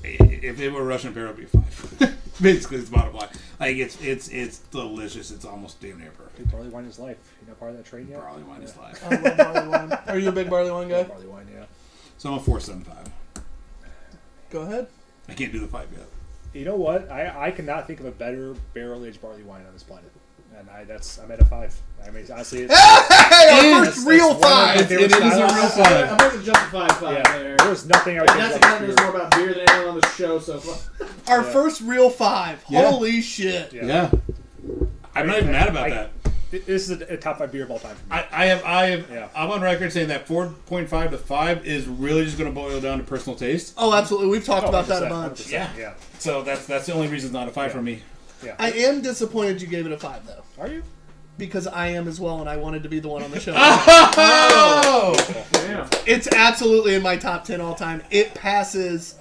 if it were Russian Imperial, it would be a 5. Basically, it's the bottom line. Like it's delicious. It's almost damn near perfect. Barley wine is life. You not part of that train yet? Barley wine is life. I love barley wine. Are you a big barley wine guy? Barley wine, yeah. So I'm a 4.75. Go ahead. I can't do the 5 yet. You know what? I cannot think of a better barrel aged barley wine on this planet, and I'm at a 5. I mean, honestly, it's, Hey, our first real one of 5. the It is a real I'm 5. going to justify 5 yeah. there. There's nothing I would And change that's about again, this there's beer. more about beer than anyone on the show so far. Our Yeah. first real 5. Yeah. Holy shit. Yeah. Yeah. I'm not even mad about that. This is a top 5 beer of all time for me. I'm on record saying that 4.5 to 5 is really just going to boil down to personal taste. Oh, absolutely. We've talked about that a 100%, bunch. 100%, Yeah. yeah. So that's the only reason it's not a 5 for me. Yeah. I am disappointed you gave it a 5, though. Are you? Because I am as well, and I wanted to be the one on the show. Oh! Damn. It's absolutely in my top 10 all time. It passes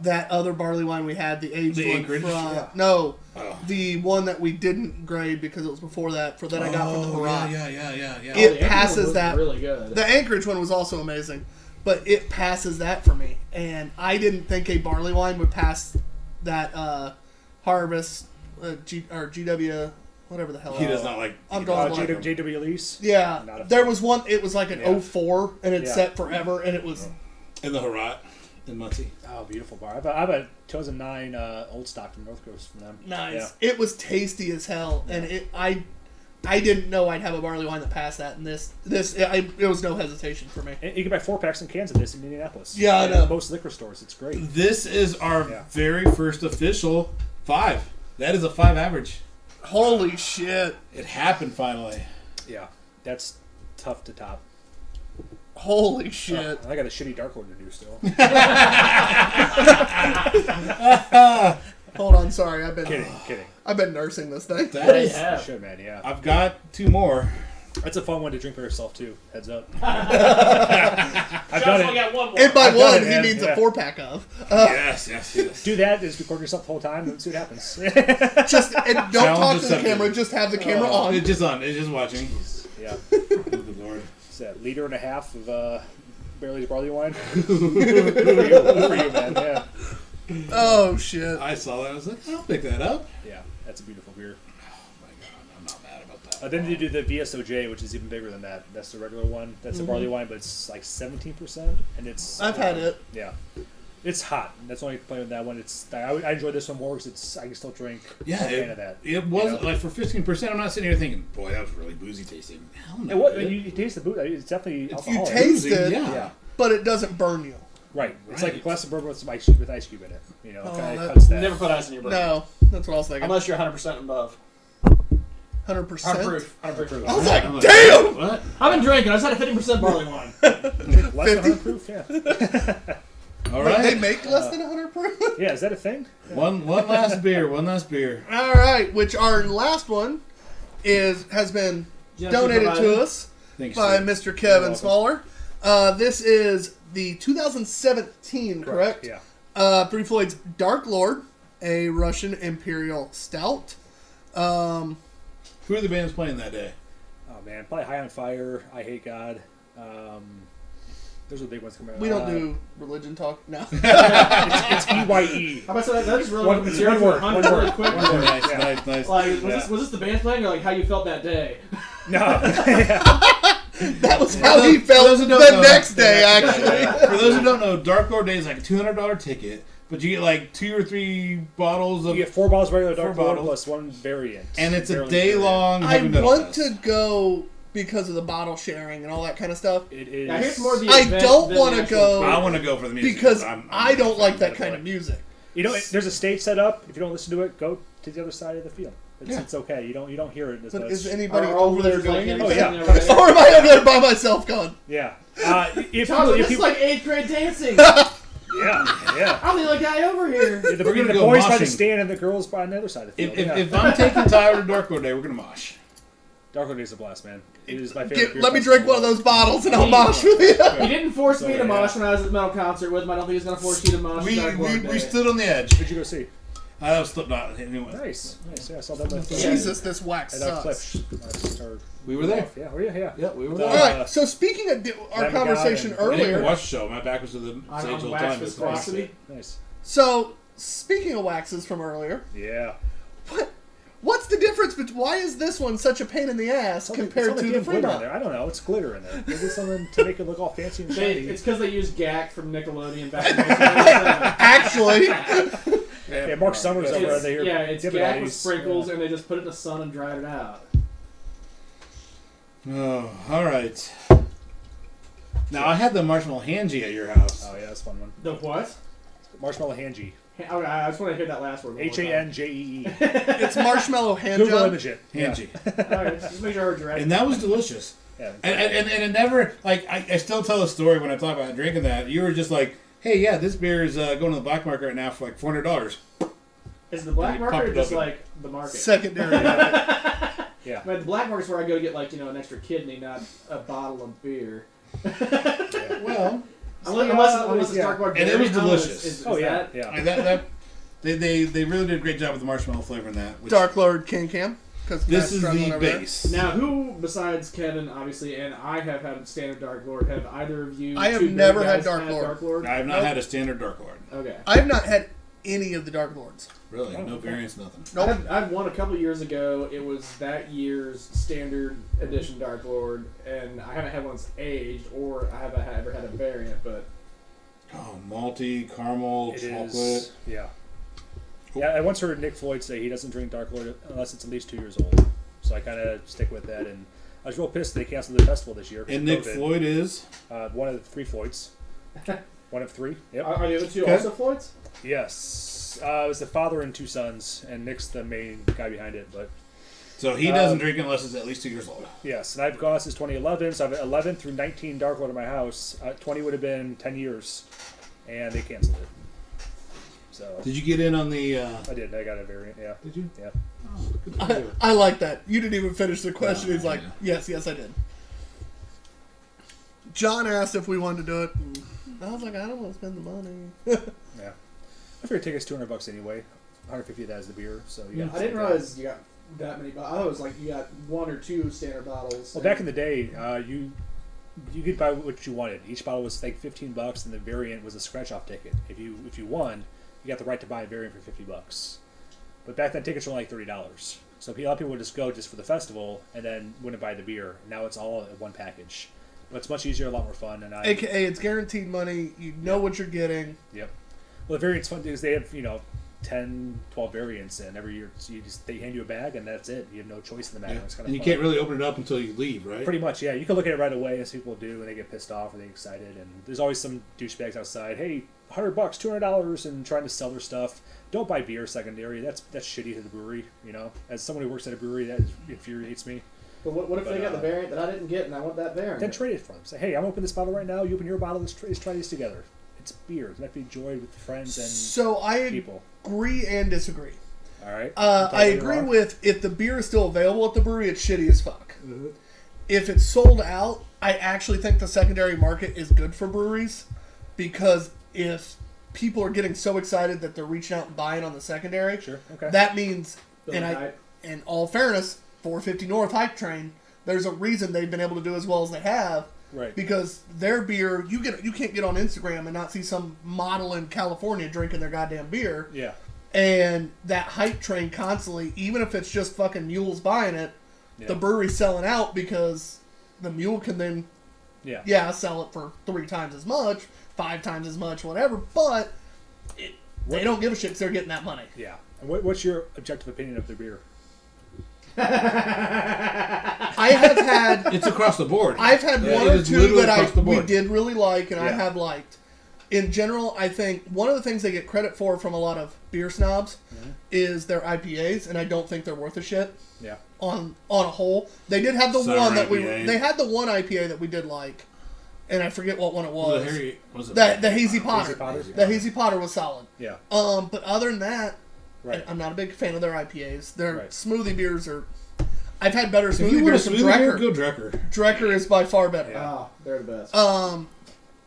that other barley wine we had, the aged The one Anchorage? from... Yeah. No, Oh. the one that we didn't grade because it was before that, that I got from the Hurrah. Yeah. It The passes Anchor was that. really good. The Anchorage one was also amazing, but it passes that for me. And I didn't think a barley wine would pass that Harvest GW, whatever the hell. He does not like. I'm drawing a blank. JW Lease? Yeah, Not a there fan. was one. It was like an Yeah. 04, and it Yeah. set forever, and it was In the Hurrah in Muncie. Oh, beautiful bar. I have a 2009 Old Stock from North Coast from them. nice. It was tasty as hell, and I didn't know I'd have a barley wine that passed that, and it was no hesitation for me. Yeah. You can buy 4-packs in cans of this in Indianapolis. Yeah, I At know. most liquor stores. It's great. This is our Yeah. very first official 5. That is a 5 average. Holy shit! It happened finally. Yeah. That's tough to top. Holy shit! I got a shitty Dark Lord to do still. Hold on, sorry. Kidding. I've been nursing this thing. That is. Yeah. You should, man, yeah. I've got 2 more. That's a fun one to drink by yourself, too. Heads up. I've done it. got one more. And by I've done one, it, he man. means a Yeah. 4-pack of. Yes. Do that, just record yourself the whole time, and see what happens. Just and don't talk Challenge to the accepted. camera. Just have the camera on. It's just on. It's just watching. Yeah. Good Lord. It's a liter and a half of Barley's barley wine. Good for you, man. Yeah. Oh shit! I saw that. I was like, I'll pick that up. Yeah, that's a beautiful beer. Oh my God, I'm not mad about that. Then you do the VSOJ, which is even bigger than that. That's the regular one. That's a barley wine, but it's like 17%, and it's. I've had it. Yeah, it's hot. That's the only complaint with that one. I enjoy this one more because I can still drink. Yeah, I'm a fan of that. it wasn't You know? like for 15%. I'm not sitting here thinking, boy, that was really boozy tasting. Hell no. And what dude. you taste the boot? It's definitely You alcoholic. taste Boozy, it, yeah. but it doesn't burn you. Right. It's Right. like a glass of bourbon with some ice cube in it. You know, Oh, kind that- of cuts that. Never put ice in your bourbon. No, that's what I was thinking. Unless you're 100% above. 100%. 100 proof. I was like, I'm damn! What? I've been drinking. I just had a 50% barley wine. Less than 50? 100 proof. Yeah. All Wait, they right. make less than 100 proof. Yeah. Is that a thing? One last beer. One last beer. All right, which our last one has been donated to us Thanks. by Steve. Mr. Kevin welcome. Smaller. This is the 2017, correct? Yeah. Three Floyd's Dark Lord, a Russian Imperial Stout. Who are the bands playing that day? Oh man, probably High on Fire. I Hate God. Those are the big ones coming out. We don't do religion talk. No. It's EYE. How about that? That just really One- opens one the air for word, 100 one really word, quick. one word. Nice, Yeah. nice. Like, was this the band playing or like how you felt that day? No. That was how he felt those who don't the know- next day, actually. For those who don't know, Dark Lord Day is like a $200 ticket, but you get like 2 or 3 bottles You of, get 4 bottles of regular Dark 4 Lord bottles. plus one variant. and it's a Barely day variant. long. I heavy metal want fest. to go because of the bottle sharing and all that kind of stuff. It is. Yeah, here's more the I event don't than the wanna actual go- food. I want to go for the music Because I'm I don't like that excited kind about of it. music. You know, there's a stage set up. If you don't listen to it, go to the other side of the field. Yeah. It's okay. You don't hear it as But much. is anybody Are all over there losers like doing him it? Oh, yeah. sitting over there? Or am I over there by myself going? Yeah. If Tyler, if this is like 8th grade dancing. yeah. I'm the other guy over here. The, We're gonna the go boys by the moshing. stand and the girls by on the other side of the field. If I'm taking Tyler to Dark Lord Day, we're gonna mosh. Dark Lord is a blast, man. It is my favorite. beer Let me festival. drink one of those bottles and I'll mosh with you. He didn't force me to Yeah. mosh when I was at the metal concert with him. I don't think he's going to force you to mosh. We, Dark Lord we, Day. we stood on the edge. Who'd you go see? I was Slipknot. Anyway. Nice. Yeah, I saw that. With, Jesus, this wax At sucks. Cliff. We were there. Yeah, were you? Yeah. Yeah, we were Uh, there. All right, so speaking of our Lamb of conversation God I didn't even earlier, watch the show. My back was to the stage On the whole wax time. viscosity. Nice. so speaking of waxes from earlier, Yeah. what's the difference between why is this one such a pain in the ass compared It's to like the damn glitter in Fremont? there. I don't know. It's glitter in there. Maybe something to make it look all fancy and shiny. It's because they used GAC from Nickelodeon back in 1997. Actually, Yeah, Mark Summers over there. Yeah, it's dipping GAC all with these- sprinkles, and they just put it in the sun and dried it out. Oh, all right. Now I had the marshmallow hangy at your house. Oh yeah, that's a fun one. The what? Marshmallow hangy. Okay, I just want to hear that last word. one more time. HANJEE. It's marshmallow hand Google job. image it. Angie. All right, just make sure I heard you right. And that was delicious. Yeah. And it never, like, I still tell a story when I talk about drinking that. You were just like, hey, yeah, this beer is going to the black market right now for like $400. Is the black You market pop or it just open. like the market? Secondary. Yeah. But the black market's where I go to get like an extra kidney, not a bottle of beer. Well, Unless it's dark bar And it was dairy, delicious. is Oh yeah. that- Yeah. and that they really did a great job with the marshmallow flavor in that. Which, Dark Lord Can Cam. Because this is the base. Now, who besides Kevin, obviously, and I have had standard Dark Lord? Have either of you? I have Two Beerded never had Guys Dark Lord. I have not Nope. had a standard Dark Lord. Okay. I have not had any of the Dark Lords. Really, Oh, no okay. variants, nothing. Nope. I had one a couple years ago. It was that year's standard edition Dark Lord, and I haven't had one that's aged, or I haven't ever had a variant. But Oh, malty, caramel, It chocolate. is. Yeah. Yeah, I once heard Nick Floyd say he doesn't drink Dark Lord unless it's at least 2 years old. So I kind of stick with that, and I was real pissed they canceled the festival this year. 'cause And of Nick COVID. Floyd is One of the 3 Floyds. One of 3. Yep. are the other two Okay. also Floyds? Yes. It was the father and 2 sons, and Nick's the main guy behind it. But so he doesn't drink unless it's at least 2 years old. yes, and I've gone since 2011, so I've 11 through 19 Dark Lord in my house. 20 would have been 10 years, and they canceled it. So Did you get in on the? I did. I got a variant. Yeah. Did you? Yeah. Oh, good for you. I like that. You didn't even finish the question. No, He's like, yeah. yes, I did. John asked if we wanted to do it. And I was like, I don't want to spend the money. Yeah. I figured tickets $200 anyway. 150 of that is the beer. So you got I didn't realize you got that many. I thought it was like you got 1 or 2 standard bottles. Well, back in the day, you could buy what you wanted. Each bottle was like $15, and the variant was a scratch-off ticket. If you won, you got the right to buy a variant for $50. But back then, tickets were only $30. So a lot of people would just go just for the festival and then wouldn't buy the beer. Now it's all in one package. But it's much easier, a lot more fun. And AKA, it's guaranteed money. You know what you're getting. Yep. Well, the variant's fun because they have 10, 12 variants, and every year they hand you a bag, and that's it. You have no choice in the matter. Yeah. It's kind of And you fun. can't really open it up until you leave, right? Pretty much, yeah. You can look at it right away, as people do, and they get pissed off or they get excited. And there's always some douchebags outside. Hey, $100, $200, and trying to sell their stuff. Don't buy beer secondary. That's shitty to the brewery. As someone who works at a brewery, that infuriates me. But what if they got the variant that I didn't get, and I want that variant? Then trade it for them. Say, hey, I'm opening this bottle right now. You open your bottle. Let's try these together. It's beer. It's meant to be enjoyed with friends and So I people. agree and disagree. All right. I agree with if the beer is still available at the brewery, it's shitty as fuck. If it's sold out, I actually think the secondary market is good for breweries because if people are getting so excited that they're reaching out and buying on the secondary, Sure. Okay. that means, Building and hype. in all fairness, 450 North Hype Train, there's a reason they've been able to do as well as they have. Right. Because their beer, you can't get on Instagram and not see some model in California drinking their goddamn beer. Yeah. And that hype train constantly, even if it's just fucking mules buying it, the brewery's selling out because the mule can then, sell it for 3 times as much, 5 times as much, whatever. But they don't give a shit because they're getting that money. Yeah. And what's your objective opinion of the beer? I have had, It's across the board. I've had Yeah, one it or is two literally that across the we board. did really like, and I Yeah. have liked. In general, I think one of the things they get credit for from a lot of beer snobs is their IPAs, and I don't think they're worth a shit. Yeah. On a whole, they did have the Sour one that IPA. they had the one IPA that we did like, and I forget what one it was. Was it The Hazy Potter. Hazy Potter? The Hazy Potter was solid. Yeah. But other than that, Right. I'm not a big fan of their IPAs. Their Right. smoothie beers are. I've had better If you smoothie want a beers from smoothie beer, Drecker. go Drecker. Drecker is by far better. Ah, they're the best.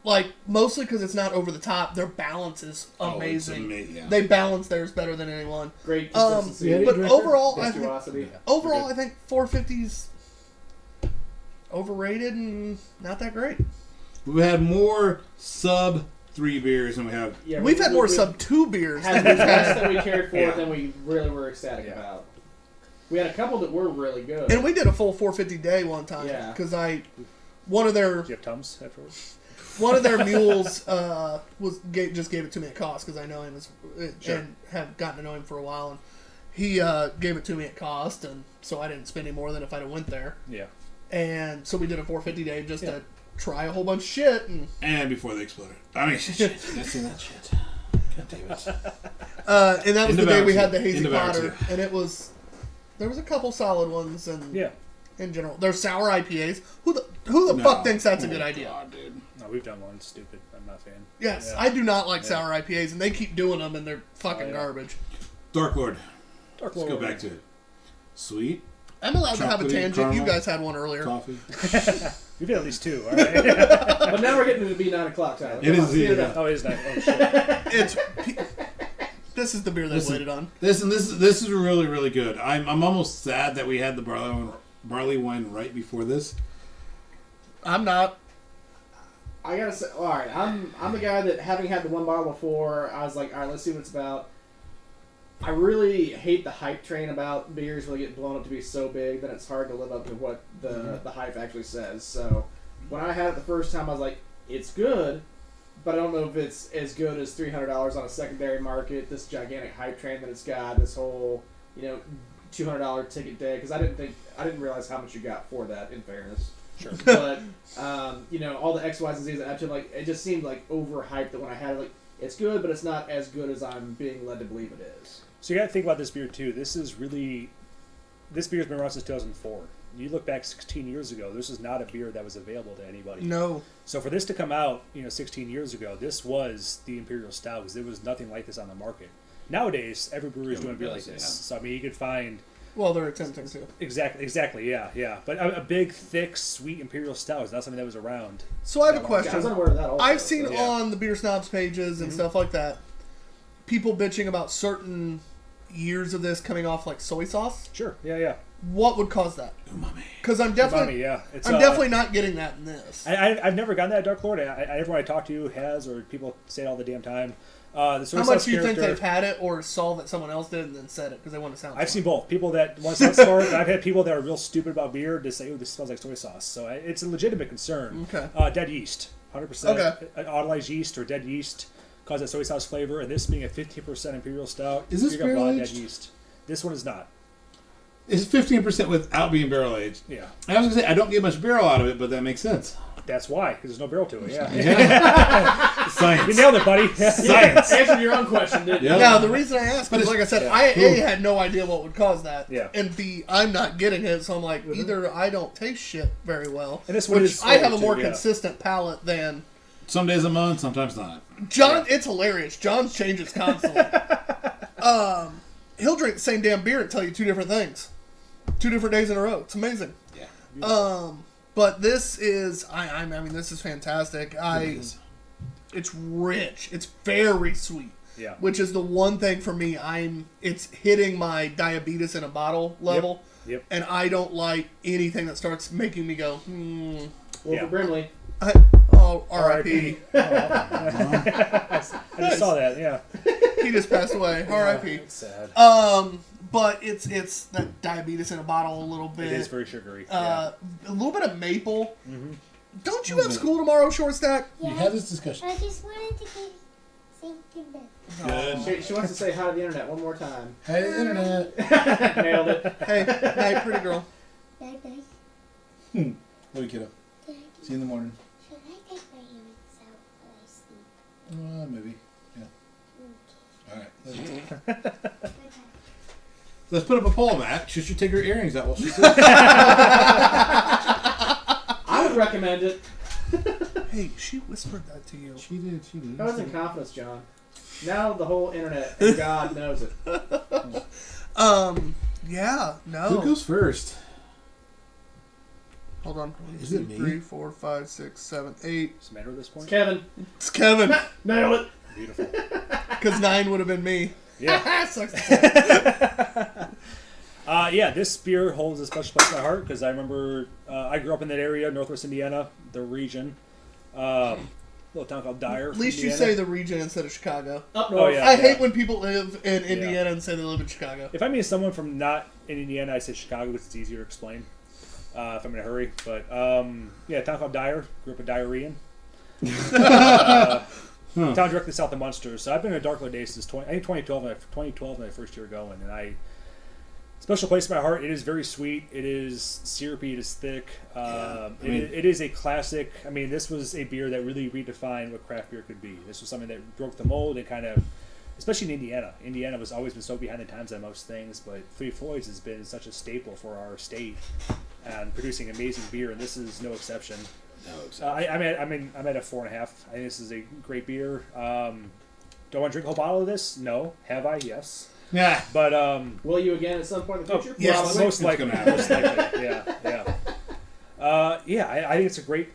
Like mostly because it's not over the top. Their balance is Oh, it's amazing. yeah. They balance theirs better than anyone. Great consistency. yeah, But Drecker. overall, I think, Viscosity. I think 450's overrated and not that great. We've had more sub 3 beers than we have. Yeah, We've had more we sub 2 beers had than the we've best had. that we cared for Yeah. than we really were ecstatic Yeah. about. We had a couple that were really good. And we did a full 450 day one time Yeah. because one of their Do you have Tums afterwards? mules just gave it to me at cost because I know him and have gotten to know him for a while, and he gave it to me at cost, and so I didn't spend any more than if I'd have went there. Yeah. And so we did a 450 day just to try a whole bunch of shit, and And before they exploded. I mean, shit. That's in that shit. And that was the day we had the Hazy Potter, and it was. There was a couple solid ones, and Yeah. in general, there's sour IPAs. Who the fuck thinks that's a good idea? God, dude. No, we've done one. Stupid. I'm not a fan. Yes, Yeah. I do not like sour IPAs, and they keep doing them, and they're fucking yeah. garbage. Dark Lord. Dark Let's go Lord. back to it. Sweet I'm allowed to have a Chocolatey tangent. caramel. You guys had one earlier. coffee. We've had at least 2. All right. But now we're getting to be 9 o'clock, Tyler. It Come is, on, speed it yeah. up. Oh, it is nice. Oh shit. It's this is the beer they Listen. waited on. This is really, really good. I'm almost sad that we had the barley wine right before this. I'm not. I gotta say, all right, I'm the guy that, having had the one bottle before, I was like, all right, let's see what it's about. I really hate the hype train about beers really get blown up to be so big that it's hard to live up to what the hype actually says. So when I had it the first time, I was like, it's good, but I don't know if it's as good as $300 on a secondary market. This gigantic hype train that it's got, this whole $200 ticket day, because I didn't realize how much you got for that. In fairness. Sure. But all the X, Y's, and Z's, it just seemed like overhyped. That when I had it, like, it's good, but it's not as good as I'm being led to believe it is. So you got to think about this beer too. This beer's been around since 2004. You look back 16 years ago. This is not a beer that was available to anybody. No. So for this to come out, 16 years ago, this was the Imperial Stout because there was nothing like this on the market. Nowadays, every brewery is doing a beer like this. So I mean, you could find Well, they're attempting to. exactly, yeah. But a big, thick, sweet Imperial Stout is not something that was around. So I have a I was question. unaware of that also. I've seen so. Yeah. on the Beer Snobs pages and stuff like that, people bitching about certain years of this coming off like soy sauce. Sure, yeah. What would cause that? Umami. Because I'm Umami, definitely, yeah. It's, I'm definitely not getting that in this. I've never gotten that Dark Lord. Everyone I talk to has, or people say it all the damn time. The soy How sauce much do you think character- they've had it or saw that someone else did and then said it because they want to sound? I've smart? seen both. People that want to sound smart, and I've had people that are real stupid about beer to say, "Oh, this smells like soy sauce." So it's a legitimate concern. Okay. Dead yeast, 100%. Okay. Autolyzed yeast or dead yeast cause that soy sauce flavor, and this being a 15% Imperial Stout, Is this you're gonna blow out barrel-aged? dead yeast. This one is not. It's 15% without being barrel aged. Yeah, I was gonna say I don't get much barrel out of it, but that makes sense. that's why, because there's no barrel to it. Yeah, you Science. nailed it, buddy. Science. Answered your own question, didn't you? Yep. Now, the reason I asked But is, it's- like I said, yeah. I A, had no idea what would cause that. Yeah. And B, I'm not getting it, so I'm like, either I don't taste shit very well, And this one which is I have a slower, more too, yeah. consistent palate than Some days a month, sometimes not. John. It's hilarious. John changes constantly. He'll drink the same damn beer and tell you 2 different things, 2 different days in a row. It's amazing. Yeah. But this is, I mean, this is fantastic. It is. It's rich. It's very sweet. Yeah. Which is the one thing for me. It's hitting my diabetes in a bottle level. Yep. And I don't like anything that starts making me go, Well, Yeah. for Brimley, R.I.P. I just saw that. Yeah. He just passed away. R.I.P. It's sad. But it's that diabetes in a bottle a little bit. It is very sugary. A little bit of maple. Mm-hmm. Don't you have school tomorrow, Short Stack? We had this discussion. I just wanted to get safe to bed. Good. she wants to say hi to the internet one more time. Hey, internet. Nailed it. Hey, night, pretty girl. Dad, Dad, Love you, kiddo. Dad, See you in the morning. should I take my earrings out while I sleep? Maybe. Yeah. All right. Love you. Okay. Let's put up a poll, Matt. Should she take her earrings out while she's sleeping? I would recommend it. Hey, she whispered that to you. She did. She did. That was in confidence, John. Now the whole internet and God knows it. Yeah, Who no. goes first? Hold on. 1, Is 2, it me? 3, 4, 5, 6, 7, 8. Does it matter at this It's point? Kevin. It's Kevin. Nailed it. Beautiful. Because 9 would have been me. Yeah. Sucks. Yeah, this beer holds a special place in my heart because I remember I grew up in that area, Northwest Indiana, the region. Little town called Dyer. At least you Indiana. say the region instead of Chicago. Up north. yeah. I hate when people live in Indiana and say they live in Chicago. If I meet someone from not in Indiana, I say Chicago because it's easier to explain if I'm in a hurry. But yeah, a town called Dyer. Grew up a Dyerian. Town directly south of Munster. So I've been in a Dark Lord days since 2012 when I first year going, and special place in my heart. It is very sweet. It is syrupy. It is thick. It is a classic. I mean, this was a beer that really redefined what craft beer could be. This was something that broke the mold and kind of especially in Indiana. Indiana has always been so behind the times on most things, but Three Floyds has been such a staple for our state and producing amazing beer, and this is no exception. No, exactly. I'm at a 4.5. I think this is a great beer. Do I want to drink a whole bottle of this? No. Have I? Yes. Yeah. But Will you again at some point in the future? yes. Probably. most likely. gonna happen. Most likely. Yeah. I think it's a great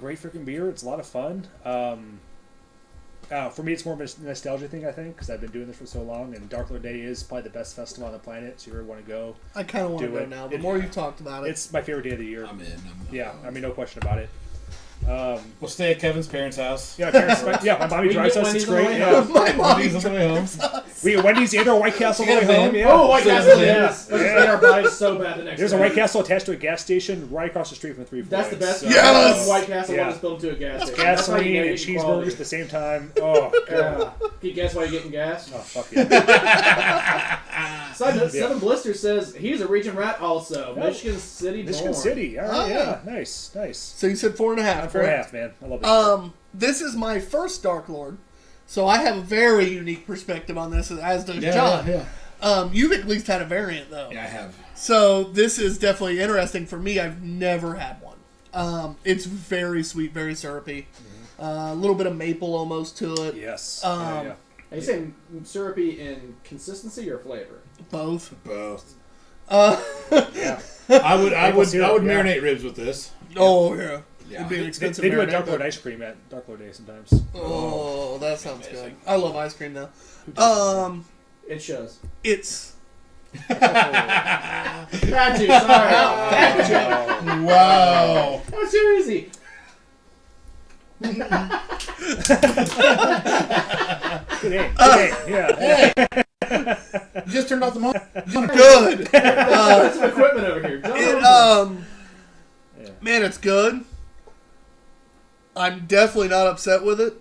freaking beer. It's a lot of fun. For me, it's more of a nostalgia thing, I think, because I've been doing this for so long, and Dark Lord Day is probably the best festival on the planet, so you really want to go. I kind of want to Do go it. now. The more you've talked about it, It's my favorite day of the year. I'm in. Yeah, I mean, no question about it. We'll stay at Kevin's parents' house. Yeah, my mommy We can drives get us. It's Wendy's on the great. way Yeah. my Wendy's on the way home. We get Wendy's and or White Castle on the way You got a home. van? Yeah. Oh, White Castle, Yeah. yes. Let's just make our bodies so bad the next There's a time. White Castle attached to a gas station right across the street from Three Floyds. That's the best. So, Yes! White Castle Yeah. one is built to a gas station. That's how you Gasoline know and you get quality. cheeseburgers at the same time. Oh, God. Can you guess why you're getting gas? Oh, fuck yeah. Side note, Yeah. Seven Blister says he's a region rat also. Oh. Michigan City Michigan born. City. All right, Oh, yeah. Nice. so you said 4.5. 4.5, man. I love it. This is my first Dark Lord, so I have a very unique perspective on this, as does John. Yeah. You've at least had a variant though. Yeah, I have. So this is definitely interesting for me. I've never had one. It's very sweet, very syrupy. A little bit of maple almost to it. Yes. Um, Are you saying syrupy in consistency or flavor? Both. Both. Yeah. I would syrup, yeah. marinate ribs with this. Oh yeah. Yeah. It'd be an They expensive. do a marinade, Dark Lord but- ice cream at Dark Lord Day sometimes. Oh, that sounds good. amazing. I love ice cream though. It shows. It's Had to, sorry. Had to. Wow. That was too easy. Good aim. Yeah. You just turned off the mic. good. That's some equipment over here. John It, owns man, it's good. I'm definitely not upset with it.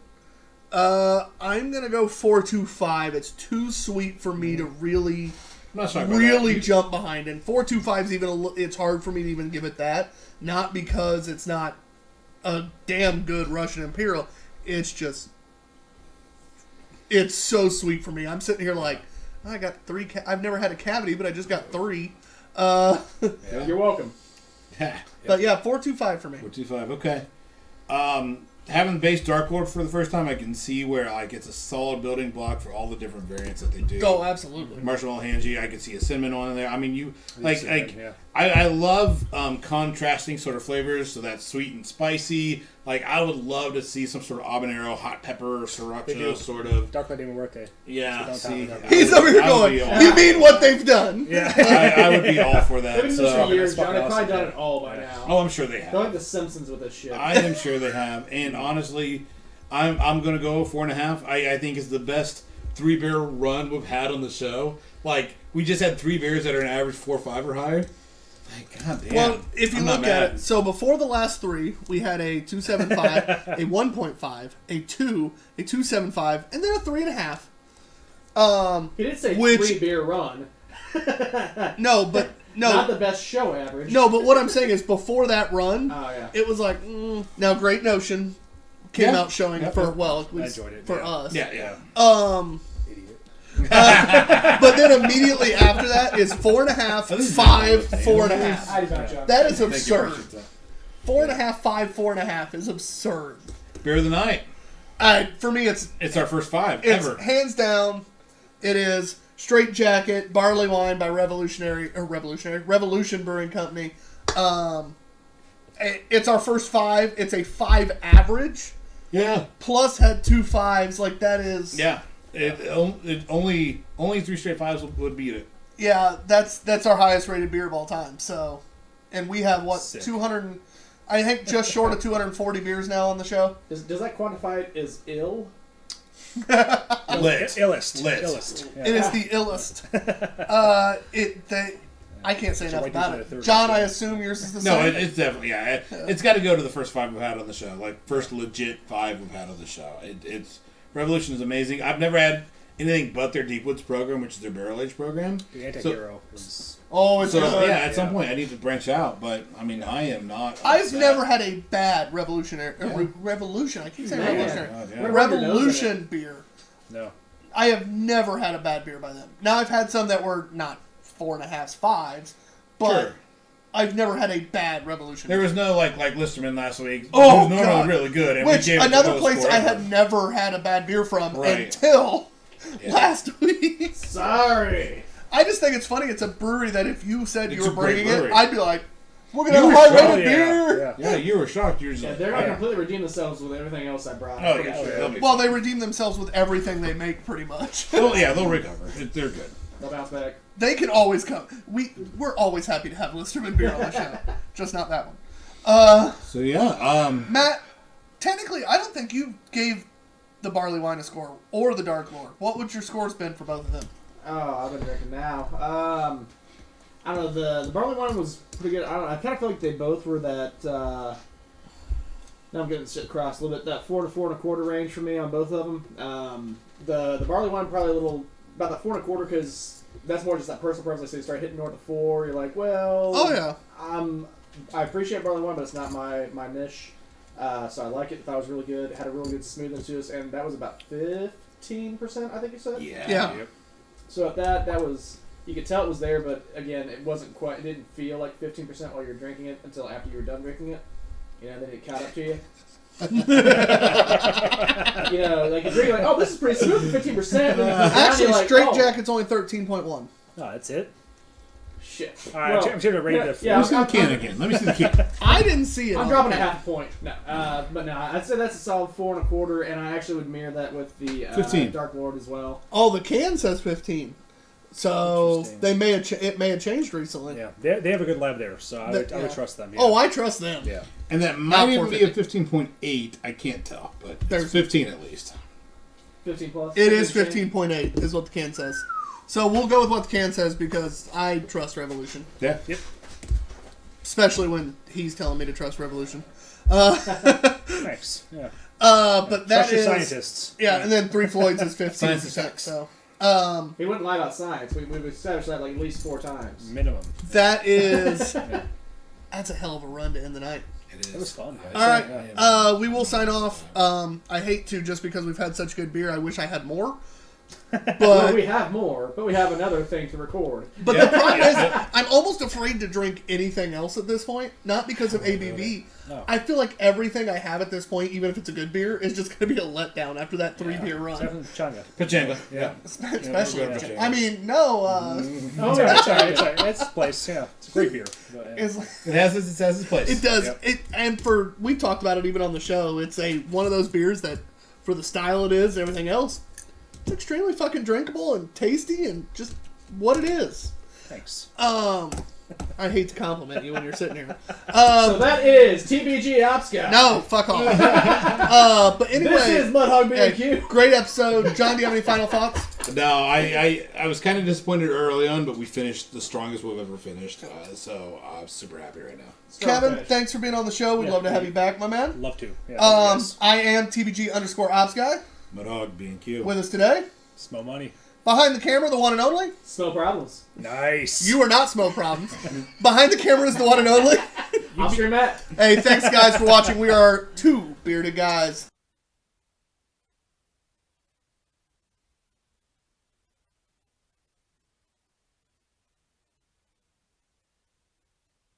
I'm gonna go 4.25. It's too sweet for me to really, I'm not sorry about really that. jump behind. And 4.25 is even. It's hard for me to even give it that. Not because it's not a damn good Russian Imperial. It's just, it's so sweet for me. I'm sitting here like, I got 3. I've never had a cavity, but I just got 3. it. You're welcome. Yeah. But yeah, 4.25 for me. 425. Okay. Having the base Dark Lord for the first time, I can see where like it's a solid building block for all the different variants that they do. Oh, absolutely. Marshmallow Hanji, I could see a cinnamon one in there. I mean, you like cinnamon, yeah. I love contrasting sort of flavors, so that's sweet and spicy. Like I would love to see some sort of habanero, hot pepper, They do. sriracha sort of. Dark Lord Day Muerte. Yeah, So see, don't He's over here I would going, be all- you mean what they've done? Yeah. I would be all for They've that. been doing this for So, years, That's John. They've fucking probably awesome, done it all by now. oh, I'm sure they They're have. like the Simpsons with this shit. I am sure they have, and honestly, I'm gonna go 4.5. I think it's the best 3-beer run we've had on the show. Like we just had 3 beers that are an average 4.5 or higher. Like God damn. Well, if you I'm not look at mad. it, so before the last 3, we had a 2.75, a 1.5, a 2, a 2.75, and then a 3.5. He did say Which- 3-beer run. No, but Not no, the best show average. no, but what I'm saying is before that run, Oh, yeah. it was like now Great Notion came Yeah. out showing Yeah. for at least enjoyed it, for yeah. us. Yeah. Idiot. But then immediately after that is 4.5, 5, 4.5. I did not, John. That is Thank you, absurd. appreciate that. 4.5, 5, 4.5 is absurd. Beer of the night. For me, it's It's our first 5 It's ever. hands down. It is Straight Jacket Barley Wine by Revolution Brewing Company. It's our first 5. It's a 5 average. Yeah. Plus had 2 5s. Like that is. Yeah. It only 3 straight 5s would beat it. Yeah, that's our highest rated beer of all time. So, and we have what Sick. 200. I think just short of 240 beers now on the show. Does that quantify it as ill? Lit. Illest. Lit. Illest. Yeah. It is the illest. I can't say enough White about Dude's in a it. third, John, too. I assume yours is the No, same. it's definitely It's got to go to the first 5 we've had on the show. Like first legit 5 we've had on the show. It's Revolution is amazing. I've never had anything but their Deep Woods program, which is their barrel age program. The Anti-Hero is... Oh, it's So good. yeah, at some Yeah. point I need to branch out. But I mean, I am not. I've upset. never had a bad revolutionary Yeah. revolution. I keep saying Man. revolutionary. God, yeah. Rub your nose in Revolution beer. No. I have never had a bad beer by them. Now I've had some that were not 4.5s, 5s, but Sure. I've never had a bad Revolution. There was no like Listerman last week. Oh, who's normally God. really good. And Which we gave it the another lowest place score I ever. had never had a bad beer from Right. until Yeah. last week. Sorry. I just think it's funny. It's a brewery that if you said It's you were a great bringing it, brewery. I'd be like, we're going to You have a were high shocked. rated beer. Yeah. Yeah, you were shocked. You were just Yeah, like, they're gonna yeah. completely redeem themselves with everything else I brought. Oh, I'm pretty yeah. sure. They'll be Well, they redeem themselves with everything they make, pretty much. they'll recover. They're good. They'll bounce back. They can always come. We're always happy to have Listerman beer on the show, just not that one. So yeah, Matt, technically, I don't think you gave the barley wine a score or the Dark Lord. What would your scores been for both of them? Oh, I've been drinking now. I don't know. The barley wine was pretty good. I don't know. I kind of feel like they both were that. Now I'm getting shit crossed a little bit. That 4 to 4.25 range for me on both of them. The barley wine probably a little about that 4.25 because that's more just that personal preference. Like, so you start hitting north of 4, you're like, well, Oh yeah, I appreciate barley wine, but it's not my niche. So I like it. Thought it was really good. It had a really good smoothness to it, and that was about 15%. I think you said. yeah. Yeah. So that was, you could tell it was there, but again, it wasn't quite. It didn't feel like 15% while you're drinking it until after you were done drinking it. You know, then it caught up to you. You know, like you're drinking, like, oh, this is pretty smooth, 15%. actually, Straight oh, Jacket's only 13.1. No, that's it. Shit. All right, I'm going to rate it at yeah, Let me see the can again. Let me see the can. I didn't see it. I'm on dropping a here. half a point. No, but no, I'd say that's a solid 4.25, and I actually would mirror that with the 15. Dark Lord as well. Oh, the can says 15. So Interesting. they may have it may have changed recently. Yeah, they have a good lab there, so I would Yeah. trust them. Yeah. Oh, I trust them. yeah. And that Not might even be a 450. 15.8. I can't tell, but There's- it's 15 at least. 15 plus. It is 15.8 is what the can says. So we'll go with what the can says because I trust Revolution. Yeah. Yep. Especially when he's telling me to trust Revolution. Thanks. Yeah. But that Trust your is scientists. yeah, and then Three Floyds is 15%. Science is facts. So He wouldn't lie about science. We've established that like at least 4 times. Minimum. that is that's a hell of a run to end the night. It It was fun. All right, Yeah. we will sign off. I hate to just because we've had such good beer. I wish I had more. Well, But we have more, but we have another thing to record. but the problem is, I'm almost afraid to drink anything else at this point. Not because of ABV. No. I feel like everything I have at this point, even if it's a good beer, is just going to be a letdown after that 3-beer run. Seven Changa. Pajanga. Yeah. Especially, Yeah, I mean, no. Oh, It's yeah. all right. It's all right. It's all right. It's a place. Yeah. It's a great beer. But, yeah. It's, It has its place. it does. Yep. It and for we've talked about it even on the show. It's one of those beers that, for the style it is and everything else, it's extremely fucking drinkable and tasty and just what it is. Thanks. I hate to compliment you when you're sitting here. So that is TBG Opsca. No, fuck off. But anyway, This is Mudhog hey, BBQ. great episode. John, do you have any final thoughts? No, I was kind of disappointed early on, but we finished the strongest we've ever finished. So I'm super happy right now. Kevin, thanks for being on the show. We'd Yeah, love to have thank you back, my man. Love to. Yeah. Yes. I am TBG_ops guy. Mudhog B&Q. With us today, Smell money. behind the camera, the one and only. No problems. Nice. You are not Smoke Problems. Behind the camera is the one and only. I'm sure Matt. Hey, thanks guys for watching. We are Two Bearded Guys.